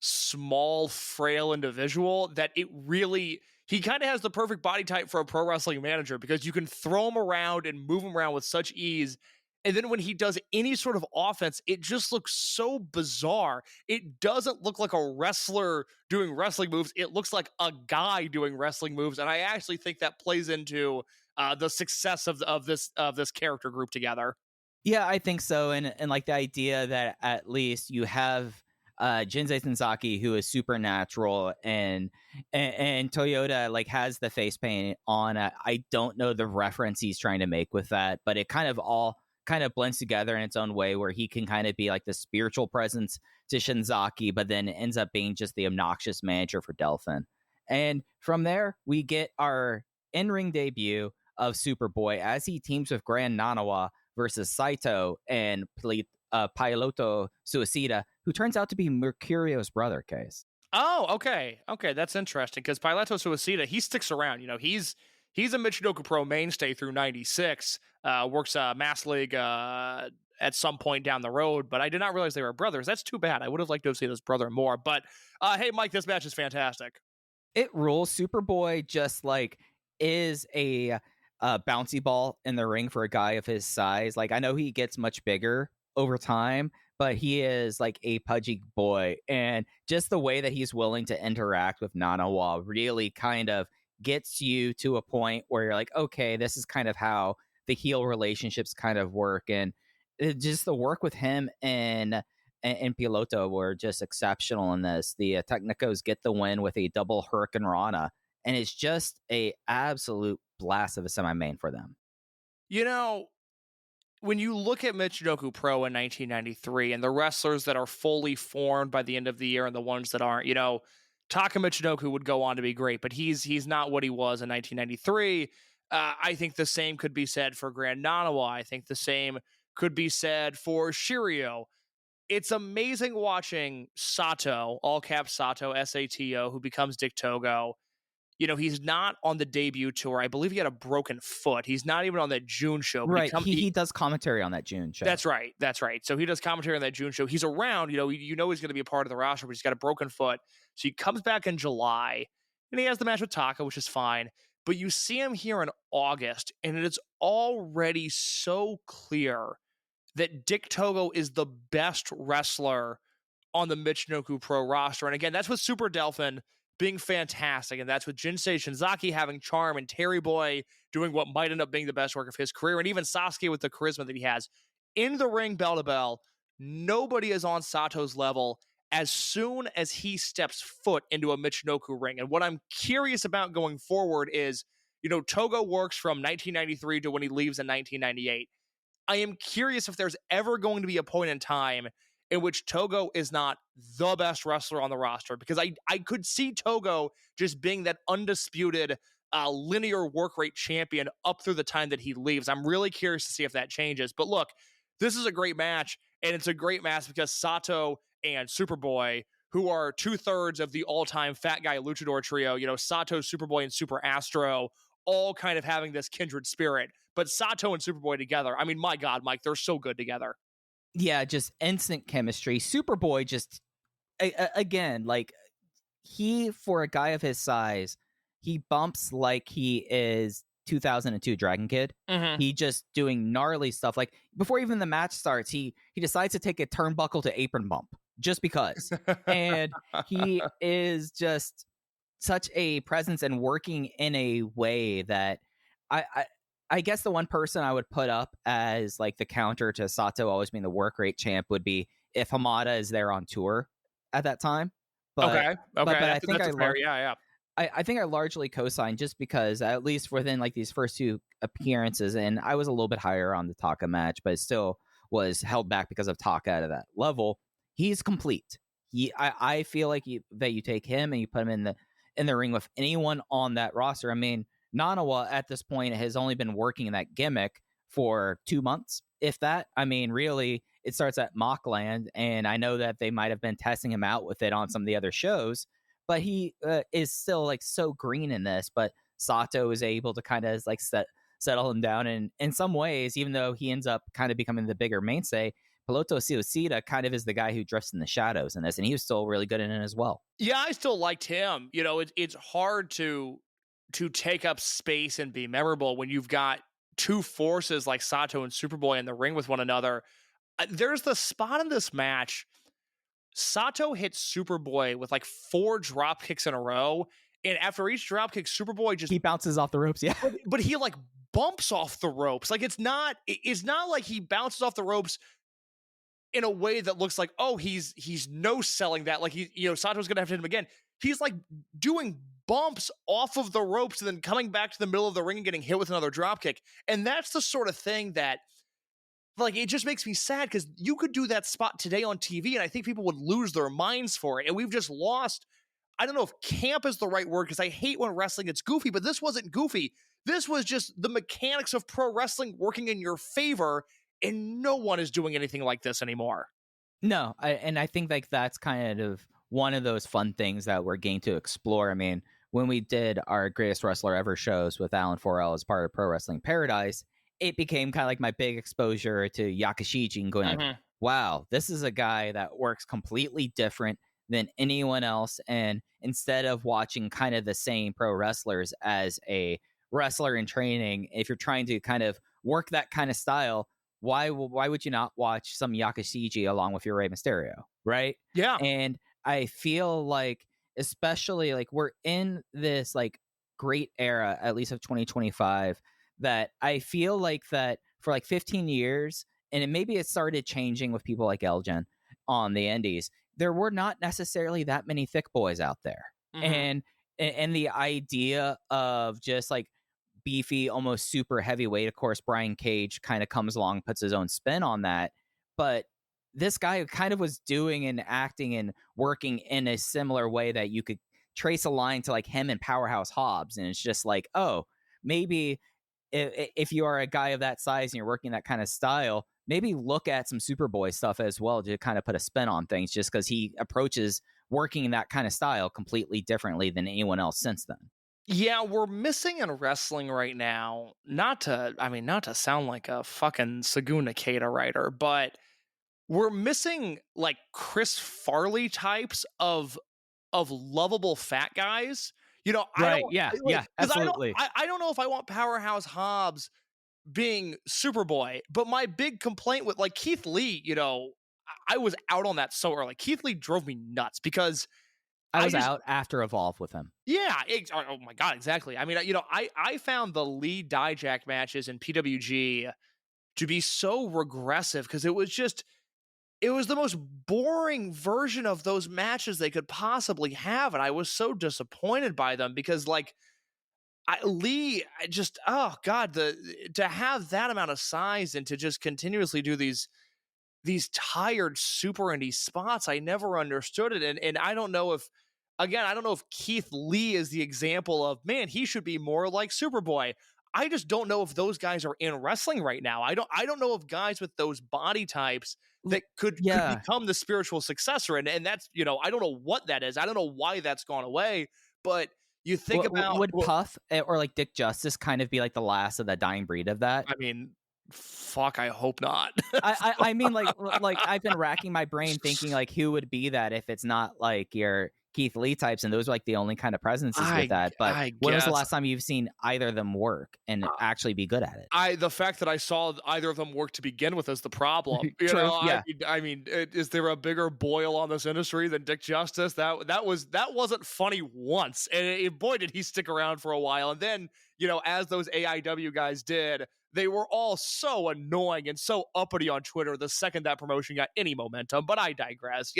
[SPEAKER 4] small, frail individual that he kind of has the perfect body type for a pro wrestling manager, because you can throw him around and move him around with such ease. And then when he does any sort of offense, it just looks so bizarre. It doesn't look like a wrestler doing wrestling moves. It looks like a guy doing wrestling moves. And I actually think that plays into the success of this character group together.
[SPEAKER 3] Yeah, I think so. And like the idea that at least you have Jinsei Sensaki, who is supernatural, and Toyota like has the face paint on. I don't know the reference he's trying to make with that, but it kind of all kind of blends together in its own way, where he can kind of be like the spiritual presence to Shinzaki, but then ends up being just the obnoxious manager for Delphin. And from there, we get our in-ring debut of Superboy as he teams with Grand Nanawa versus Saito and Piloto Suicida, who turns out to be Mercurio's brother, Case.
[SPEAKER 4] Oh, okay, that's interesting, because Piloto Suicida, he sticks around. He's a Michinoku Pro mainstay through '96. Works Mass League at some point down the road, but I did not realize they were brothers. That's too bad. I would have liked to have seen his brother more. But hey, Mike, this match is fantastic.
[SPEAKER 3] It rules. Superboy just like is a bouncy ball in the ring for a guy of his size. Like, I know he gets much bigger over time, but he is like a pudgy boy, and just the way that he's willing to interact with Nanawa really kind of gets you to a point where you're like, okay, this is kind of how the heel relationships kind of work. And just the work with him and Piloto were just exceptional in this. The Technicos get the win with a double Hurricane Rana, and it's just a absolute blast of a semi-main for them.
[SPEAKER 4] When you look at Michinoku Pro in 1993 and the wrestlers that are fully formed by the end of the year and the ones that aren't, Taka Michinoku would go on to be great, but he's not what he was in 1993. I think the same could be said for Grand Nanawa. I think the same could be said for Shiryu. It's amazing watching Sato, all caps Sato, Sato, who becomes Dick Togo. He's not on the debut tour. I believe he had a broken foot. He's not even on that June show.
[SPEAKER 3] Right. He does commentary on that June show.
[SPEAKER 4] That's right. So he does commentary on that June show. He's around. He's going to be a part of the roster, but he's got a broken foot. So he comes back in July, and he has the match with Taka, which is fine. But you see him here in August, and it is already so clear that Dick Togo is the best wrestler on the Michinoku Pro roster. And again, that's with Super Delphin being fantastic, and that's with Jinsei Shinzaki having charm, and Terry Boy doing what might end up being the best work of his career, and even Sasuke with the charisma that he has. In the ring, bell to bell, nobody is on Sato's level as soon as he steps foot into a Michinoku ring. And what I'm curious about going forward is, Togo works from 1993 to when he leaves in 1998. I am curious if there's ever going to be a point in time in which Togo is not the best wrestler on the roster, because I could see Togo just being that undisputed linear work rate champion up through the time that he leaves. I'm really curious to see if that changes. But look, this is a great match, and it's a great match because Sato and Superboy, who are 2/3 of the all-time fat guy luchador trio, Sato, Superboy, and Super Astro, all kind of having this kindred spirit. But Sato and Superboy together, I mean, my God, Mike, they're so good together.
[SPEAKER 3] Yeah, just instant chemistry. Superboy just, again, like, he, for a guy of his size, he bumps like he is 2002 Dragon Kid.
[SPEAKER 4] Mm-hmm.
[SPEAKER 3] He just doing gnarly stuff. Like, before even the match starts, he decides to take a turnbuckle to apron bump just because. And he is just such a presence and working in a way that I guess the one person I would put up as like the counter to Sato always being the work rate champ would be if Hamada is there on tour at that time. But,
[SPEAKER 4] okay.
[SPEAKER 3] But I think
[SPEAKER 4] that's fair. Yeah.
[SPEAKER 3] I think I largely co-signed just because, at least within like these first two appearances, and I was a little bit higher on the Taka match, but it still was held back because of Taka at that level. He's complete. I feel like that you take him and you put him in the ring with anyone on that roster. I mean, Nanawa at this point has only been working in that gimmick for 2 months, if that. I mean, really, it starts at Mockland, and I know that they might have been testing him out with it on some of the other shows, but he is still like so green in this. But Sato is able to kind of like settle him down, and in some ways, even though he ends up kind of becoming the bigger mainstay, Piloto Siosita kind of is the guy who drifts in the shadows in this, and he was still really good in it as well.
[SPEAKER 4] Yeah, I still liked him. You know, it's hard to take up space and be memorable when you've got two forces like Sato and Superboy in the ring with one another. There's the spot in this match. Sato hits Superboy with like 4 drop kicks in a row, and after each drop kick, Superboy just
[SPEAKER 3] he bounces off the ropes. Yeah,
[SPEAKER 4] but he like bumps off the ropes. Like it's not like he bounces off the ropes in a way that looks like, oh, he's no selling that. Like Sato's gonna have to hit him again. He's like doing bumps off of the ropes and then coming back to the middle of the ring and getting hit with another drop kick. And that's the sort of thing that, like, it just makes me sad because you could do that spot today on TV and I think people would lose their minds for it. And we've just lost, I don't know if camp is the right word because I hate when wrestling gets goofy, but this wasn't goofy. This was just the mechanics of pro wrestling working in your favor, and no one is doing anything like this anymore.
[SPEAKER 3] No, I think like that's kind of one of those fun things that we're getting to explore. I mean, when we did our Greatest Wrestler Ever shows with Alan Forel as part of Pro Wrestling Paradise, it became kind of like my big exposure to Yakashiji and going like, wow, this is a guy that works completely different than anyone else. And instead of watching kind of the same pro wrestlers as a wrestler in training, if you're trying to kind of work that kind of style, why would you not watch some Yakashiji along with your Rey Mysterio, right?
[SPEAKER 4] Yeah.
[SPEAKER 3] And I feel like, especially like we're in this like great era, at least of 2025, that I feel like that for like 15 years, and maybe it started changing with people like Elgin on the indies, there were not necessarily that many thick boys out there. And the idea of just like beefy, almost super heavyweight, of course, Brian Cage kind of comes along, puts his own spin on that. But this guy kind of was doing and acting and working in a similar way that you could trace a line to like him and Powerhouse Hobbs. And it's just like, oh, maybe if you are a guy of that size and you're working that kind of style, maybe look at some Superboy stuff as well to kind of put a spin on things, just because he approaches working in that kind of style completely differently than anyone else since then.
[SPEAKER 4] Yeah, we're missing in wrestling right now, not to sound like a fucking Saguna Nakata writer, but we're missing like Chris Farley types of lovable fat guys. You know,
[SPEAKER 3] right? Absolutely.
[SPEAKER 4] I don't know if I want Powerhouse Hobbs being Superboy, but my big complaint with like Keith Lee, you know, I was out on that so early. Keith Lee drove me nuts because
[SPEAKER 3] I was out after Evolve with him.
[SPEAKER 4] Yeah. Oh my God. Exactly. I mean, you know, I found the Lee Dijak matches in PWG to be so regressive because it was the most boring version of those matches they could possibly have. And I was so disappointed by them because like oh God, to have that amount of size and to just continuously do these tired super indie spots, I never understood it. And I don't know if Keith Lee is the example of, man, he should be more like Superboy. I just don't know if those guys are in wrestling right now. I don't know if guys with those body types that could become the spiritual successor. And that's, you know, I don't know what that is. I don't know why that's gone away, but you think
[SPEAKER 3] would Puff or like Dick Justice kind of be like the last of that dying breed of that?
[SPEAKER 4] I mean, fuck, I hope not.
[SPEAKER 3] I mean, like I've been racking my brain thinking like who would be that if it's not like your Keith Lee types, and those are like the only kind of presences with that. But when was the last time you've seen either of them work and actually be good at it? The
[SPEAKER 4] fact that I saw either of them work to begin with is the problem. You
[SPEAKER 3] True,
[SPEAKER 4] know,
[SPEAKER 3] yeah.
[SPEAKER 4] I mean, is there a bigger boil on this industry than Dick Justice? That wasn't funny once, and boy did he stick around for a while. And then, you know, as those AIW guys did, they were all so annoying and so uppity on Twitter the second that promotion got any momentum. But I digress.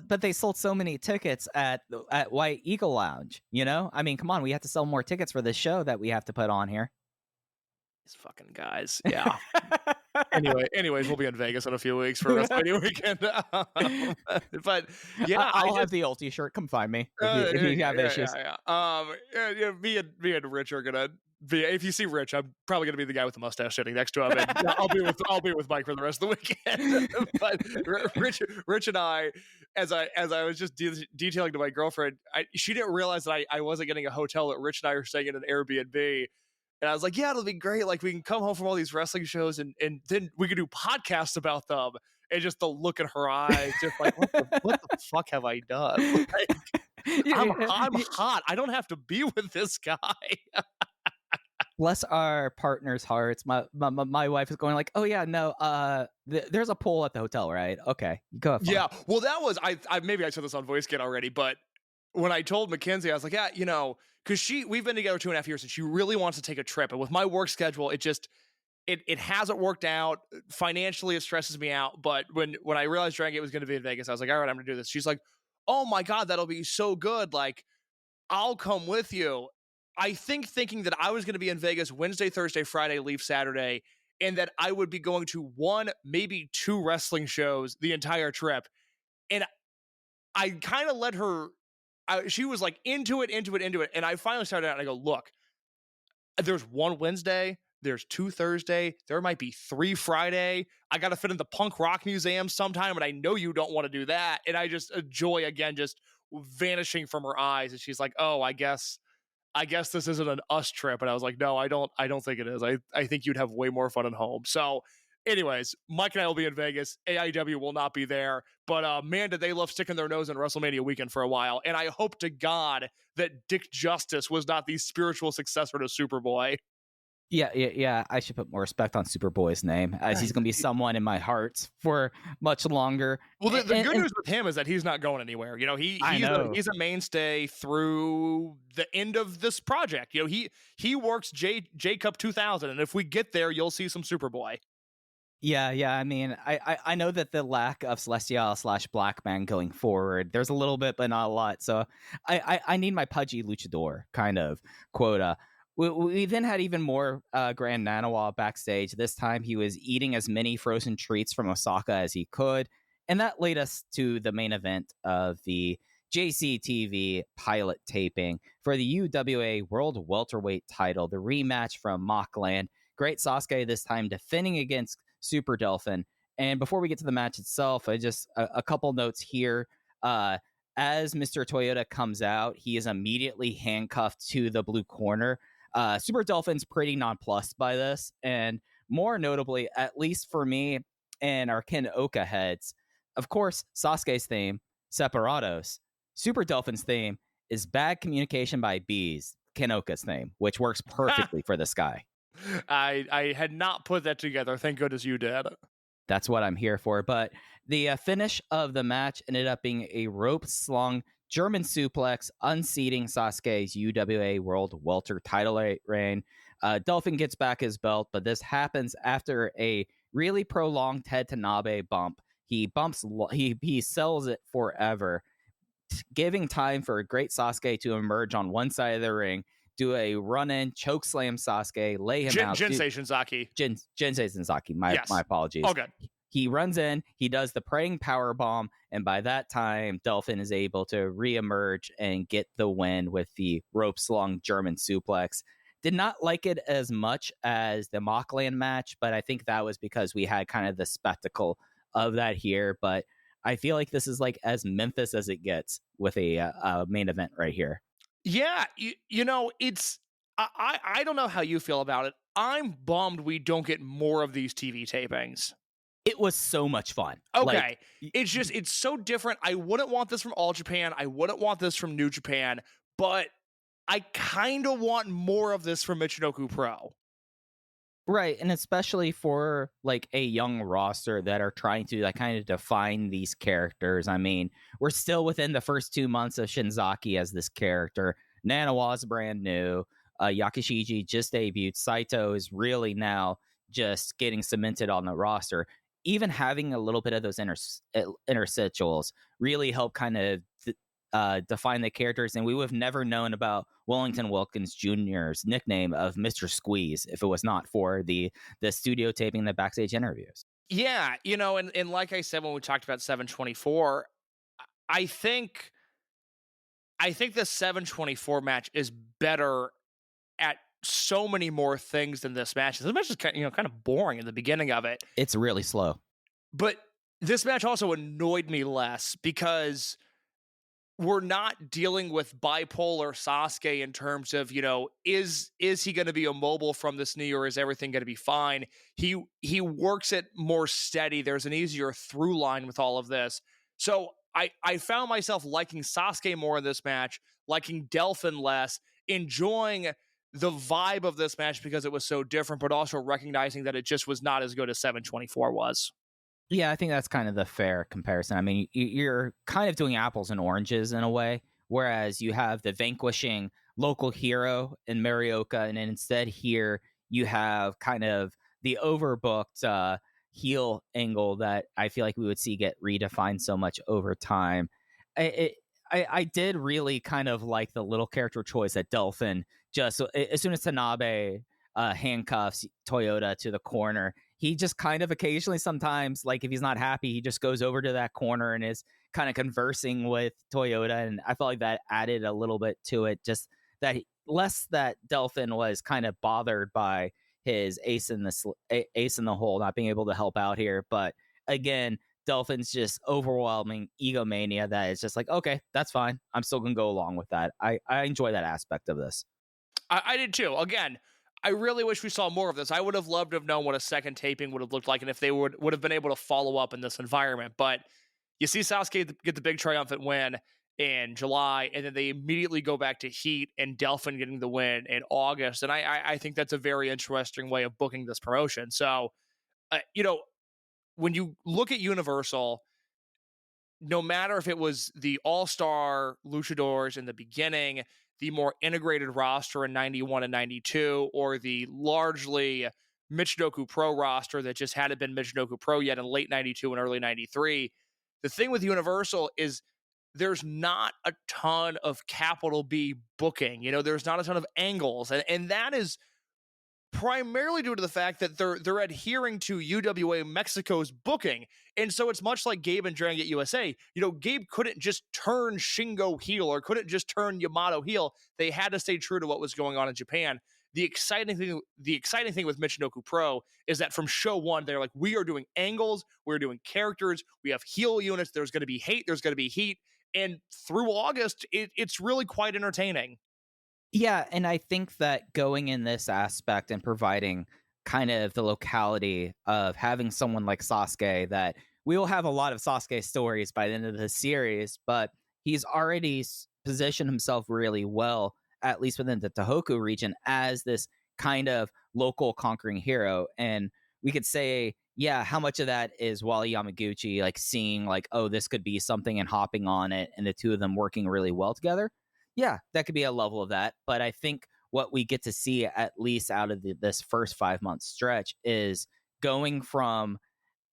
[SPEAKER 3] But they sold so many tickets at White Eagle Lounge. I mean, come on, we have to sell more tickets for this show that we have to put on here.
[SPEAKER 4] These fucking guys, yeah. Anyways, we'll be in Vegas in a few weeks for WrestleMania weekend. But yeah,
[SPEAKER 3] I'll have the Ulti shirt. Come find me if you have issues.
[SPEAKER 4] Me and Rich are gonna be. If you see Rich, I'm probably gonna be the guy with the mustache sitting next to him, and I'll be with Mike for the rest of the weekend. But Rich and I, as I was just detailing to my girlfriend, she didn't realize that I wasn't getting a hotel. That Rich and I were staying in an Airbnb. And I was like, yeah, it'll be great. Like, we can come home from all these wrestling shows and then we could do podcasts about them. And just the look in her eyes, just like, what the fuck have I done? Like, I'm hot. I don't have to be with this guy.
[SPEAKER 3] Bless our partners' hearts. My wife is going like, oh yeah, no, there's a pool at the hotel, right? Okay, go have fun.
[SPEAKER 4] Yeah, well, that was maybe I said this on VoiceKit already, but when I told Mackenzie, I was like, yeah, because we've been together 2.5 years and she really wants to take a trip. And with my work schedule, it hasn't worked out. Financially, it stresses me out. But when I realized Dragon Gate was going to be in Vegas, I was like, all right, I'm going to do this. She's like, oh my God, that'll be so good. Like, I'll come with you. I thinking that I was going to be in Vegas Wednesday, Thursday, Friday, leave Saturday, and that I would be going to 1, maybe 2 wrestling shows the entire trip. And I kind of let her... she was like into it. And I finally started out and I go, look, there's 1 Wednesday, there's 2 Thursday, there might be 3 Friday. I got to fit in the Punk Rock Museum sometime. And I know you don't want to do that. And I just enjoy, again, just vanishing from her eyes. And she's like, oh, I guess this isn't an us trip. And I was like, no, I don't think it is. I think you'd have way more fun at home. So anyways, Mike and I will be in Vegas. AIW will not be there. But man, did they love sticking their nose in WrestleMania weekend for a while. And I hope to God that Dick Justice was not the spiritual successor to Superboy.
[SPEAKER 3] Yeah. I should put more respect on Superboy's name, as he's going to be someone in my heart for much longer.
[SPEAKER 4] Well, the good news with him is that he's not going anywhere. He's a mainstay through the end of this project. He works J Cup 2000, and if we get there, you'll see some Superboy.
[SPEAKER 3] Yeah. I mean, I know that the lack of Celestial / Black Man going forward, there's a little bit, but not a lot. So I need my pudgy luchador kind of quota. We then had even more Grand Nanawa backstage. This time he was eating as many frozen treats from Osaka as he could. And that led us to the main event of the JCTV pilot taping for the UWA World Welterweight title, the rematch from Mockland. Great Sasuke this time defending against Super Delphin. And before we get to the match itself, I just a couple notes here. As Mr. Toyota comes out, he is immediately handcuffed to the blue corner. Super Delphin's pretty nonplussed by this, and more notably, at least for me and our Ken Oka heads, of course, Sasuke's theme, Separados. Super Delphin's theme is Bad Communication by Bees, Ken Oka's theme, which works perfectly for this guy.
[SPEAKER 4] I had not put that together. Thank goodness you did.
[SPEAKER 3] That's what I'm here for. But the finish of the match ended up being a rope-slung German suplex, unseating Sasuke's UWA World Welter title reign. Delphin gets back his belt, but this happens after a really prolonged Ted Tanabe bump. He sells it forever, giving time for a Great Sasuke to emerge on one side of the ring, do a run-in, choke slam Sasuke, lay him out.
[SPEAKER 4] Jinsei Shinzaki.
[SPEAKER 3] Jinsei Shinzaki. My apologies.
[SPEAKER 4] All good.
[SPEAKER 3] He runs in, he does the praying power bomb, and by that time, Delphin is able to reemerge and get the win with the rope-slung German suplex. Did not like it as much as the Mockland match, but I think that was because we had kind of the spectacle of that here. But I feel like this is like as Memphis as it gets with a main event right here.
[SPEAKER 4] Yeah, it's... I don't know how you feel about it. I'm bummed we don't get more of these TV tapings.
[SPEAKER 3] It was so much fun.
[SPEAKER 4] Okay. It's so different. I wouldn't want this from All Japan. I wouldn't want this from New Japan, but I kind of want more of this from Michinoku Pro.
[SPEAKER 3] Right. And especially for like a young roster that are trying to like kind of define these characters. I mean, we're still within the first 2 months of Shinzaki as this character. Nanawa's brand new. Yakishiji just debuted. Saito is really now just getting cemented on the roster. Even having a little bit of those interstitials really help kind of define the characters, and we would have never known about Wellington Wilkins Jr.'s nickname of Mr. Squeeze if it was not for the studio taping, the backstage interviews.
[SPEAKER 4] Yeah, and like I said when we talked about 724, I think the 724 match is better at so many more things than this match. This match is kind of boring in the beginning of it.
[SPEAKER 3] It's really slow.
[SPEAKER 4] But this match also annoyed me less because we're not dealing with bipolar Sasuke in terms of, is he going to be immobile from this knee, or is everything going to be fine? He works it more steady. There's an easier through line with all of this. So I found myself liking Sasuke more in this match, liking Delphin less, enjoying the vibe of this match because it was so different, but also recognizing that it just was not as good as 724 was.
[SPEAKER 3] Yeah, I think that's kind of the fair comparison. I mean, you're kind of doing apples and oranges in a way, whereas you have the vanquishing local hero in Marioka, and instead here you have kind of the overbooked heel angle that I feel like we would see get redefined so much over time. I did really kind of like the little character choice that Delphin just, as soon as Tanabe handcuffs Toyota to the corner, he just kind of occasionally, sometimes, like if he's not happy, he just goes over to that corner and is kind of conversing with Toyota. And I felt like that added a little bit to it, just that less that Delphin was kind of bothered by his ace in the hole not being able to help out here. But again, Delphin's just overwhelming egomania that is just like, okay, that's fine. I'm still going to go along with that. I enjoy that aspect of this.
[SPEAKER 4] I did too. Again, I really wish we saw more of this. I would have loved to have known what a second taping would have looked like and if they would have been able to follow up in this environment. But you see Sasuke get the big triumphant win in July, and then they immediately go back to Heat and Delphin getting the win in August. And I think that's a very interesting way of booking this promotion. So, when you look at Universal, no matter if it was the all-star luchadors in the beginning, the more integrated roster in 91 and 92, or the largely Michinoku Pro roster that just hadn't been Michinoku Pro yet in late 92 and early 93, the thing with Universal is there's not a ton of capital B booking. There's not a ton of angles. And that is primarily due to the fact that they're adhering to UWA Mexico's booking. And so it's much like Gabe and Dragon Gate USA. Gabe couldn't just turn Shingo heel or couldn't just turn Yamato heel. They had to stay true to what was going on in Japan. The exciting thing with Michinoku Pro is that from show one, they're like, we are doing angles, we're doing characters, we have heel units, there's going to be hate, there's going to be heat. And through August, it's really quite entertaining.
[SPEAKER 3] Yeah, and I think that going in this aspect and providing kind of the locality of having someone like Sasuke, that we will have a lot of Sasuke stories by the end of the series, but he's already positioned himself really well, at least within the Tohoku region, as this kind of local conquering hero. And we could say, yeah, how much of that is Wally Yamaguchi, like seeing like, oh, this could be something and hopping on it and the two of them working really well together? Yeah, that could be a level of that. But I think what we get to see, at least out of this first 5 month stretch, is going from,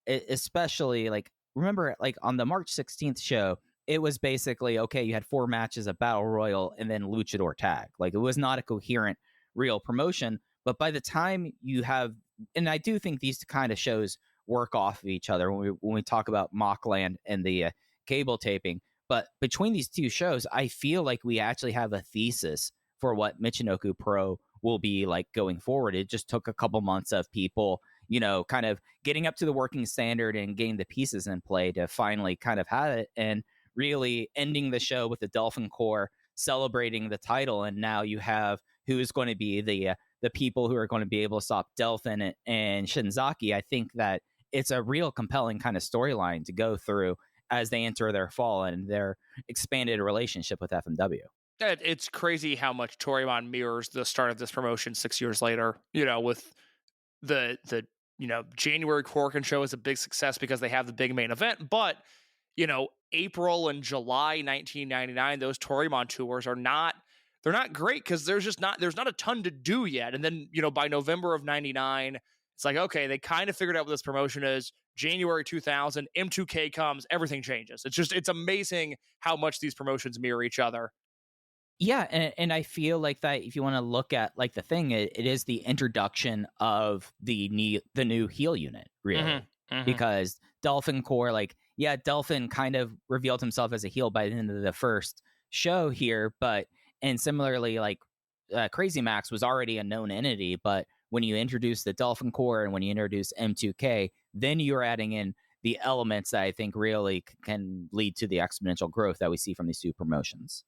[SPEAKER 3] especially like, remember, like on the March 16th show, it was basically, okay, you had 4 matches, a battle royal, and then luchador tag. Like, it was not a coherent, real promotion. But by the time you have, and I do think these kind of shows work off of each other when we talk about Mockland and the cable taping. But between these two shows, I feel like we actually have a thesis for what Michinoku Pro will be like going forward. It just took a couple months of people, kind of getting up to the working standard and getting the pieces in play to finally kind of have it, and really ending the show with the Dolphin Corps celebrating the title. And now you have who is going to be the people who are going to be able to stop Delphin and Shinzaki. I think that it's a real compelling kind of storyline to go through as they enter their fall and their expanded relationship with FMW.
[SPEAKER 4] It's crazy how much Toryumon mirrors the start of this promotion 6 years later, with the January Korakuen show is a big success because they have the big main event. But, April and July 1999, those Toryumon tours they're not great because there's not a ton to do yet. And then, by November of 99, It's like, okay, they kind of figured out what this promotion is. January 2000, M2K comes, everything changes. It's amazing how much these promotions mirror each other.
[SPEAKER 3] Yeah, and I feel like that if you want to look at like the thing, it is the introduction of the new heel unit, really. Because Dolphin Core, like, yeah, Dolphin kind of revealed himself as a heel by the end of the first show here, and similarly, like, Crazy Max was already a known entity, but when you introduce the Dolphin Core and when you introduce M2K, then you're adding in the elements that I think really can lead to the exponential growth that we see from these two promotions.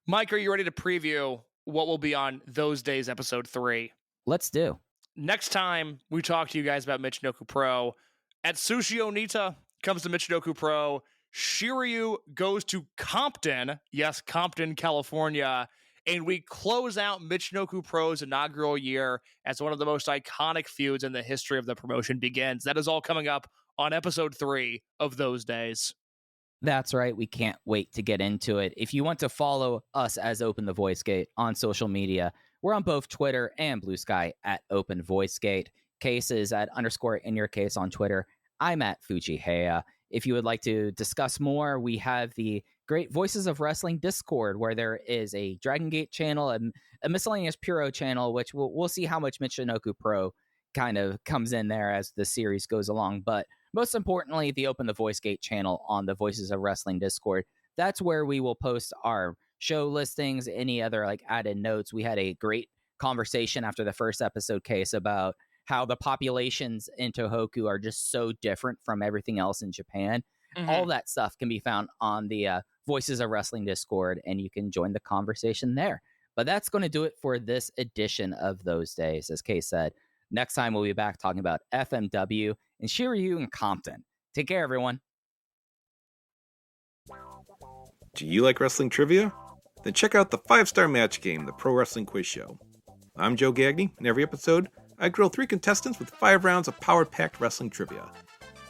[SPEAKER 4] Mike, are you ready to preview what will be on Those Days episode 3?
[SPEAKER 3] Let's do.
[SPEAKER 4] Next time we talk to you guys about Michinoku Pro, at Sushi Onita comes to Michinoku Pro, Shiryu goes to Compton, yes, Compton, California, and we close out Michinoku Pro's inaugural year as one of the most iconic feuds in the history of the promotion begins. That is all coming up on episode 3 of Those Days.
[SPEAKER 3] That's right. We can't wait to get into it. If you want to follow us as Open the Voice Gate on social media, we're on both Twitter and Blue Sky at Open Voice Gate. Case is at _in-your-case on Twitter. I'm at Fujiheya. If you would like to discuss more, we have the Great Voices of Wrestling Discord, where there is a Dragon Gate channel, a miscellaneous Puro channel, which we'll see how much Michinoku Pro kind of comes in there as the series goes along. But most importantly, the Open the Voice Gate channel on the Voices of Wrestling Discord. That's where we will post our show listings, any other like added notes. We had a great conversation after the first episode, Case, about how the populations in Tohoku are just so different from everything else in Japan. All that stuff can be found on the Voices of Wrestling Discord, and you can join the conversation there. But that's going to do it for this edition of Those Days. As Case said, next time we'll be back talking about FMW and Shiryu and Compton. Take care, everyone.
[SPEAKER 5] Do you like wrestling trivia? Then check out the 5-Star Match Game, the Pro Wrestling Quiz Show. I'm Joe Gagney. In every episode, I grill 3 contestants with 5 rounds of power-packed wrestling trivia.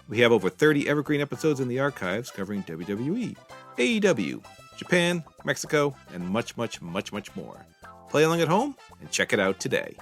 [SPEAKER 5] We have over 30 evergreen episodes in the archives covering WWE, AEW, Japan, Mexico, and much, much, much, much more. Play along at home and check it out today.